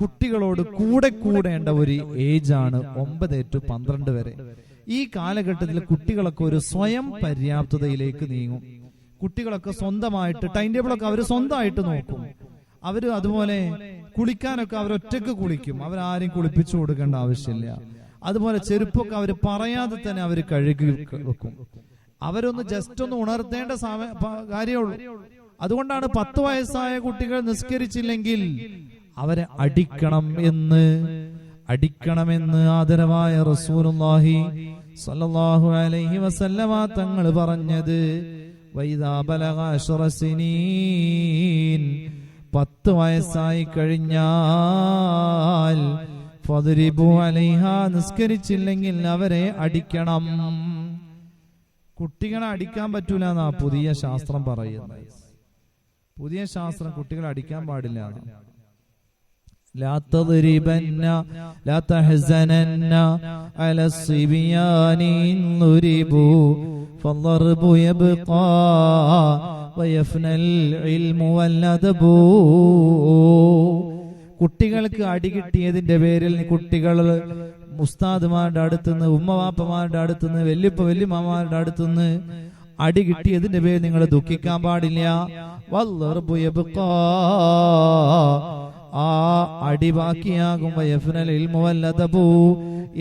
കുട്ടികളോട് കൂടെ കൂടേണ്ട ഒരു ഏജാണ് 9 to 12 വരെ. ഈ കാലഘട്ടത്തിൽ കുട്ടികളൊക്കെ ഒരു സ്വയം പര്യാപ്തതയിലേക്ക് നീങ്ങും. കുട്ടികളൊക്കെ സ്വന്തമായിട്ട് ടൈം ടേബിളൊക്കെ അവർ സ്വന്തമായിട്ട് നോക്കും. അവര് അതുപോലെ കുളിക്കാനൊക്കെ അവരൊറ്റക്ക് കുളിക്കും, അവരാരും കുളിപ്പിച്ചു കൊടുക്കേണ്ട ആവശ്യമില്ല. അതുപോലെ ചെരുപ്പൊക്കെ അവർ പറയാതെ തന്നെ അവർ കഴുകി വെക്കും. അവരൊന്ന് ജസ്റ്റ് ഒന്ന് ഉണർത്തേണ്ട കാര്യമുള്ളൂ. അതുകൊണ്ടാണ് 10 വയസ്സായ കുട്ടികൾ നിസ്കരിച്ചില്ലെങ്കിൽ അവരെ അടിക്കണമെന്ന് ആദരവായ റസൂലുള്ളാഹി സ്വല്ലല്ലാഹു അലൈഹി വസല്ലമ തങ്ങൾ പറഞ്ഞത്. വൈദാ ബലഗ 10 സിനീൻ, 10 വയസ്സായി കഴിഞ്ഞാൽ ഫദ്രിബു അലൈഹാ, നിസ്കരിച്ചില്ലെങ്കിൽ അവരെ അടിക്കണം. കുട്ടികളെ അടിക്കാൻ പറ്റൂല എന്നാ പുതിയ ശാസ്ത്രം പറയുന്നത്. പുതിയ ശാസ്ത്രം കുട്ടികളെ അടിക്കാൻ പാടില്ല. ലാ തദ്രിബന്ന ലാ തഹ്സനന്ന അലസ്സിബിയാനി നുരിബു ഫദ്ർബു യബ്ഖാ വയഫ്നൽ ഇൽമു വല്ലദബു. കുട്ടികൾക്ക് അടി കിട്ടിയതിന്റെ പേരിൽ കുട്ടികൾ ഉസ്താദുമാരുടെ അടുത്തുനിന്ന്, ഉമ്മവാപ്പമാരുടെ അടുത്തുനിന്ന്, വല്യമ്മമാരുടെ അടുത്തുനിന്ന് അടി കിട്ടിയതിന്റെ പേരിൽ നിങ്ങൾ ദുഃഖിക്കാൻ പാടില്ല. വദ്ർബു യബ്ഖാ, ആ അടി ബാക്കിയാകും. വയഫ്നൽ ഇൽമു വല്ലദബു,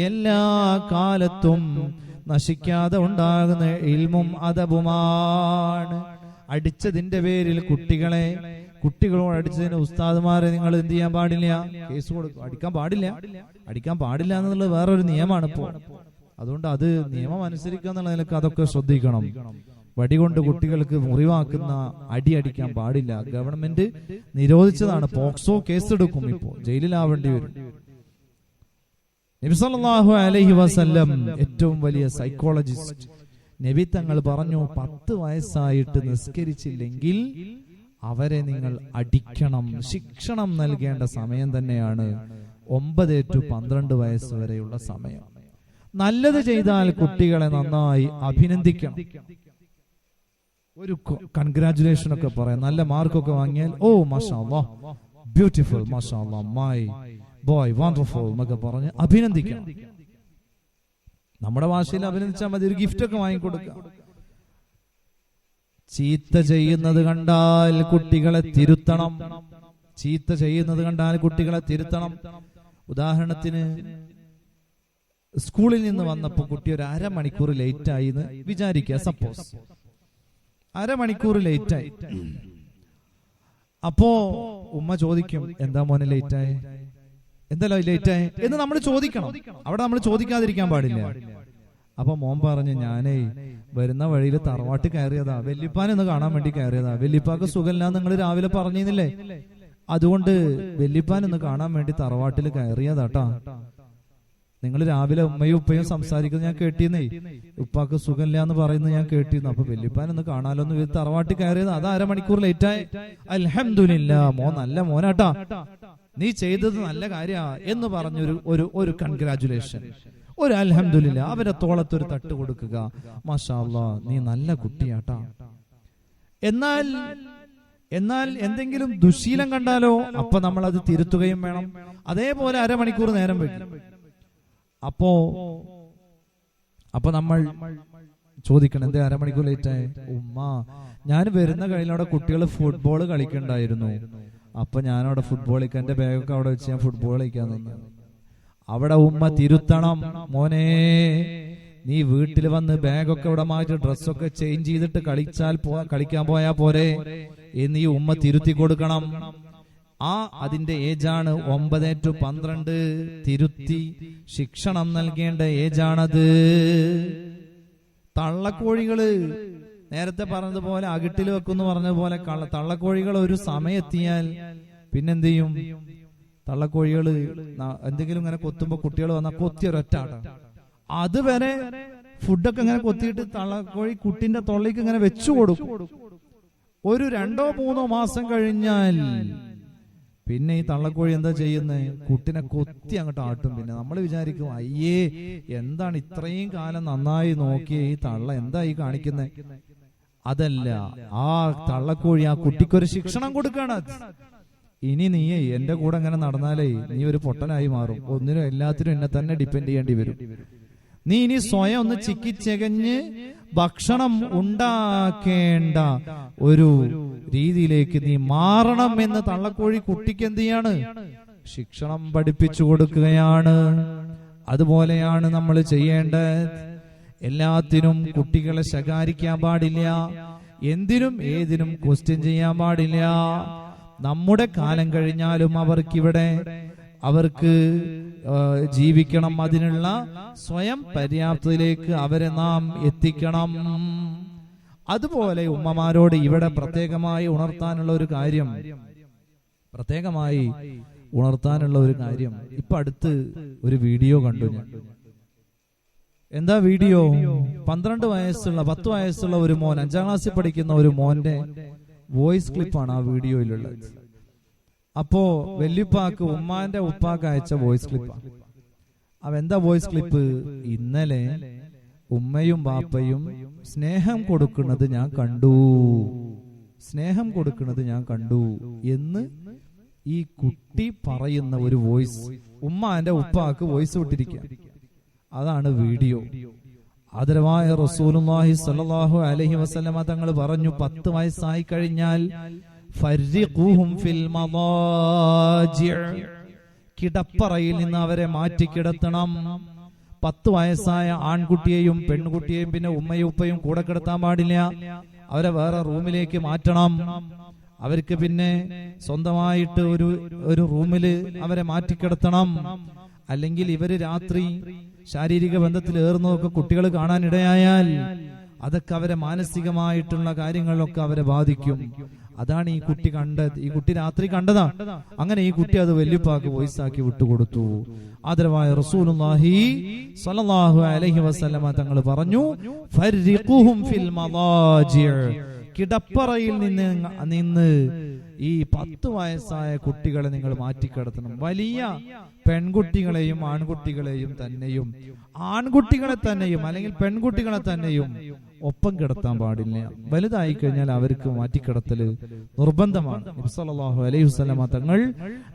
എല്ലാ കാലത്തും നശിക്കാതെ ഉണ്ടാകുന്ന ഇൽമും അദബുമാണ്. അടിച്ചതിന്റെ പേരിൽ കുട്ടികളോട് അടിച്ചതിന് ഉസ്താദുമാരെ നിങ്ങൾ എന്ത് ചെയ്യാൻ പാടില്ല? കേസ് കൊടുക്കും. അടിക്കാൻ പാടില്ല എന്നുള്ളത് വേറൊരു നിയമമാണ് ഇപ്പോ. അതുകൊണ്ട് അത് നിയമം അനുസരിക്കുക എന്നുള്ള നിലക്ക് അതൊക്കെ ശ്രദ്ധിക്കണം. വടികൊണ്ട് കുട്ടികൾക്ക് മുറിവാക്കുന്ന അടി അടിക്കാൻ പാടില്ല. ഗവൺമെന്റ് നിരോധിച്ചതാണ്. പോക്സോ കേസ് എടുക്കും, ഇപ്പോ ജയിലിലാവേണ്ടി വരും. നബി സല്ലല്ലാഹു അലൈഹി വസല്ലം ഏറ്റവും വലിയ സൈക്കോളജിസ്റ്റ്. നബി തങ്ങൾ പറഞ്ഞു, 10 വയസ്സായിട്ട് നിസ്കരിച്ചില്ലെങ്കിൽ അവരെ നിങ്ങൾ അടിക്കണം, ശിക്ഷണം നൽകേണ്ട സമയം തന്നെയാണ് 9 to 12 വയസ്സ് വരെയുള്ള സമയം. നല്ലത് ചെയ്താൽ കുട്ടികളെ നന്നായി അഭിനന്ദിക്കണം, ഒരു കൺഗ്രാറ്റുലേഷൻ ഒക്കെ പറയാം. നല്ല മാർക്കൊക്കെ വാങ്ങിയാൽ ഓ മാഷാ അല്ലാഹ്, ബ്യൂട്ടിഫുൾ, മാഷാ അല്ലാഹ്, മൈ ബോയ്, വണ്ടർഫുൾ എന്നൊക്കെ പറഞ്ഞ് അഭിനന്ദിക്കണം. നമ്മുടെ ഭാഷയിൽ അഭിനന്ദിച്ചാൽ മതി, ഒരു ഗിഫ്റ്റ് ഒക്കെ വാങ്ങിക്കൊടുക്കുക. ചീത്ത ചെയ്യുന്നത് കണ്ടാൽ കുട്ടികളെ തിരുത്തണം, ചീത്ത ചെയ്യുന്നത് കണ്ടാൽ കുട്ടികളെ തിരുത്തണം. ഉദാഹരണത്തിന്, സ്കൂളിൽ നിന്ന് വന്നപ്പോ കുട്ടി ഒരു 1/2 മണിക്കൂർ ലേറ്റ് ആയി എന്ന് വിചാരിക്കുക. സപ്പോസ് 1/2 മണിക്കൂർ ലേറ്റ് ആയി. അപ്പോ ഉമ്മ ചോദിക്കും, എന്താ മോനെ ലേറ്റ് ആയി, എന്തല്ലോ ലേറ്റ് ആയി എന്ന് നമ്മൾ ചോദിക്കണം. അവിടെ നമ്മൾ ചോദിക്കാതിരിക്കാൻ പാടില്ല. അപ്പൊ മോൻ പറഞ്ഞു, ഞാനേ വരുന്ന വഴിയിൽ തറവാട്ട് കയറിയതാ, വല്യപ്പാനൊന്ന് കാണാൻ വേണ്ടി കയറിയതാ, വല്യപ്പാക്ക് സുഖമില്ല നിങ്ങൾ രാവിലെ പറഞ്ഞിരുന്നില്ലേ, അതുകൊണ്ട് വല്യപ്പാനൊന്ന് കാണാൻ വേണ്ടി തറവാട്ടിൽ കയറിയതാട്ടാ. നിങ്ങൾ രാവിലെ ഉമ്മയും ഉപ്പയും സംസാരിക്കുന്നത് ഞാൻ കേട്ടിരുന്നേ, ഉപ്പാക്ക് സുഖമില്ല എന്ന് പറയുന്നത് ഞാൻ കേട്ടിരുന്നു. അപ്പൊ വല്യപ്പാനൊന്ന് കാണാലോന്ന് തറവാട്ടിൽ കയറിയത്, അത് 1/2 മണിക്കൂർ ലേറ്റായി. അൽഹംദുലില്ലാ, മോൻ നല്ല മോനാട്ടാ, നീ ചെയ്തത് നല്ല കാര്യ എന്ന് പറഞ്ഞൊരു ഒരു കൺഗ്രാറ്റുലേഷൻ, ഒരു അൽഹംദുലില്ലാ, അവരെ തോളത്തൊരു തട്ട് കൊടുക്കുക, മാഷാ അല്ലാഹ് നീ നല്ല കുട്ടിയാട്ടാ. എന്നാൽ എന്തെങ്കിലും ദുശീലം കണ്ടാലോ അപ്പൊ നമ്മൾ അത് തിരുത്തുകയും വേണം. അതേപോലെ 1/2 മണിക്കൂർ നേരം വൈകി. അപ്പൊ നമ്മൾ ചോദിക്കണം, എന്തേ 1/2 മണിക്കൂർ ലേറ്റായി? ഉമ്മ, ഞാൻ വരുന്ന കഴിഞ്ഞവിടെ കുട്ടികൾ ഫുട്ബോൾ കളിക്കണ്ടായിരുന്നു, അപ്പൊ ഞാനവിടെ ഫുട്ബോൾ കളിക്കാൻ, എന്റെ ബാഗൊക്കെ അവിടെ വെച്ച് ഞാൻ ഫുട്ബോൾ കളിക്കാൻ നിന്ന്. അവിടെ ഉമ്മ തിരുത്തണം, മോനെ നീ വീട്ടിൽ വന്ന് ബാഗൊക്കെ ഇവിടെ മാറ്റി ഡ്രസ്സൊക്കെ ചേഞ്ച് ചെയ്തിട്ട് കളിക്കാൻ പോയാ പോരെ എന്നീ ഉമ്മ തിരുത്തി കൊടുക്കണം. അതിന്റെ ഏജാണ് 9 to 12. തിരുത്തി ശിക്ഷണം നൽകേണ്ട ഏജാണത്. തള്ളക്കോഴികള് നേരത്തെ പറഞ്ഞതുപോലെ അകിട്ടിൽ വെക്കുന്നു പറഞ്ഞ പോലെ തള്ളക്കോഴികൾ ഒരു സമയം എത്തിയാൽ പിന്നെന്ത് ചെയ്യും? തള്ളക്കോഴികള് എന്തെങ്കിലും ഇങ്ങനെ കൊത്തുമ്പോ കുട്ടികൾ വന്നാൽ കൊത്തിയൊരൊറ്റാണ്. അതുവരെ ഫുഡൊക്കെ ഇങ്ങനെ കൊത്തിയിട്ട് തള്ളക്കോഴി കുട്ടിന്റെ തൊള്ളിക്ക് ഇങ്ങനെ വെച്ചു കൊടുക്കും. ഒരു 2-3 മാസം കഴിഞ്ഞാൽ പിന്നെ ഈ തള്ളക്കോഴി എന്താ ചെയ്യുന്നത്? കുട്ടിനെ കൊത്തി അങ്ങോട്ട് ആട്ടും. പിന്നെ നമ്മൾ വിചാരിക്കും, അയ്യേ എന്താണ് ഇത്രയും കാലം നന്നായി നോക്കിയ ഈ തള്ള എന്താ ഈ കാണിക്കുന്നത്? അതല്ല, ആ തള്ളക്കോഴി ആ കുട്ടിക്കൊരു ശിക്ഷണം കൊടുക്കാണ്. ഇനി നീ എന്റെ കൂടെ അങ്ങനെ നടന്നാലേ നീ ഒരു പൊട്ടനായി മാറും, ഒന്നിനും എല്ലാത്തിനും എന്നെ തന്നെ ഡിപ്പെൻഡ് ചെയ്യേണ്ടി വരും. നീ ഇനി സ്വയം ഒന്ന് ചിക്കിച്ചെകഞ്ഞ് ഭക്ഷണം ഉണ്ടാക്കേണ്ട ഒരു രീതിയിലേക്ക് നീ മാറണം എന്ന് തള്ളക്കോഴി കുട്ടിക്ക് എന്ത് ചെയ്യാണ്? ശിക്ഷണം പഠിപ്പിച്ചു കൊടുക്കുകയാണ്. അതുപോലെയാണ് നമ്മൾ ചെയ്യേണ്ടത്. എല്ലാത്തിനും കുട്ടികളെ ശകാരിക്കാൻ പാടില്ല, എന്തിനും ഏതിനും ക്വസ്റ്റ്യൻ ചെയ്യാൻ പാടില്ല. നമ്മുടെ കാലം കഴിഞ്ഞാലും അവർക്ക് ജീവിക്കണം, അതിനുള്ള സ്വയം പര്യാപ്തതയിലേക്ക് അവരെ നാം എത്തിക്കണം. അതുപോലെ ഉമ്മമാരോട് ഇവിടെ പ്രത്യേകമായി ഉണർത്താനുള്ള ഒരു കാര്യം ഇപ്പൊ അടുത്ത് ഒരു വീഡിയോ കണ്ടു ഞാൻ. എന്താ വീഡിയോ? 10 വയസ്സുള്ള ഒരു മോൻ, 5ാം ക്ലാസ്സിൽ പഠിക്കുന്ന ഒരു മോന്റെ വോയിസ് ക്ലിപ്പാണ് ആ വീഡിയോയിലുള്ളത്. അപ്പോ വല്യുപ്പാക്ക് ഉമ്മാന്റെ ഉപ്പാക്ക് അയച്ച വോയിസ് ക്ലിപ്പാണ്. എന്താ വോയിസ് ക്ലിപ്പ്? ഇന്നലെ ഉമ്മയും ബാപ്പയും സ്നേഹം കൊടുക്കുന്നത് ഞാൻ കണ്ടു എന്ന് ഈ കുട്ടി പറയുന്ന ഒരു വോയിസ് ഉമ്മാന്റെ ഉപ്പാക്ക് വോയിസ് വിട്ടിരിക്കുക. അതാണ് വീഡിയോ. ആദരവായ റസൂലുള്ളാഹി സ്വല്ലല്ലാഹു അലൈഹി വസല്ലമ തങ്ങൾ പറഞ്ഞു, 10 വയസ്സായി കഴിഞ്ഞാൽ ഫർരിഖൂഹും ഫിൽ മദാജിഅ, കിടപ്പറയിൽ നിന്ന് അവരെ മാറ്റി കിടത്തണം. 10 വയസ്സായ ആൺകുട്ടിയെയും പെൺകുട്ടിയെയും പിന്നെ ഉമ്മയും ഉപ്പയും കൂടെ കിടത്താൻ പാടില്ല. അവരെ വേറെ റൂമിലേക്ക് മാറ്റണം. അവർക്ക് പിന്നെ സ്വന്തമായിട്ട് ഒരു റൂമില് അവരെ മാറ്റിക്കിടത്തണം. അല്ലെങ്കിൽ ഇവര് രാത്രി ശാരീരിക ബന്ധത്തിൽ ഏറുന്നതൊക്കെ കുട്ടികൾ കാണാനിടയായാൽ അതൊക്കെ അവരെ മാനസികമായിട്ടുള്ള കാര്യങ്ങളിലൊക്കെ അവരെ ബാധിക്കും. അതാണ് ഈ കുട്ടി ഈ കുട്ടി രാത്രി കണ്ടതാ. അങ്ങനെ ഈ കുട്ടി അത് വല്യുപ്പാക്ക് വോയിസ് ആക്കി വിട്ടുകൊടുത്തു. ആദരവായ റസൂലുള്ളാഹി സ്വല്ലല്ലാഹു അലൈഹി വസല്ലമ തങ്ങൾ പറഞ്ഞു, ഫർരിഖുഹും ഫിൽ മദാജിഅ, കിടപ്പറയിൽ നിന്ന് ഈ 10 വയസ്സായ കുട്ടികളെ നിങ്ങൾ മാറ്റിക്കിടത്തണം. വലിയ പെൺകുട്ടികളെയും ആൺകുട്ടികളെയും തന്നെയും, ആൺകുട്ടികളെ തന്നെയും അല്ലെങ്കിൽ പെൺകുട്ടികളെ തന്നെയും ഒപ്പം കിടത്താൻ പാടില്ല. വലുതായി കഴിഞ്ഞാൽ അവർക്ക് മാറ്റിക്കിടത്തല് നിർബന്ധമാണ്. നബി സല്ലല്ലാഹു അലൈഹി വസല്ലമ തങ്ങൾ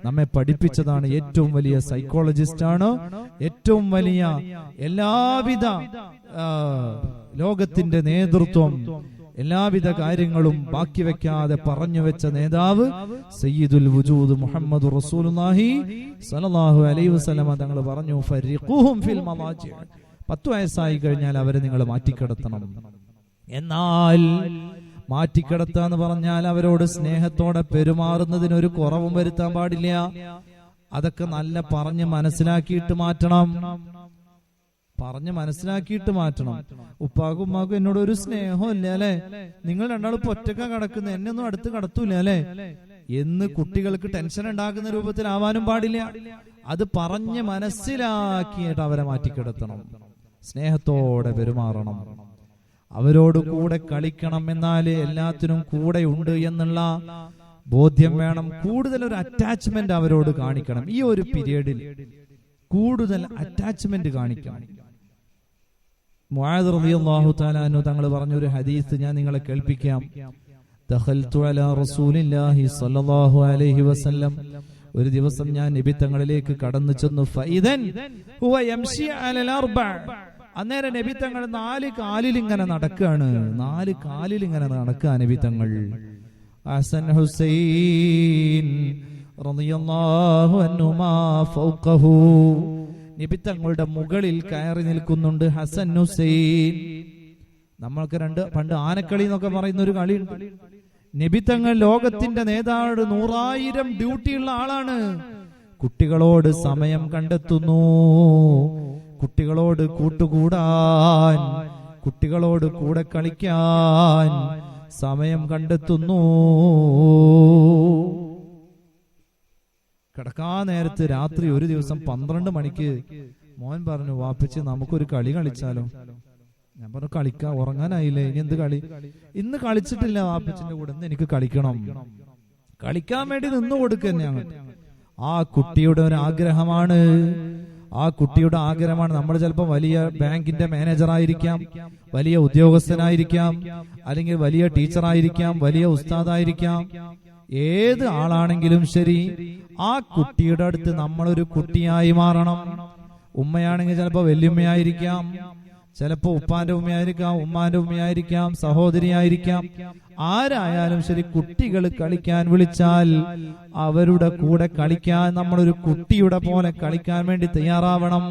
നമ്മെ പഠിപ്പിച്ചതാണ്. ഏറ്റവും വലിയ സൈക്കോളജിസ്റ്റ് ആണ്, ഏറ്റവും വലിയ എല്ലാവിധ ലോകത്തിന്റെ നേതൃത്വം, എല്ലാവിധ കാര്യങ്ങളും ബാക്കി വെക്കാതെ പറഞ്ഞു വെച്ച നേതാവ് സയ്യിദുൽ വുജൂദ് മുഹമ്മദ് റസൂലുള്ളാഹി സ്വല്ലല്ലാഹു അലൈഹി വസല്ലമ തങ്ങൾ പറഞ്ഞു, ഫർരിഖൂഹും ഫിൽ മദാജിഅ, 10 വയസ്സായി കഴിഞ്ഞാൽ അവരെ നിങ്ങൾ മാറ്റിക്കിടത്തണം. എന്നാൽ മാറ്റിക്കിടത്താന്ന് പറഞ്ഞാൽ അവരോട് സ്നേഹത്തോടെ പെരുമാറുന്നതിനൊരു കുറവും വരുത്താൻ പാടില്ല. അതൊക്കെ നല്ല പറഞ്ഞ് മനസ്സിലാക്കിയിട്ട് മാറ്റണം. ഉപ്പാക്കും ഉമ്മാക്കും എന്നോട് ഒരു സ്നേഹം ഇല്ല അല്ലെ, നിങ്ങൾ രണ്ടാളും ഒറ്റക്ക കിടക്കുന്ന, എന്നെ ഒന്നും അടുത്ത് കടത്തൂല അല്ലെ എന്ന് കുട്ടികൾക്ക് ടെൻഷൻ ഉണ്ടാക്കുന്ന രൂപത്തിലാവാനും പാടില്ല. അത് പറഞ്ഞ് മനസ്സിലാക്കിയിട്ട് അവരെ മാറ്റിക്കിടത്തണം. സ്നേഹത്തോടെ പെരുമാറണം, അവരോട് കൂടെ കളിക്കണം. എന്നാൽ എല്ലാത്തിനും കൂടെ ഉണ്ട് എന്നുള്ള ബോധ്യം വേണം. കൂടുതൽ ഒരു അറ്റാച്ച്മെന്റ് അവരോട് കാണിക്കണം. ഈ ഒരു പീരീഡിൽ കൂടുതൽ അറ്റാച്ച്മെന്റ് കാണിക്കണം. മുആദ് റളിയല്ലാഹു തആല അൻഹു തങ്ങൾ പറഞ്ഞൊരു ഹദീസ് ഞാൻ നിങ്ങളെ കേൾപ്പിക്കാം. ദഖൽതു അലാ റസൂലില്ലാഹി സ്വല്ലല്ലാഹു അലൈഹി വസല്ലം, ഒരു ദിവസം ഞാൻ നബി തങ്ങളിലേക്ക് കടന്നു ചെന്നു. ഫൈദൻ ഹുവ യംശി അലൽ അർബഅ, അന്നേരം നബി തങ്ങൾ 4 കാലിൽ ഇങ്ങനെ നടക്കുകയാണ്. 4 കാലിൽ ഇങ്ങനെ നടക്കുക നബി തങ്ങൾ. ഹസൻ ഹുസൈൻ റളിയല്ലാഹു അൻഹുമാ ഫൗഖഹു, നബി തങ്ങളുടെ മുകളിൽ കയറി നിൽക്കുന്നുണ്ട് ഹസൻ ഹുസൈൻ. നമ്മൾക്ക് പണ്ട് ആനക്കളി എന്നൊക്കെ പറയുന്ന ഒരു കളിയുണ്ട്. നബി തങ്ങൾ ലോകത്തിന്റെ നേതാവ്, 100,000 ഡ്യൂട്ടിയുള്ള ആളാണ്. കുട്ടികളോട് സമയം കണ്ടെത്തുന്നു, കുട്ടികളോട് കൂട്ടുകൂടാൻ, കുട്ടികളോട് കൂടെ കളിക്കാൻ സമയം കണ്ടെത്തുന്നു. കിടക്കാൻ നേരത്ത് രാത്രി ഒരു ദിവസം 12 മണിക്ക് മോൻ പറഞ്ഞു, വാപ്പിച്ച് നമുക്കൊരു കളി കളിച്ചാലോ? ഞാൻ പറഞ്ഞു, കളിക്കാം, ഉറങ്ങാനായില്ലേ, ഇനി എന്ത് കളി? ഇന്ന് കളിച്ചിട്ടില്ല വാപ്പിച്ചിന്റെ കൂടെ, ഇന്ന് എനിക്ക് കളിക്കണം. കളിക്കാൻ വേണ്ടി നിന്ന് കൊടുക്കുക തന്നെയാണ്. ആ കുട്ടിയുടെ ഒരു ആഗ്രഹമാണ്, നമ്മൾ ചിലപ്പോൾ വലിയ ബാങ്കിന്റെ മാനേജർ ആയിരിക്കാം, വലിയ ഉദ്യോഗസ്ഥനായിരിക്കാം, അല്ലെങ്കിൽ വലിയ ടീച്ചറായിരിക്കാം, വലിയ ഉസ്താദായിരിക്കാം. ഏത് ആളാണെങ്കിലും ശരി, ആ കുട്ടിയുടെ അടുത്ത് നമ്മളൊരു കുട്ടിയായി മാറണം. ഉമ്മയാണെങ്കിൽ ചിലപ്പോൾ വല്യുമ്മയായിരിക്കാം, ചിലപ്പോ ഉപ്പാന്റെ ഉമ്മയായിരിക്കാം, ഉമ്മാന്റെ ഉമ്മയായിരിക്കാം, സഹോദരിയായിരിക്കാം. ആരായാലും ശരി, കുട്ടികൾ കളിക്കാൻ വിളിച്ചാൽ അവരുടെ കൂടെ കളിക്കാൻ നമ്മളൊരു കുട്ടിയുടെ പോലെ കളിക്കാൻ വേണ്ടി തയ്യാറാവണം.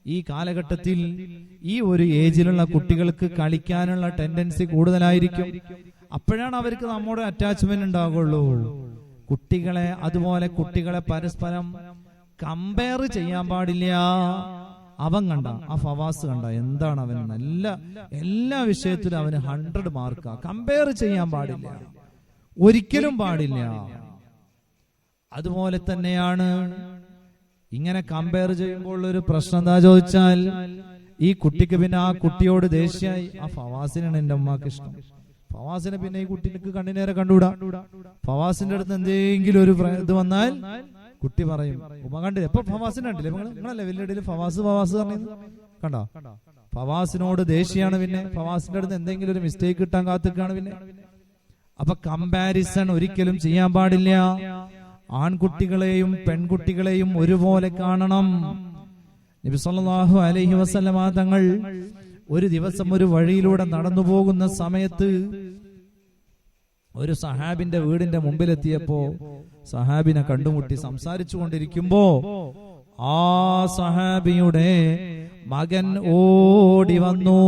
ഈ കാലഘട്ടത്തിൽ ഈ ഒരു ഏജിലുള്ള കുട്ടികൾക്ക് കളിക്കാനുള്ള ടെൻഡൻസി കൂടുതലായിരിക്കും. അപ്പോഴാണ് അവർക്ക് നമ്മുടെ അറ്റാച്ച്മെന്റ് ഉണ്ടാകുള്ളൂ. കുട്ടികളെ പരസ്പരം കമ്പയർ ചെയ്യാൻ പാടില്ല. അവൻ കണ്ട ആ ഫവാസ് കണ്ട, എന്താണ് അവൻ എല്ലാ വിഷയത്തിലും അവന് 100 മാർക്കാ. കമ്പയർ ചെയ്യാൻ പാടില്ല, ഒരിക്കലും പാടില്ല. അതുപോലെ തന്നെയാണ് ഇങ്ങനെ കമ്പയർ ചെയ്യുമ്പോൾ ഒരു പ്രശ്നം എന്താ ചോദിച്ചാൽ, ഈ കുട്ടിക്ക് പിന്നെ ആ കുട്ടിയോട് ദേഷ്യായി. ആ ഫവാസിനാണ് എന്റെ ഉമ്മാക്ക് ഇഷ്ടം, ഫവാസിനെ പിന്നെ ഈ കുട്ടിക്ക് കണ്ണിനേരെ കണ്ടുകൂടാ. ഫവാസിന്റെ അടുത്ത് എന്തെങ്കിലും ഒരു ഇത് വന്നാൽ കുട്ടി പറയും, ഉമ്മ കണ്ടില്ല, എപ്പൊ ഫവാസിനെ കണ്ടില്ലേ നിങ്ങളല്ലേ വലിയ ഫവാസ് പറഞ്ഞത് കണ്ടോ? ഫവാസിനോട് ദേഷ്യാണ്. പിന്നെ ഫവാസിന്റെ അടുത്ത് എന്തെങ്കിലും ഒരു മിസ്റ്റേക്ക് കിട്ടാൻ കാത്തിക്കാണ്. പിന്നെ അപ്പൊ കമ്പാരിസൺ ഒരിക്കലും ചെയ്യാൻ പാടില്ല. ആൺകുട്ടികളെയും പെൺകുട്ടികളെയും ഒരുപോലെ കാണണം. നബി സല്ലല്ലാഹു അലൈഹി വസല്ലമ തങ്ങൾ ഒരു ദിവസം ഒരു വഴിയിലൂടെ നടന്നു പോകുന്ന സമയത്ത് ഒരു സഹാബിന്റെ വീടിന്റെ മുമ്പിലെത്തിയപ്പോ സഹാബിനെ കണ്ടുമുട്ടി. സംസാരിച്ചു കൊണ്ടിരിക്കുമ്പോ ആ സഹാബിയുടെ മകൻ ഓടി വന്നു.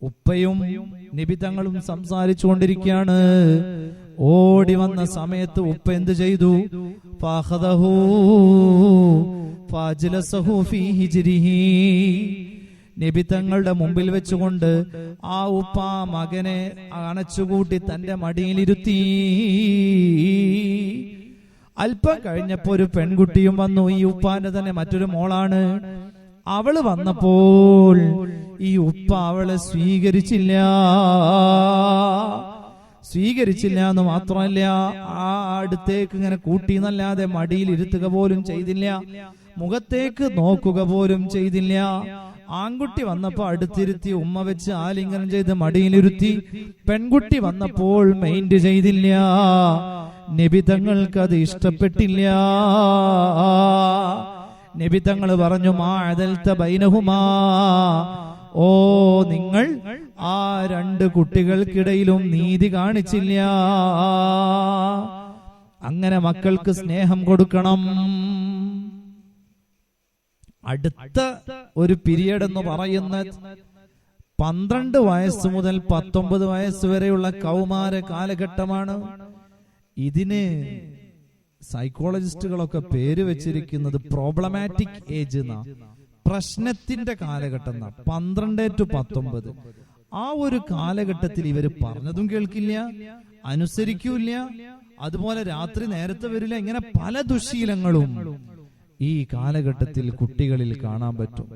ഉപ്പയും നിബിതങ്ങളും സംസാരിച്ചു കൊണ്ടിരിക്കുകയാണ്. ഓടി വന്ന സമയത്ത് ഉപ്പ എന്ത് ചെയ്തു? ഫഅഖദഹു ഫഅജ്ലസഹു ഫീ ഹിജ്രിഹി, നബി തങ്ങളുടെ മുമ്പിൽ വെച്ചുകൊണ്ട് ആ ഉപ്പ മകനെ അണച്ചുകൂട്ടി തന്റെ മടിയിലിരുത്തി. അല്പം കഴിഞ്ഞപ്പോ ഒരു പെൺകുട്ടിയും വന്നു. ഈ ഉപ്പാന്റെ തന്നെ മറ്റൊരു മോളാണ്. അവള് വന്നപ്പോൾ ഈ ഉപ്പ അവളെ സ്വീകരിച്ചില്ല എന്ന് മാത്രമല്ല, ആ അടുത്തേക്ക് ഇങ്ങനെ കൂട്ടിന്നല്ലാതെ മടിയിൽ ഇരുത്തുക പോലും ചെയ്തില്ല, മുഖത്തേക്ക് നോക്കുക പോലും ചെയ്തില്ല. ആൺകുട്ടി വന്നപ്പോ അടുത്തിരുത്തി ഉമ്മ വെച്ച് ആലിംഗനം ചെയ്ത് മടിയിലിരുത്തി. പെൺകുട്ടി വന്നപ്പോൾ മൈൻഡ് ചെയ്തില്ല. നബി തങ്ങൾക്കത് ഇഷ്ടപ്പെട്ടില്ല. നബി തങ്ങൾ പറഞ്ഞു, മാഅദൽത ബൈനഹുമാ, ഓ നിങ്ങൾ ആ രണ്ട് കുട്ടികൾക്കിടയിലും നീതി കാണിച്ചില്ല. അങ്ങനെ മക്കൾക്ക് സ്നേഹം കൊടുക്കണം. അടുത്ത ഒരു പീരിയഡ് എന്ന് പറയുന്നത് 12 വയസ്സ് മുതൽ 19 വയസ്സ് വരെയുള്ള കൗമാര കാലഘട്ടമാണ്. ഇതിന് സൈക്കോളജിസ്റ്റുകളൊക്കെ പേര് വെച്ചിരിക്കുന്നത് പ്രോബ്ലമാറ്റിക് ഏജ് എന്നാ, പ്രശ്നത്തിന്റെ കാലഘട്ടം എന്നാ. 12 to 19 ആ ഒരു കാലഘട്ടത്തിൽ ഇവര് പറഞ്ഞതും കേൾക്കില്ല, അനുസരിക്കൂല്ല, അതുപോലെ രാത്രി നേരത്തെ വരില്ല. ഇങ്ങനെ പല ദുശീലങ്ങളും ഈ കാലഘട്ടത്തിൽ കുട്ടികളിൽ കാണാൻ പറ്റും.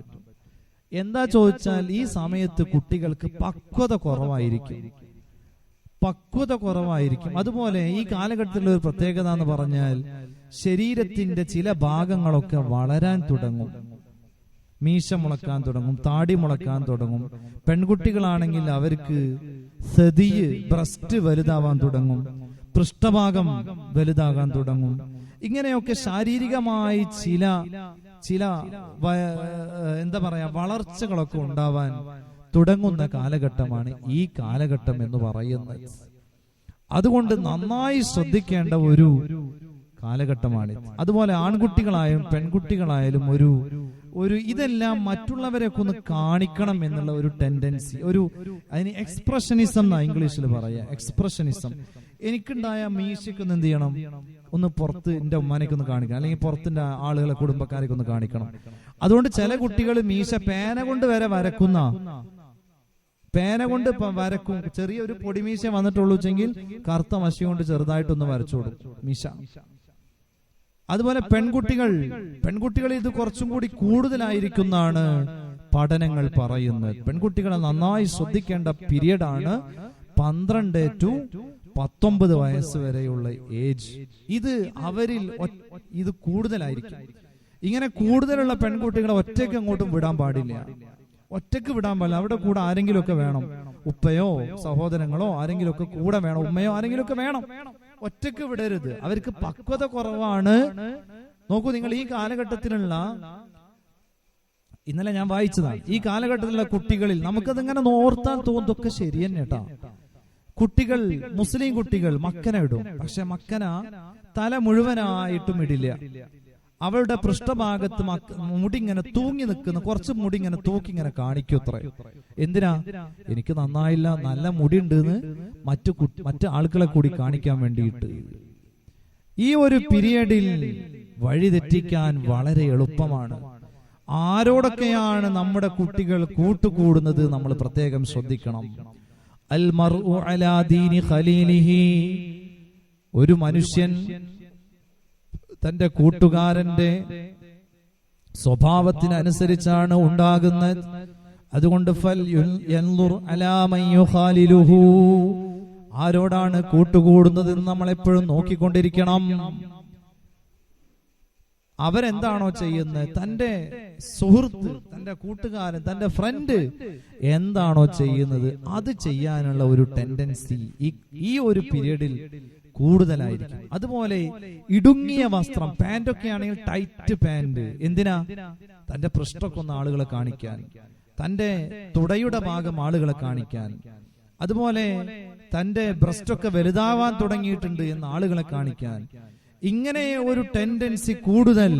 എന്താ ചോദിച്ചാൽ ഈ സമയത്ത് കുട്ടികൾക്ക് പക്വത കുറവായിരിക്കും. അതുപോലെ ഈ കാലഘട്ടത്തിലുള്ള ഒരു പ്രത്യേകത എന്ന് പറഞ്ഞാൽ ശരീരത്തിന്റെ ചില ഭാഗങ്ങളൊക്കെ വളരാൻ തുടങ്ങും. മീശ മുളക്കാൻ തുടങ്ങും, താടി മുളക്കാൻ തുടങ്ങും. പെൺകുട്ടികളാണെങ്കിൽ അവർക്ക് സതിയ് ബ്രസ്റ്റ് വലുതാവാൻ തുടങ്ങും, പൃഷ്ഠഭാഗം വലുതാകാൻ തുടങ്ങും. ഇങ്ങനെയൊക്കെ ശാരീരികമായി ചില എന്താ പറയാ വളർച്ചകളൊക്കെ ഉണ്ടാവാൻ തുടങ്ങുന്ന കാലഘട്ടമാണ് ഈ കാലഘട്ടം എന്ന് പറയുന്നത്. അതുകൊണ്ട് നന്നായി ശ്രദ്ധിക്കേണ്ട ഒരു കാലഘട്ടമാണ്. അതുപോലെ ആൺകുട്ടികളായാലും പെൺകുട്ടികളായാലും ഒരു ഇതെല്ലാം മറ്റുള്ളവരെയൊക്കെ ഒന്ന് കാണിക്കണം എന്നുള്ള ഒരു ടെൻഡൻസി, അതിന് എക്സ്പ്രഷനിസം എന്നാ ഇംഗ്ലീഷിൽ പറയാ. എക്സ്പ്രഷനിസം. എനിക്കുണ്ടായ മീശയ്ക്കൊന്ന് എന്ത് ചെയ്യണം, ഒന്ന് പുറത്ത് എന്റെ ഉമ്മാനേക്ക് ഒന്ന് കാണിക്കണം, അല്ലെങ്കിൽ പുറത്തിന്റെ ആളുകളെ കുടുംബക്കാരേക്ക് ഒന്ന് കാണിക്കണം. അതുകൊണ്ട് ചില കുട്ടികൾ മീശ പേന കൊണ്ട് വരെ വരക്കും. ചെറിയ ഒരു പൊടിമീശ വന്നിട്ടുള്ളൂ വെച്ചെങ്കിൽ കറുത്ത മഷി കൊണ്ട് ചെറുതായിട്ടൊന്ന് വരച്ചു കൊടുക്കും മീശ. അതുപോലെ പെൺകുട്ടികൾ ഇത് കുറച്ചും കൂടി കൂടുതലായിരിക്കുന്നാണ് പഠനങ്ങൾ പറയുന്നത്. പെൺകുട്ടികളെ നന്നായി ശ്രദ്ധിക്കേണ്ട പീരിയഡാണ് 12 to 19 വയസ്സ് വരെയുള്ള ഏജ്. ഇത് അവരിൽ ഇത് കൂടുതലായിരിക്കും. ഇങ്ങനെ കൂടുതലുള്ള പെൺകുട്ടികളെ ഒറ്റയ്ക്ക് അങ്ങോട്ടും വിടാൻ പാടില്ല. അവിടെ കൂടെ ആരെങ്കിലും ഒക്കെ വേണം. ഉപ്പയോ സഹോദരങ്ങളോ ആരെങ്കിലും ഒക്കെ കൂടെ വേണം, ഉമ്മയോ ആരെങ്കിലും ഒക്കെ വേണം. ഒറ്റയ്ക്ക് വിടരുത്. അവർക്ക് പക്വത കുറവാണ്. നോക്കൂ, നിങ്ങൾ ഈ കാലഘട്ടത്തിലുള്ള, ഇന്നലെ ഞാൻ വായിച്ചതാണ്, ഈ കാലഘട്ടത്തിലുള്ള കുട്ടികളിൽ നമുക്കതിങ്ങനെ ഓർത്താൻ തോന്നുന്നതൊക്കെ ശരി തന്നെ കേട്ടാ. കുട്ടികൾ, മുസ്ലിം കുട്ടികൾ മക്കന ഇടും, പക്ഷെ മക്കന തല മുഴുവനായിട്ടും ഇടില്ല. അവളുടെ പൃഷ്ഠഭാഗത്ത് മുടി ഇങ്ങനെ തൂങ്ങി നിൽക്കുന്ന, കുറച്ച് മുടി ഇങ്ങനെ തൂക്കി ഇങ്ങനെ കാണിക്കൂത്രേ. എന്തിനാ? എനിക്ക് നന്നായില്ല, നല്ല മുടി ഉണ്ടെന്ന് മറ്റു ആളുകളെ കൂടി കാണിക്കാൻ വേണ്ടിയിട്ട്. ഈ ഒരു പീരിയഡിൽ വഴിതെറ്റിക്കാൻ വളരെ എളുപ്പമാണ്. ആരോടൊക്കെയാണ് നമ്മുടെ കുട്ടികൾ കൂട്ടുകൂടുന്നത് നമ്മൾ പ്രത്യേകം ശ്രദ്ധിക്കണം. അൽ മർഉ അലാ ദീനി ഖലീലിഹി. ഒരു മനുഷ്യൻ തന്റെ കൂട്ടുകാരന്റെ സ്വഭാവത്തിനനുസരിച്ചാണ് ഉണ്ടാകുന്നത്. അതുകൊണ്ട് ഫൽ യൻദുർ അലാ മൻ യുഖാലിലുഹു. ആരോടാണ് കൂട്ടുകൂടുന്നത് എന്ന് നമ്മൾ എപ്പോഴും നോക്കിക്കൊണ്ടിരിക്കണം. അവരെന്താണോ ചെയ്യുന്നത്, തന്റെ സുഹൃത്ത്, തന്റെ കൂട്ടുകാരൻ, തന്റെ ഫ്രണ്ട് എന്താണോ ചെയ്യുന്നത് അത് ചെയ്യാനുള്ള ഒരു ടെൻഡൻസി ഈ ഒരു പീരീഡിൽ കൂടുതലായിരിക്കും. അതുപോലെ ഇടുങ്ങിയ വസ്ത്രം, പാന്റൊക്കെ ആണെങ്കിൽ ടൈറ്റ് പാന്റ്. എന്തിനാ? തന്റെ പൃഷ്ഠമൊക്കെ ഒന്ന് ആളുകളെ കാണിക്കാൻ, തന്റെ തുടയുടെ ഭാഗം ആളുകളെ കാണിക്കാൻ, അതുപോലെ തന്റെ ബ്രസ്റ്റൊക്കെ വലുതാവാൻ തുടങ്ങിയിട്ടുണ്ട് എന്ന് ആളുകളെ കാണിക്കാൻ. ഇങ്ങനെ ഒരു ടെൻഡൻസി കൂടുതൽ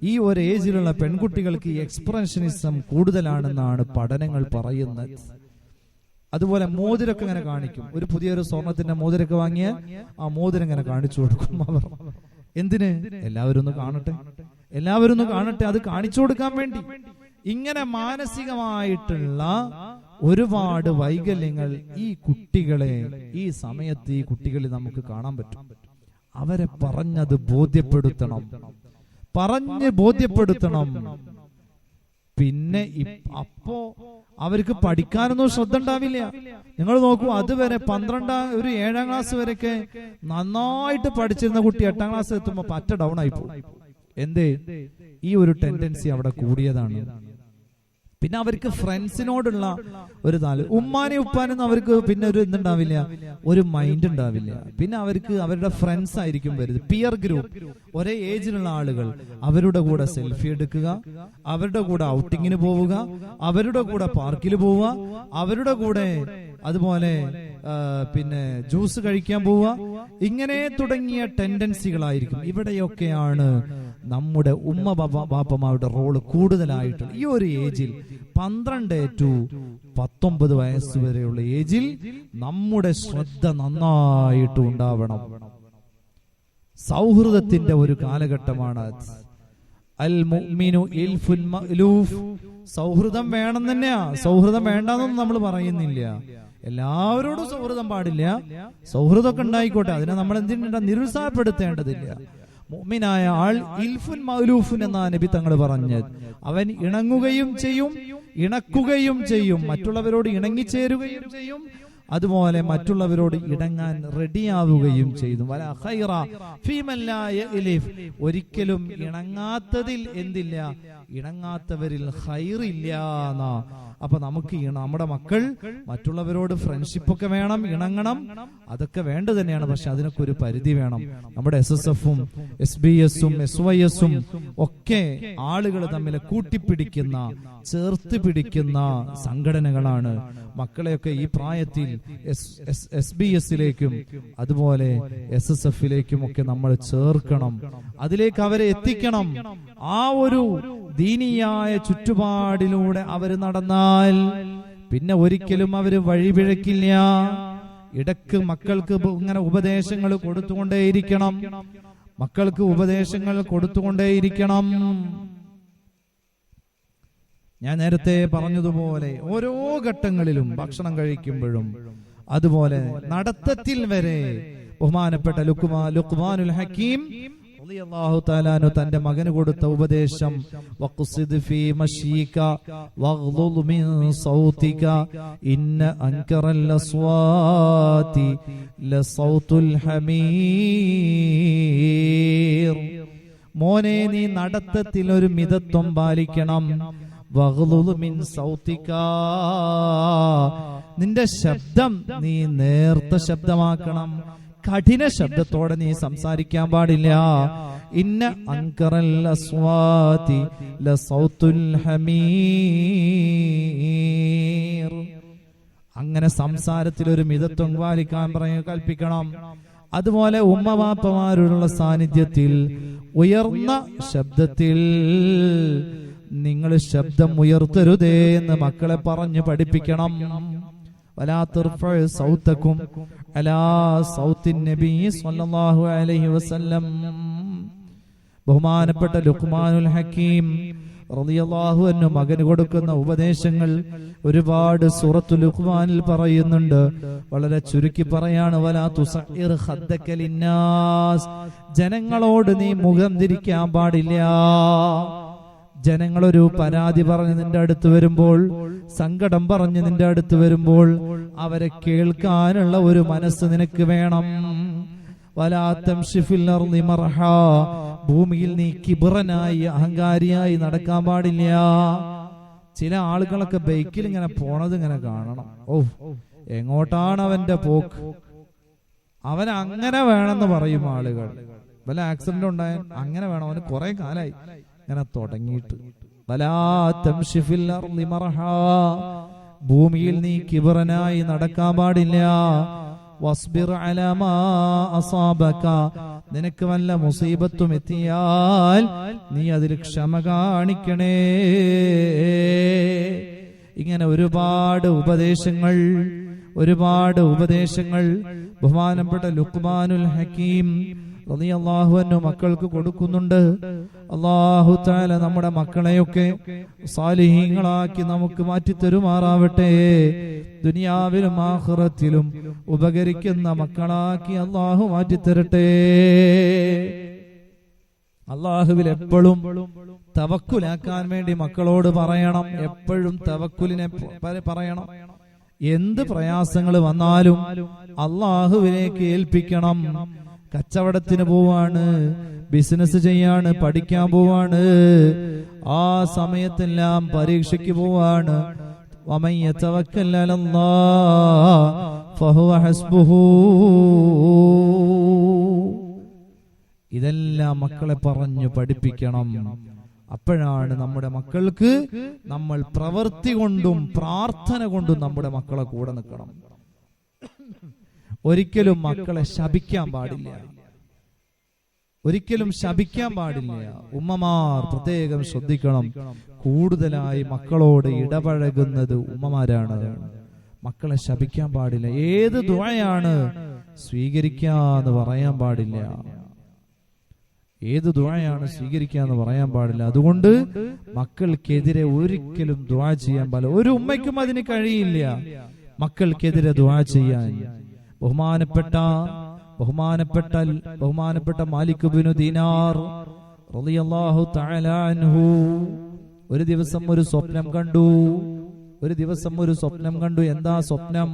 ഈ ഒരു ഏജിലുള്ള പെൺകുട്ടികൾക്ക് ഈ എക്സ്പ്രഷനിസം കൂടുതലാണെന്നാണ് പഠനങ്ങൾ പറയുന്നത്. അതുപോലെ മോതിരൊക്കെ ഇങ്ങനെ കാണിക്കും. ഒരു പുതിയൊരു സ്വർണത്തിന്റെ മോതിരൊക്കെ വാങ്ങിയാൽ ആ മോതിരം ഇങ്ങനെ കാണിച്ചു കൊടുക്കും അവർ. എന്തിന്? എല്ലാവരും ഒന്ന് കാണട്ടെ, അത് കാണിച്ചു കൊടുക്കാൻ വേണ്ടി. ഇങ്ങനെ മാനസികമായിട്ടുള്ള ഒരുപാട് വൈകല്യങ്ങൾ ഈ കുട്ടികളെ ഈ സമയത്ത് ഈ കുട്ടികളെ നമുക്ക് കാണാൻ പറ്റും. അവരെ പറഞ്ഞത് ബോധ്യപ്പെടുത്തണം, പറഞ്ഞ് ബോധ്യപ്പെടുത്തണം. പിന്നെ അപ്പോ അവർക്ക് പഠിക്കാനൊന്നും ശ്രദ്ധ ഉണ്ടാവില്ല. നിങ്ങൾ നോക്കൂ, അതുവരെ 7ാം ക്ലാസ് വരെയൊക്കെ നന്നായിട്ട് പഠിച്ചിരുന്ന കുട്ടി 8ാം ക്ലാസ് എത്തുമ്പോ പറ്റ ഡൗൺ ആയി പോകും. എന്തേ? ഈ ഒരു ടെൻഡൻസി അവിടെ കൂടിയതാണ്. പിന്നെ അവർക്ക് ഫ്രണ്ട്സിനോടുള്ള ഒരു ഉമ്മാനെ ഉപ്പാനൊന്നും അവർക്ക് പിന്നെ ഒരു എന്തുണ്ടാവില്ല, ഒരു മൈൻഡ് ഉണ്ടാവില്ല. പിന്നെ അവർക്ക് അവരുടെ ഫ്രണ്ട്സ് ആയിരിക്കും വരുന്നത്, പിയർ ഗ്രൂപ്പ്, ഒരേ ഏജിലുള്ള ആളുകൾ. അവരുടെ കൂടെ സെൽഫി എടുക്കുക, അവരുടെ കൂടെ ഔട്ടിങ്ങിന് പോവുക, അവരുടെ കൂടെ പാർക്കിൽ പോവുക, അവരുടെ കൂടെ അതുപോലെ പിന്നെ ജ്യൂസ് കഴിക്കാൻ പോവുക, ഇങ്ങനെ തുടങ്ങിയ ടെൻഡൻസികളായിരിക്കും. ഇവിടെയൊക്കെയാണ് നമ്മുടെ ഉമ്മ ബാപ്പമാരുടെ റോള് കൂടുതലായിട്ട്. ഈ ഒരു ഏജിൽ 12 to 19 വയസ്സ് വരെയുള്ള ഏജിൽ നമ്മുടെ ശ്രദ്ധ നന്നായിട്ട് ഉണ്ടാവണം. സൗഹൃദത്തിന്റെ ഒരു കാലഘട്ടമാണ്. അൽ മുഅ്മിനു ഇൽഫുൻ മഅലൂഫ്. സൗഹൃദം വേണം തന്നെയാ, സൗഹൃദം വേണ്ടെന്നൊന്നും നമ്മൾ പറയുന്നില്ല. എല്ലാവരോടും സൗഹൃദം പാടില്ല, സൗഹൃദമൊക്കെ ഉണ്ടായിക്കോട്ടെ, അതിനെ നമ്മൾ എന്തിനാ നിരുത്സാഹപ്പെടുത്തേണ്ടതില്ല. മുഅ്മിനായ ആൾ ഇൽഫുൻ മഅലൂഫുൻ എന്നാ നബി തങ്ങൾ പറഞ്ഞത്. അവൻ ഇണങ്ങുകയും ചെയ്യും, ഇണക്കുകയും ചെയ്യും, മറ്റുള്ളവരോട് ഇണങ്ങിച്ചേരുകയും ചെയ്യും, അതുപോലെ മറ്റുള്ളവരോട് ഇണങ്ങാൻ റെഡിയാവുകയും ചെയ്തു. വലാ ഖൈറ ഫീമൻ ലാ യഅലിഫ്. ഒരിക്കലും ഇണങ്ങാത്തതിൽ എന്തില്ല, ഇണങ്ങാത്തവരിൽ ഖൈറില്ല എന്നാ. അപ്പൊ നമുക്ക് നമ്മുടെ മക്കൾ മറ്റുള്ളവരോട് ഫ്രണ്ട്ഷിപ്പൊക്കെ വേണം, ഇണങ്ങണം, അതൊക്കെ വേണ്ടത് തന്നെയാണ്. പക്ഷെ അതിനൊക്കെ ഒരു പരിധി വേണം. നമ്മുടെ SSF-ഉം SBS-ഉം SYS-ഉം ഒക്കെ ആളുകൾ തമ്മിൽ കൂട്ടിപ്പിടിക്കുന്ന, ചേർത്ത് പിടിക്കുന്ന സംഘടനകളാണ്. മക്കളെയൊക്കെ ഈ പ്രായത്തിൽ SBS-ലേക്കും അതുപോലെ SSF-ലേക്കും ഒക്കെ നമ്മൾ ചേർക്കണം, അതിലേക്ക് അവരെ എത്തിക്കണം. ആ ഒരു ദീനിയായ ചുറ്റുപാടിലൂടെ അവര് നടന്നാൽ പിന്നെ ഒരിക്കലും അവര് വഴിപിഴക്കില്ല. ഇടക്ക് മക്കൾക്ക് ഇങ്ങനെ ഉപദേശങ്ങൾ കൊടുത്തുകൊണ്ടേയിരിക്കണം, മക്കൾക്ക് ഉപദേശങ്ങൾ കൊടുത്തുകൊണ്ടേയിരിക്കണം. ഞാൻ നേരത്തെ പറഞ്ഞതുപോലെ ഓരോ ഘട്ടങ്ങളിലും, ഭക്ഷണം കഴിക്കുമ്പോഴും അതുപോലെ നടത്തത്തിൽ വരെ ബഹുമാനപ്പെട്ട ലുഖ്മാനുൽ ഹക്കീം റളിയല്ലാഹു തആല അൻഹു തന്റെ മകന് കൊടുത്ത ഉപദേശം, വഖ്സിദ് ഫീ മശീക വഗ്ളുൽ മിൻ സൗതിക ഇന്ന അൻകറൽ അസ്വാതി ലസൗതുൽ ഹമീർ. മോനെ, നീ നടത്തത്തിൽ ഒരു മിതത്വം പാലിക്കണം. വഗ്ളുൽ മിൻ സൗതിക, നിന്റെ ശബ്ദം നീ നേർത്ത ശബ്ദമാക്കണം, കഠിന ശബ്ദത്തോടെ നീ സംസാരിക്കാൻ പാടില്ല. ഇന്ന അൻകറൽ അസ്വാതി ലസൗതുൽ ഹമീർ. അങ്ങനെ സംസാരത്തിൽ ഒരു മിതത്വം പാലിക്കാൻ കൽപ്പിക്കണം. അതുപോലെ ഉമ്മവാപ്പമാരുടെ സാന്നിധ്യത്തിൽ ഉയർന്ന ശബ്ദത്തിൽ നിങ്ങൾ ശബ്ദം ഉയർത്തരുതേ എന്ന് മക്കളെ പറഞ്ഞ് പഠിപ്പിക്കണം. വലാ തുർഫഉ സൗതകും അലാ സൗത്തിൻ നബി സ്വല്ലല്ലാഹു അലൈഹി വസല്ലം. ബഹുമാനപ്പെട്ട ലുഖ്മാനുൽ ഹക്കീം റളിയല്ലാഹു അൻഹു മകന് കൊടുക്കുന്ന ഉപദേശങ്ങൾ ഒരുപാട് സൂറത്തുൽ ലുഖ്മാനിൽ പറയുന്നുണ്ട്. വളരെ ചുരുക്കി പറയാണ്, വലാ തുസഇർ ഖദ്ദക ലിന്നാസ്. ജനങ്ങളോട് നീ മുഖം തിരിക്കാൻ പാടില്ല. ജനങ്ങളൊരു പരാതി പറഞ്ഞ് നിന്റെ അടുത്ത് വരുമ്പോൾ, സങ്കടം പറഞ്ഞ് നിന്റെ അടുത്ത് വരുമ്പോൾ അവരെ കേൾക്കാനുള്ള ഒരു മനസ്സ് നിനക്ക് വേണം. വലാ തംശി ഫിൽ അർളി മർഹാ. ഭൂമിയിൽ നീ കിബ്റനായി, അഹങ്കാരിയായി നടക്കാൻ പാടില്ല. ചില ആളുകളൊക്കെ ബൈക്കിൽ ഇങ്ങനെ പോണത് ഇങ്ങനെ കാണണം. ഓ, എങ്ങോട്ടാണ് അവന്റെ പോക്ക്, അവൻ അങ്ങനെ വേണമെന്ന് പറയും ആളുകൾ. വല്ല ആക്സിഡന്റ് ഉണ്ടായ അങ്ങനെ വേണം, അവന് കുറെ കാലായി ഇങ്ങനെ തുടങ്ങിയിട്ട്. വലാ തംശി ഫിൽ അർളി മർഹാ. ഭൂമിയിൽ നീ കിബ്റനായി നടക്കാൻ പാടില്ല. വസ്ബിർ അലാ മാ അസാബക. നിനക്ക് വല്ല മുസീബത്തും എത്തിയാൽ നീ അതിൽ ക്ഷമ കാണിക്കണേ. ഇങ്ങനെ ഒരുപാട് ഉപദേശങ്ങൾ ബഹുമാനപ്പെട്ട ലുഖ്മാനുൽ ഹക്കീം റളിയല്ലാഹു അൻഹു മക്കൾക്ക് കൊടുക്കുന്നുണ്ട്. അല്ലാഹു തആല നമ്മുടെ മക്കളെയൊക്കെ സാലിഹീങ്ങളാക്കി നമുക്ക് മാറ്റി തരുമാറാവട്ടെ. ദുനിയാവിലും ആഖിറത്തിലും ഉപകരിക്കുന്ന മക്കളാക്കി അല്ലാഹു മാറ്റി തരട്ടെ. അല്ലാഹുവിൽ എപ്പോഴും തവക്കുലാക്കാൻ വേണ്ടി മക്കളോട് പറയണം. എപ്പോഴും തവക്കുലിനെ പറയണം. എന്ത് പ്രയാസങ്ങൾ വന്നാലും അല്ലാഹുവിലേക്ക് ഏൽപ്പിക്കണം. കച്ചവടത്തിന് പോവാണ്, ബിസിനസ് ചെയ്യാണ്, പഠിക്കാൻ പോവാണ്, ആ സമയത്തെല്ലാം പരീക്ഷയ്ക്ക് പോവാണ്. വമൻ യതവക്കൽ അലല്ലാഹ് ഫഹുവ ഹസ്ബുഹു. ഇതെല്ലാം മക്കളെ പറഞ്ഞു പഠിപ്പിക്കണം. അപ്പോഴാണ് നമ്മുടെ മക്കൾക്ക് നമ്മൾ പ്രവൃത്തി കൊണ്ടും പ്രാർത്ഥന കൊണ്ടും നമ്മുടെ മക്കളെ കൂടെ നിൽക്കണം. ഒരിക്കലും മക്കളെ ശപിക്കാൻ പാടില്ല. ഒരിക്കലും ശപിക്കാൻ പാടില്ല. ഉമ്മമാർ പ്രത്യേകം ശ്രദ്ധിക്കണം. കൂടുതലായി മക്കളോട് ഇടപഴകുന്നത് ഉമ്മമാരാണ്. മക്കളെ ശപിക്കാൻ പാടില്ല. ഏത് ദുആയാണ് സ്വീകരിക്കാന്ന് പറയാൻ പാടില്ല. ഏത് ദുആയാണ് സ്വീകരിക്കാന്ന് പറയാൻ പാടില്ല. അതുകൊണ്ട് മക്കൾക്കെതിരെ ഒരിക്കലും ദുആ ചെയ്യാൻ പാടില്ല. ഒരു ഉമ്മയ്ക്കും അതിന് കഴിയില്ല മക്കൾക്കെതിരെ ദുആ ചെയ്യാൻ. ബഹുമാനപ്പെട്ട മാലിക് ഇബ്നു ദീനാർ റളിയല്ലാഹു തആല അൻഹു ഒരു ദിവസം ഒരു സ്വപ്നം കണ്ടു. എന്താ സ്വപ്നം?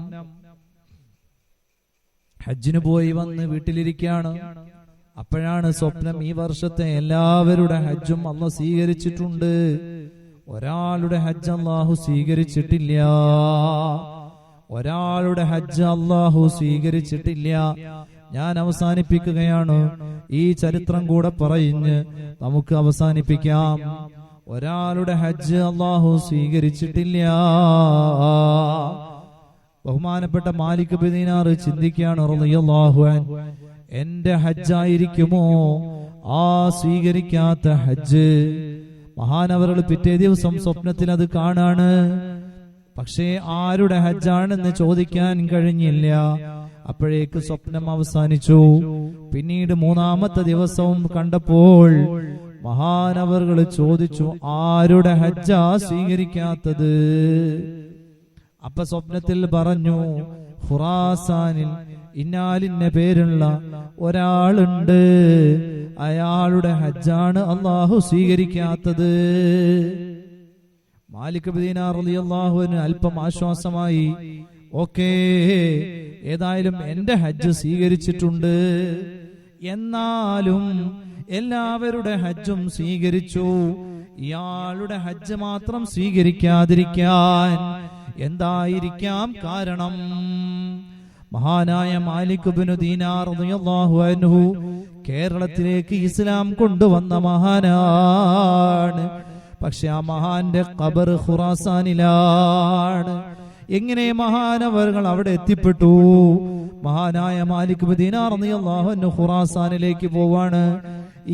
ഹജ്ജിന് പോയി വന്ന് വീട്ടിലിരിക്കുകയാണ്. അപ്പോഴാണ് സ്വപ്നം, ഈ വർഷത്തെ എല്ലാവരുടെ ഹജ്ജും അല്ലാഹു സ്വീകരിച്ചിട്ടുണ്ട്, ഒരാളുടെ ഹജ്ജ് അല്ലാഹു സ്വീകരിച്ചിട്ടില്ല. ഞാൻ അവസാനിപ്പിക്കുകയാണ്. ഈ ചരിത്രം കൂടെ പറഞ്ഞ് നമുക്ക് അവസാനിപ്പിക്കാം. ഒരാളുടെ ഹജ്ജ് അല്ലാഹു സ്വീകരിച്ചിട്ടില്ല. ബഹുമാനപ്പെട്ട മാലിക് ഇബ്നു ദീനാർ ചിന്തിക്കുകയാണ്, റളിയല്ലാഹു അൻഹു, എന്റെ ഹജ്ജായിരിക്കുമോ ആ സ്വീകരിക്കാത്ത ഹജ്ജ്? മഹാനവറുകൾ പിറ്റേ ദിവസം സ്വപ്നത്തിൽ അത് കാണാണ്. പക്ഷേ ആരുടെ ഹജ്ജാണെന്ന് ചോദിക്കാൻ കഴിഞ്ഞില്ല. അപ്പോഴേക്ക് സ്വപ്നം അവസാനിച്ചു. പിന്നീട് മൂന്നാമത്തെ ദിവസവും കണ്ടപ്പോൾ മഹാനവറുകൾ ചോദിച്ചു, ആരുടെ ഹജ്ജാ സ്വീകരിക്കാത്തത്? അപ്പൊ സ്വപ്നത്തിൽ പറഞ്ഞു, ഖുറാസാനിൽ ഇന്നാലിന്ന പേരുള്ള ഒരാളുണ്ട്, അയാളുടെ ഹജ്ജാണ് അല്ലാഹു സ്വീകരിക്കാത്തത്. മാലിക് ഇബ്നു ദീനാർ റളിയല്ലാഹു അൻഹു അല്പം ആശ്വാസമായി. ഓക്കേ, ഏതായാലും എന്റെ ഹജ്ജ് സ്വീകരിച്ചിട്ടുണ്ട്. എന്നാലും എല്ലാവരുടെ ഹജ്ജും സ്വീകരിച്ചു, ഇയാളുടെ ഹജ്ജ് മാത്രം സ്വീകരിക്കാതിരിക്കാൻ എന്തായിരിക്കാം കാരണം? മഹാനായ മാലിക് ഇബ്നു ദീനാർ റളിയല്ലാഹു അൻഹു കേരളത്തിലേക്ക് ഇസ്ലാം കൊണ്ടുവന്ന മഹാനാണ്. പക്ഷെ ആ മഹാന്റെ ഖബർ ഖുറാസാനിലാണ്. എങ്ങനെ മഹാനവറുകൾ അവിടെ എത്തിപ്പെട്ടു? മഹാനായ മാലിക് ഇബ്നു ദീനാർ റളിയല്ലാഹു അൻഹു ഖുറാസാനിലേക്ക് പോവാണ്.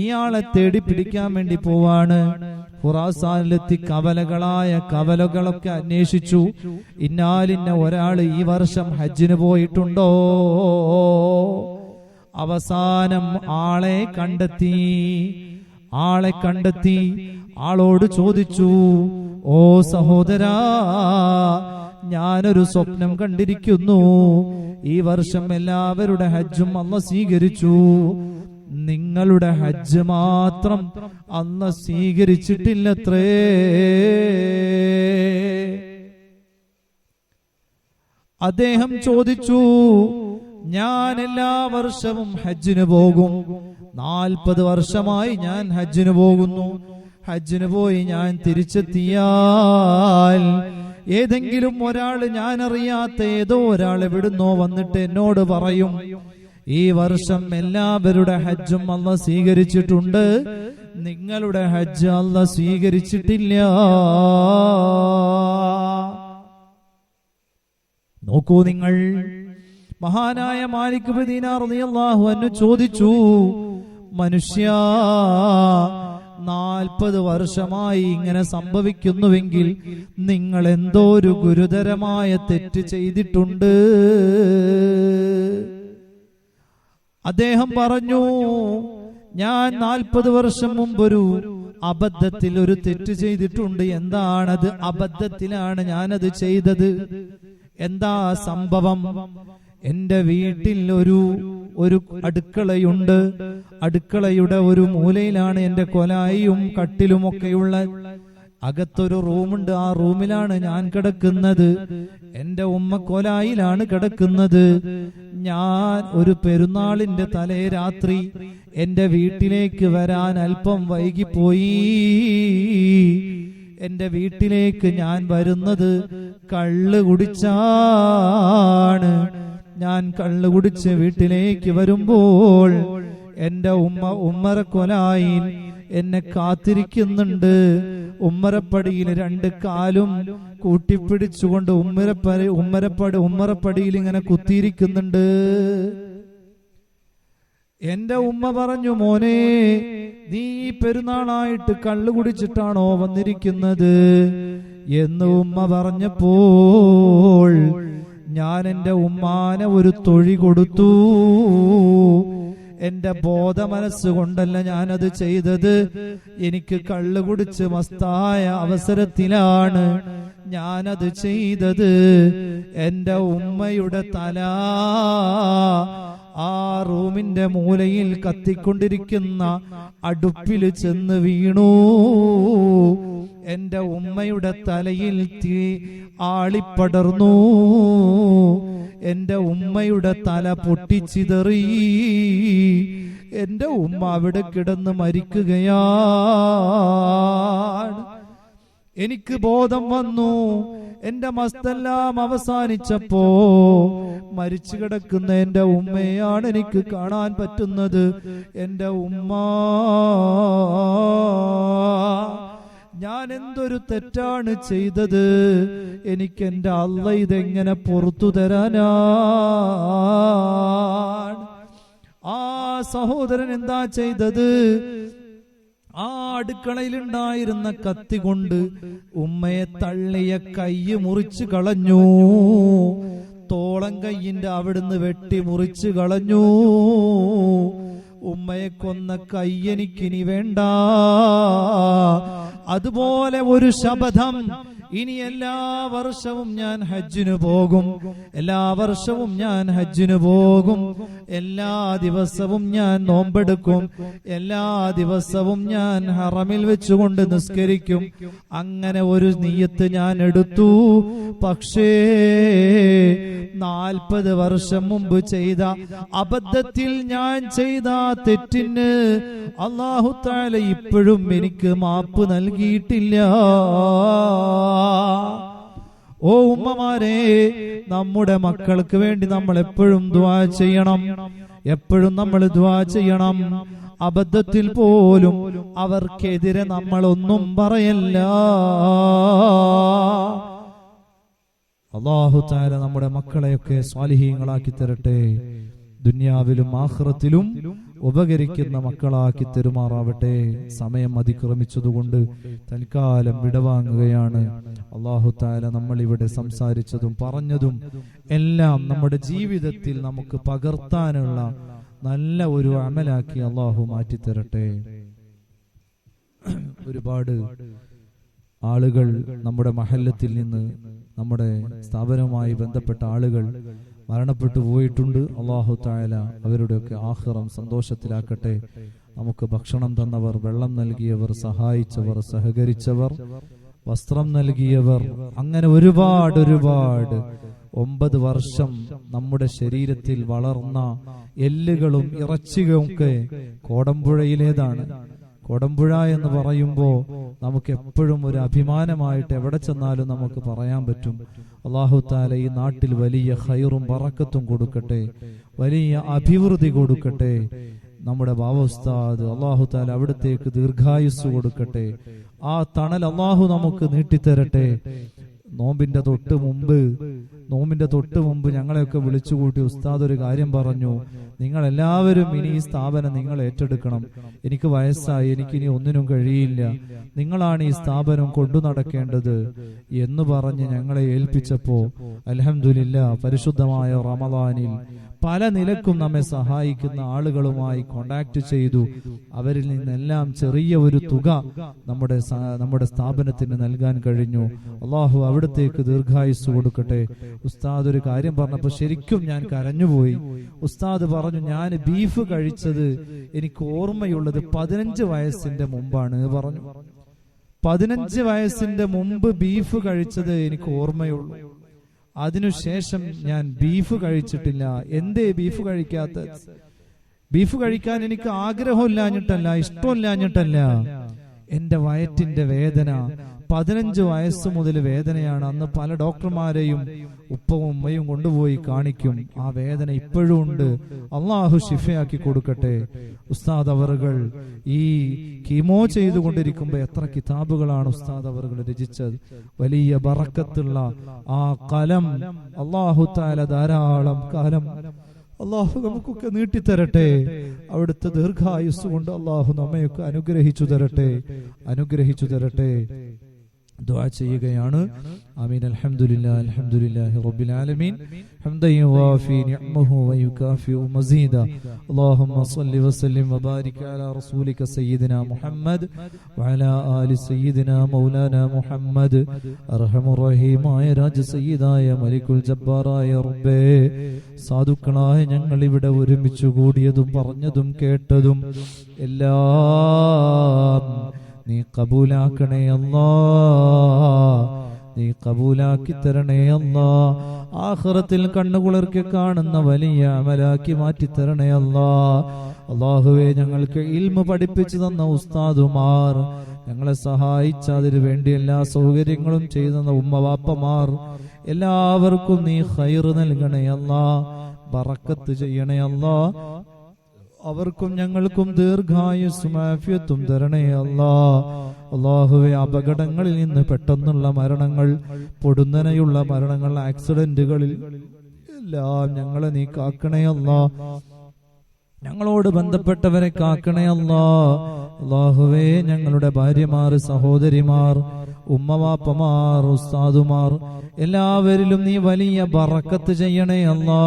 ഇയാളെ തേടി പിടിക്കാൻ വേണ്ടി പോവാണ്. ഖുറാസാനിലെത്തി കവലകളൊക്കെ അന്വേഷിച്ചു. ഇന്നാലിന്ന ഒരാൾ ഈ വർഷം ഹജ്ജിന് പോയിട്ടുണ്ടോ? അവസാനം ആളെ കണ്ടെത്തി. ആളോട് ചോദിച്ചു, ഓ സഹോദരാ, ഞാനൊരു സ്വപ്നം കണ്ടിരിക്കുന്നു. ഈ വർഷം എല്ലാവരുടെ ഹജ്ജും അല്ലാഹു സ്വീകരിച്ചു, നിങ്ങളുടെ ഹജ്ജ് മാത്രം അല്ലാഹു സ്വീകരിച്ചിട്ടില്ലത്രേ. അദ്ദേഹം ചോദിച്ചു, ഞാൻ എല്ലാ വർഷവും ഹജ്ജിന് പോകും, 40 വർഷമായി ഞാൻ ഹജ്ജിന് പോകുന്നു. ഹജ്ജിന് പോയി ഞാൻ തിരിച്ചെത്തിയാൽ ഏതെങ്കിലും ഒരാൾ, ഞാൻ അറിയാത്ത ഏതോ ഒരാൾ എവിടുന്നോ വന്നിട്ട് എന്നോട് പറയും, ഈ വർഷം എല്ലാവരുടെ ഹജ്ജും അല്ലാഹു സ്വീകരിച്ചിട്ടുണ്ട്, നിങ്ങളുടെ ഹജ്ജ് അല്ലാഹു സ്വീകരിച്ചിട്ടില്ല. നോക്കൂ നിങ്ങൾ, മഹാനായ മാലിക് ഇബ്നു ദീനാർ റളിയല്ലാഹു അൻഹു ചോദിച്ചു, മനുഷ്യ, 40 വർഷമായി ഇങ്ങനെ സംഭവിക്കുന്നുവെങ്കിൽ നിങ്ങൾ എന്തോ ഒരു ഗുരുതരമായ തെറ്റ് ചെയ്തിട്ടുണ്ട്. അദ്ദേഹം പറഞ്ഞു, ഞാൻ 40 വർഷം മുമ്പൊരു അബദ്ധത്തിൽ ഒരു തെറ്റ് ചെയ്തിട്ടുണ്ട്. എന്താണത്? അബദ്ധത്തിലാണ് ഞാനത് ചെയ്തത്. എന്താ സംഭവം? എന്റെ വീട്ടിൽ ഒരു അടുക്കളയുണ്ട്. അടുക്കളയുടെ ഒരു മൂലയിലാണ് എന്റെ കൊലായിയും കട്ടിലുമൊക്കെയുള്ള. അകത്തൊരു റൂമുണ്ട്. ആ റൂമിലാണ് ഞാൻ കിടക്കുന്നത്. എന്റെ ഉമ്മ കൊലായിലാണ് കിടക്കുന്നത്. ഞാൻ ഒരു പെരുന്നാളിന്റെ തലേ രാത്രി എന്റെ വീട്ടിലേക്ക് വരാൻ അല്പം വൈകിപ്പോയി. എന്റെ വീട്ടിലേക്ക് ഞാൻ വരുന്നത് കള്ള് കുടിച്ചാണ്. ഞാൻ കള്ള് കുടിച്ച് വീട്ടിലേക്ക് വരുമ്പോൾ എന്റെ ഉമ്മറക്കൊലായിൽ എന്നെ കാത്തിരിക്കുന്നുണ്ട്. ഉമ്മറപ്പടിയിൽ 2 കാലും കൂട്ടിപ്പിടിച്ചുകൊണ്ട് ഉമ്മറപ്പടിയിൽ ഇങ്ങനെ കുത്തിയിരിക്കുന്നുണ്ട്. എന്റെ ഉമ്മ പറഞ്ഞു, മോനെ, നീ പെരുന്നാളായിട്ട് കള്ളു കുടിച്ചിട്ടാണോ വന്നിരിക്കുന്നത് എന്ന് ഉമ്മ പറഞ്ഞപ്പോൾ ഞാൻ എന്റെ ഉമ്മാനെ ഒരു തൊഴി കൊടുത്തു. എന്റെ ബോധ മനസ്സുകൊണ്ടല്ല ഞാനത് ചെയ്തത്. എനിക്ക് കള്ളു കുടിച്ച് മസ്തായ അവസരത്തിലാണ് ഞാനത് ചെയ്തത്. എന്റെ ഉമ്മയുടെ തല ആ റൂമിന്റെ മൂലയിൽ കത്തിക്കൊണ്ടിരിക്കുന്ന അടുപ്പിൽ ചെന്ന് വീണു. എന്റെ ഉമ്മയുടെ തലയിൽ തീ ആളിപ്പടർന്നു. എന്റെ ഉമ്മയുടെ തല പൊട്ടിച്ചിതറി. എന്റെ ഉമ്മ അവിടെ കിടന്ന് മരിക്കുകയാണ്. എനിക്ക് ബോധം വന്നു. എന്റെ മസ്തെല്ലാം അവസാനിച്ചപ്പോ മരിച്ചു കിടക്കുന്ന എന്റെ ഉമ്മയാണ് എനിക്ക് കാണാൻ പറ്റുന്നത്. എന്റെ ഉമ്മ, ഞാൻ എന്തൊരു തെറ്റാണ് ചെയ്തത്. എനിക്ക് എന്റെ അല്ലാഹ് ഇതെങ്ങനെ പുറത്തു തരാനാണ്? ആ സഹോദരൻ എന്താ ചെയ്തത്? ആ അടുക്കളയിലുണ്ടായിരുന്ന കത്തി കൊണ്ട് ഉമ്മയെ തള്ളിയ കൈ മുറിച്ചു കളഞ്ഞു. തോളം കയ്യിന്റെ അവിടുന്ന് വെട്ടി മുറിച്ചു കളഞ്ഞു. ഉമ്മയെ കൊന്ന കൈ എനിക്കിനി വേണ്ട. അതുപോലെ ഒരു ശപഥം, ഇനി എല്ലാ വർഷവും ഞാൻ ഹജ്ജിന് പോകും. എല്ലാ വർഷവും ഞാൻ ഹജ്ജിന് പോകും. എല്ലാ ദിവസവും ഞാൻ നോമ്പെടുക്കും. എല്ലാ ദിവസവും ഞാൻ ഹറമിൽ വെച്ചുകൊണ്ട് നിസ്കരിക്കും. അങ്ങനെ ഒരു നിയ്യത്ത് ഞാൻ എടുത്തു. പക്ഷേ 40 വർഷം മുമ്പ് ചെയ്ത അബദ്ധത്തിൽ ഞാൻ ചെയ്ത തെറ്റിന് അല്ലാഹു തആല ഇപ്പോഴും എനിക്ക് മാപ്പ് നൽകിയിട്ടില്ല. ഓ ഉമ്മമാരെ, നമ്മുടെ മക്കൾക്ക് വേണ്ടി നമ്മൾ എപ്പോഴും ദുആ ചെയ്യണം. എപ്പോഴും നമ്മൾ ദുആ ചെയ്യണം. അബദ്ധത്തിൽ പോലും അവർക്കെതിരെ നമ്മളൊന്നും പറയല്ല. അല്ലാഹു തആല നമ്മുടെ മക്കളെയൊക്കെ സ്വാലിഹീങ്ങളാക്കി തരട്ടെ. ദുനിയാവിലും ആഖിറത്തിലും ഉപകരിക്കുന്ന മക്കളാക്കി തെരുമാറാവട്ടെ. സമയം അതിക്രമിച്ചതുകൊണ്ട് തൽക്കാലം വിടവാങ്ങുകയാണ്. അല്ലാഹു തആല നമ്മൾ ഇവിടെ സംസാരിച്ചതും പറഞ്ഞതും എല്ലാം നമ്മുടെ ജീവിതത്തിൽ നമുക്ക് പകർത്താനുള്ള നല്ല ഒരു അമലാക്കി അല്ലാഹു മാറ്റിത്തരട്ടെ. ഒരുപാട് ആളുകൾ നമ്മുടെ മഹല്ലത്തിൽ നിന്ന്, നമ്മുടെ സ്ഥാപനവുമായി ബന്ധപ്പെട്ട ആളുകൾ മരണപ്പെട്ടു പോയിട്ടുണ്ട്. അല്ലാഹു തആല അവരുടെയൊക്കെ ആഖിറം സന്തോഷത്തിലാക്കട്ടെ. നമുക്ക് ഭക്ഷണം തന്നവർ, വെള്ളം നൽകിയവർ, സഹായിച്ചവർ, സഹകരിച്ചവർ, വസ്ത്രം നൽകിയവർ, അങ്ങനെ ഒരുപാട് 9 വർഷം നമ്മുടെ ശരീരത്തിൽ വളർന്ന എല്ലുകളും ഇറച്ചികളും ഒക്കെ കോടമ്പുഴയിലേതാണ്. കോടമ്പുഴ എന്ന് പറയുമ്പോൾ നമുക്ക് എപ്പോഴും ഒരു അഭിമാനമായിട്ട് എവിടെ ചെന്നാലും നമുക്ക് പറയാൻ പറ്റും. അല്ലാഹു തആല ഈ നാട്ടിൽ വലിയ ഖൈറും ബറക്കത്തും കൊടുക്കട്ടെ, വലിയ അഭിവൃദ്ധി കൊടുക്കട്ടെ. നമ്മുടെ ബാവ ഉസ്താദ് അല്ലാഹു തആല അവിടത്തേക്ക് ദീർഘായുസ് കൊടുക്കട്ടെ. ആ തണൽ അല്ലാഹു നമുക്ക് നീട്ടിത്തരട്ടെ. നോമ്പിന്റെ തൊട്ട് മുമ്പ് ഞങ്ങളെയൊക്കെ വിളിച്ചുകൂട്ടി ഉസ്താദ് ഒരു കാര്യം പറഞ്ഞു. നിങ്ങൾ എല്ലാവരും ഇനി ഈ സ്ഥാപനം നിങ്ങൾ ഏറ്റെടുക്കണം. എനിക്ക് വയസ്സായി, എനിക്കിനി ഒന്നിനും കഴിയില്ല, നിങ്ങളാണ് ഈ സ്ഥാപനം കൊണ്ടു നടക്കേണ്ടത് എന്ന് പറഞ്ഞ് ഞങ്ങളെ ഏൽപ്പിച്ചപ്പോ അൽഹംദുലില്ലാ പരിശുദ്ധമായ റമളാനിൽ പല നിലക്കും നമ്മെ സഹായിക്കുന്ന ആളുകളുമായി കോണ്ടാക്ട് ചെയ്തു. അവരിൽ നിന്നെല്ലാം ചെറിയ ഒരു തുക നമ്മുടെ സ്ഥാപനത്തിന് നൽകാൻ കഴിഞ്ഞു. അള്ളാഹു അവിടത്തേക്ക് ദീർഘായുസ് കൊടുക്കട്ടെ. ഉസ്താദ് ഒരു കാര്യം പറഞ്ഞപ്പോൾ ശരിക്കും ഞാൻ കരഞ്ഞുപോയി. ഉസ്താദ് പറഞ്ഞു, ഞാൻ ബീഫ് കഴിച്ചത് എനിക്ക് ഓർമ്മയുള്ളത് 15 വയസ്സിന്റെ മുമ്പാണ് പറഞ്ഞു. 15 വയസ്സിന്റെ മുമ്പ് ബീഫ് കഴിച്ചത് എനിക്ക് ഓർമ്മയുള്ളൂ. അതിനുശേഷം ഞാൻ ബീഫ് കഴിച്ചിട്ടില്ല. എന്തേ ബീഫ് കഴിക്കാത്ത? ബീഫ് കഴിക്കാൻ എനിക്ക് ആഗ്രഹമില്ലാഞ്ഞിട്ടല്ല, ഇഷ്ടമില്ലാഞ്ഞിട്ടല്ല. എന്റെ വയറ്റിന്റെ വേദന 15 വയസ്സ് മുതൽ വേദനയാണ്. അന്ന് പല ഡോക്ടർമാരെയും ഉപ്പവും ഉമ്മയും കൊണ്ടുപോയി കാണിക്കും. ആ വേദന ഇപ്പോഴും ഉണ്ട്. അള്ളാഹു ശിഫയാക്കി കൊടുക്കട്ടെ. ഉസ്താദ് അവറുകൾ ഈ കീമോ ചെയ്തുകൊണ്ടിരിക്കുമ്പോ എത്ര കിതാബുകളാണ് ഉസ്താദ് അവറുകൾ രചിച്ചത്. വലിയ ബറക്കത്തുള്ള ആ കലം അള്ളാഹു തആല ധാരാളം കാലം അള്ളാഹു നമുക്കൊക്കെ നീട്ടിത്തരട്ടെ. അവിടുത്തെ ദീർഘായുസ് കൊണ്ട് അള്ളാഹു നമ്മയൊക്കെ അനുഗ്രഹിച്ചു തരട്ടെ. ദുആ ചെയ്യുകയാണ്. ആമീൻ. അൽഹംദുലില്ലാഹി അൽഹംദുലില്ലാഹി റബ്ബിൽ ആലമീൻ ഹംദൻ യുവാഫി നിഅമഹു വയുകാഫിഉ മസീദ. അല്ലാഹുമ്മ സ്വല്ലി വസല്ലിം വബാരിക് അലാ റസൂലിക സയ്യിദിനാ മുഹമ്മദ് വഅലാ ആലി സയ്യിദിനാ മൗലാനാ മുഹമ്മദ്. അർഹമുർ റഹീമായ രാജ സയ്യിദായ മലിക്കുൽ ജബ്ബാറായ റബ്ബേ, സാധുക്കളായ ഞങ്ങൾ ഇവിടെ ഒരുമിച്ച് കൂടിയതും പറഞ്ഞതും കേട്ടതും എല്ലാം നീ കബൂലാക്കണേ അല്ലാ, നീ കബൂലാക്കി തരണേ അല്ലാ. ആഖിറത്തിൽ കണ്ണുകുളിർക്കെ കാണുന്ന വലിയ അമലാക്കി മാറ്റിത്തരണേ അല്ലാ. അല്ലാഹുവേ, ഞങ്ങൾക്ക് ഇൽമു പഠിപ്പിച്ചു തന്ന ഉസ്താദുമാർ, ഞങ്ങളെ സഹായിച്ച അതിനു വേണ്ടി എല്ലാ സൗകര്യങ്ങളും ചെയ്തു തന്ന ഉമ്മവാപ്പമാർ, എല്ലാവർക്കും നീ ഖൈർ നൽകണേ അല്ലാ, ബറക്കത്ത് ചെയ്യണേ അല്ലാ. അവർക്കും ഞങ്ങൾക്കും ദീർഘായുസ്സും ആഫിയത്തും തരണേ അല്ലാ. അല്ലാഹുവേ, അപകടങ്ങളിൽ നിന്ന് പെട്ടെന്നുള്ള മരണങ്ങൾ, പൊടുന്നനെയുള്ള മരണങ്ങൾ, ആക്സിഡന്റുകളിൽ എല്ലാം ഞങ്ങളെ നീ കാക്കണേ അല്ലാ. ഞങ്ങളോട് ബന്ധപ്പെട്ടവരെ കാക്കണേ അല്ലാ. അല്ലാഹുവേ, ഞങ്ങളുടെ ഭാര്യമാർ, സഹോദരിമാർ, ഉമ്മവാപ്പമാർ, ഉസ്താദുമാർ എല്ലാവരിലും നീ വലിയ ബറക്കത്ത് ചെയ്യണേ അല്ലാ,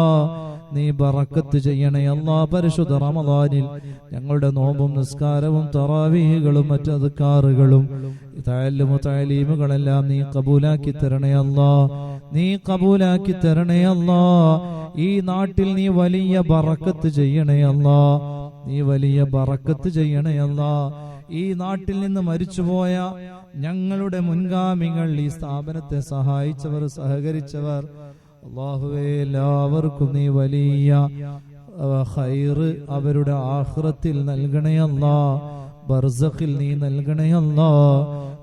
നീ ബറക്കത്ത് ചെയ്യണേ അല്ലാ. പരിശുദ്ധ റമദാനിൽ ഞങ്ങളുടെ നോമ്പും നിസ്കാരവും തറാവീഹുകളും മറ്റു അദ്കാറുകളും തഅലീമുകളെല്ലാം നീ കബൂലാക്കി തരണേ അല്ലാ, നീ കബൂലാക്കി തരണേ അല്ലാ. ഈ നാട്ടിൽ നീ വലിയ ബറക്കത്ത് ചെയ്യണേ അല്ലാ, നീ വലിയ ബറക്കത്ത് ചെയ്യണേ അല്ലാ. ഈ നാട്ടിൽ നിന്ന് മരിച്ചുപോയ ഞങ്ങളുടെ മുൻഗാമികൾ, ഈ സ്ഥാപനത്തെ സഹായിച്ചവർ, സഹകരിച്ചവർ, അല്ലാഹുവേ, എല്ലാവർക്കും നീ വലിയ ഖൈർ അവരുടെ ആഖിറത്തിൽ നൽകണേ അല്ലാ, ബർസഖിൽ നീ നൽകണേ അല്ലാ,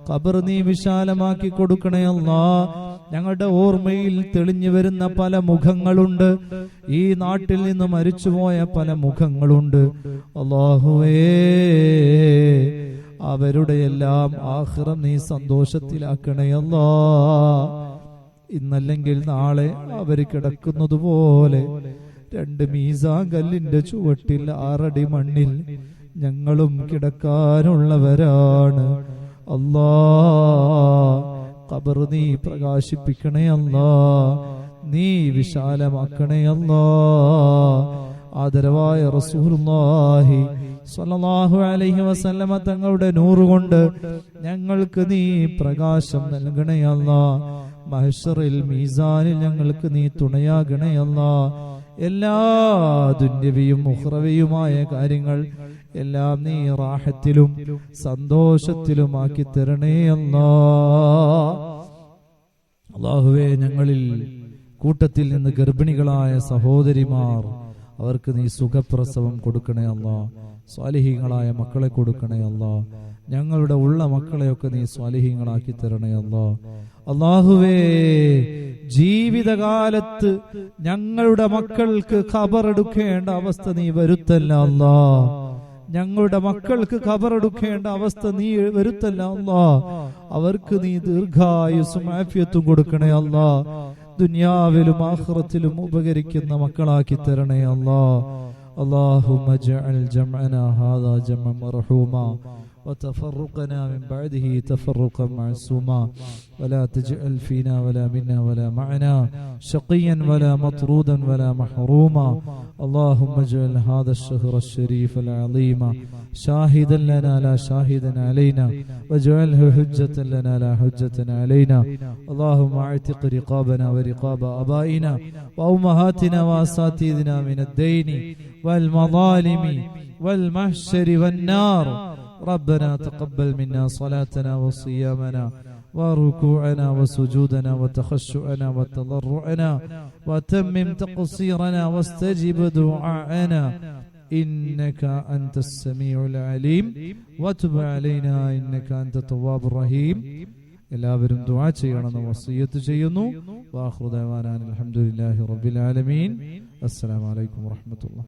ഖബർ നീ വിശാലമാക്കി കൊടുക്കണേ അല്ലാ. ഞങ്ങളുടെ ഓർമ്മയിൽ തെളിഞ്ഞു വരുന്ന പല മുഖങ്ങളുണ്ട്, ഈ നാട്ടിൽ നിന്ന് മരിച്ചുപോയ പല മുഖങ്ങളുണ്ട്. അല്ലാഹുവേ, അവരുടെ എല്ലാം ആഖിറം നീ സന്തോഷത്തിലാക്കണേ അല്ലാ. ഇന്നല്ലെങ്കിൽ നാളെ അവർ കിടക്കുന്നത് പോലെ 2 മീസാൻ കല്ലിന്റെ ചുവട്ടിൽ 6 അടി മണ്ണിൽ ഞങ്ങളും കിടക്കാനുള്ളവരാണ്. അല്ലാ, ഖബർ നീ പ്രകാശിപ്പിക്കണേ അല്ലാ, നീ വിശാലമാക്കണേ അല്ലാ. ആദരവായ റസൂലുള്ളാഹി സ്വല്ലല്ലാഹു അലൈഹി വസല്ലമ തങ്ങളുടെ നൂറ് കൊണ്ട് ഞങ്ങൾക്ക് നീ പ്രകാശം നൽകണേ അല്ലാ. മഹ്ശറിൽ മീസാനിൽ ഞങ്ങൾക്ക് നീ തുണയാകണേ അല്ലാ. എല്ലാ ദുന്യവിയും ഉഖ്റവിയുമായ കാര്യങ്ങൾ എല്ലാം നീ റാഹത്തിലും സന്തോഷത്തിലുമാക്കി തരണേ അല്ലാ. അല്ലാഹുവേ, ഞങ്ങളിൽ കൂട്ടത്തിൽ നിന്ന് ഗർഭിണികളായ സഹോദരിമാർ, അവർക്ക് നീ സുഖപ്രസവം കൊടുക്കണേ അല്ലാ. സ്വാലിഹീങ്ങളായ മക്കളെ കൊടുക്കണേ അല്ലാ. ഞങ്ങളുടെ ഉള്ള മക്കളെയൊക്കെ നീ സ്വാലിഹീങ്ങളാക്കി തരണേ അല്ലാ. അല്ലാഹുവേ, ജീവിതകാലത്ത് ഞങ്ങളുടെ മക്കൾക്ക് ഖബറെടുക്കേണ്ട അവസ്ഥ നീ വരുത്തല്ല അല്ലാ. ഞങ്ങളുടെ മക്കൾക്ക് ഖബറെടുക്കേണ്ട അവസ്ഥ നീ വരുത്തല്ല അല്ലാ. അവർക്ക് നീ ദീർഘായുസ്സും ആഫിയത്തും കൊടുക്കണേ അല്ലാ. ദുനിയാവിലും ആഖിറത്തിലും ഉപകരിക്കുന്ന മക്കളാക്കി തരണേ അല്ലാ. اللهم اجعل جمعنا هذا جمعا مرحوما وتفرقنا من بعده تفرقا معصوما ولا تجعل فينا ولا منا ولا معنا شقيا ولا مطرودا ولا محروما اللهم اجعل هذا الشهر الشريف العظيم شاهدا لنا لا شاهدا علينا واجعله حجة لنا لا حجة علينا اللهم اعتق رقابنا ورقاب آبائنا وأمهاتنا وأساتذتنا من الدين والمظالم والمحشر والنار ربنا تقبل منا صلاتنا وصيامنا وركوعنا وسجودنا وتخشعنا وتضرعنا وتمم تقصيرنا واستجب دعاءنا إنك أنت السميع العليم وتب علينا إنك أنت التواب الرحيم എല്ലാവരും ദുആ ചെയ്യണമെന്ന് വസിയത്ത് ചെയ്യുന്നു. വാഖിറു ദഅവാനാ അൽഹംദുലില്ലാഹി റബ്ബിൽ ആലമീൻ. അസ്സലാമു അലൈക്കും വറഹ്മത്തുള്ളാഹി.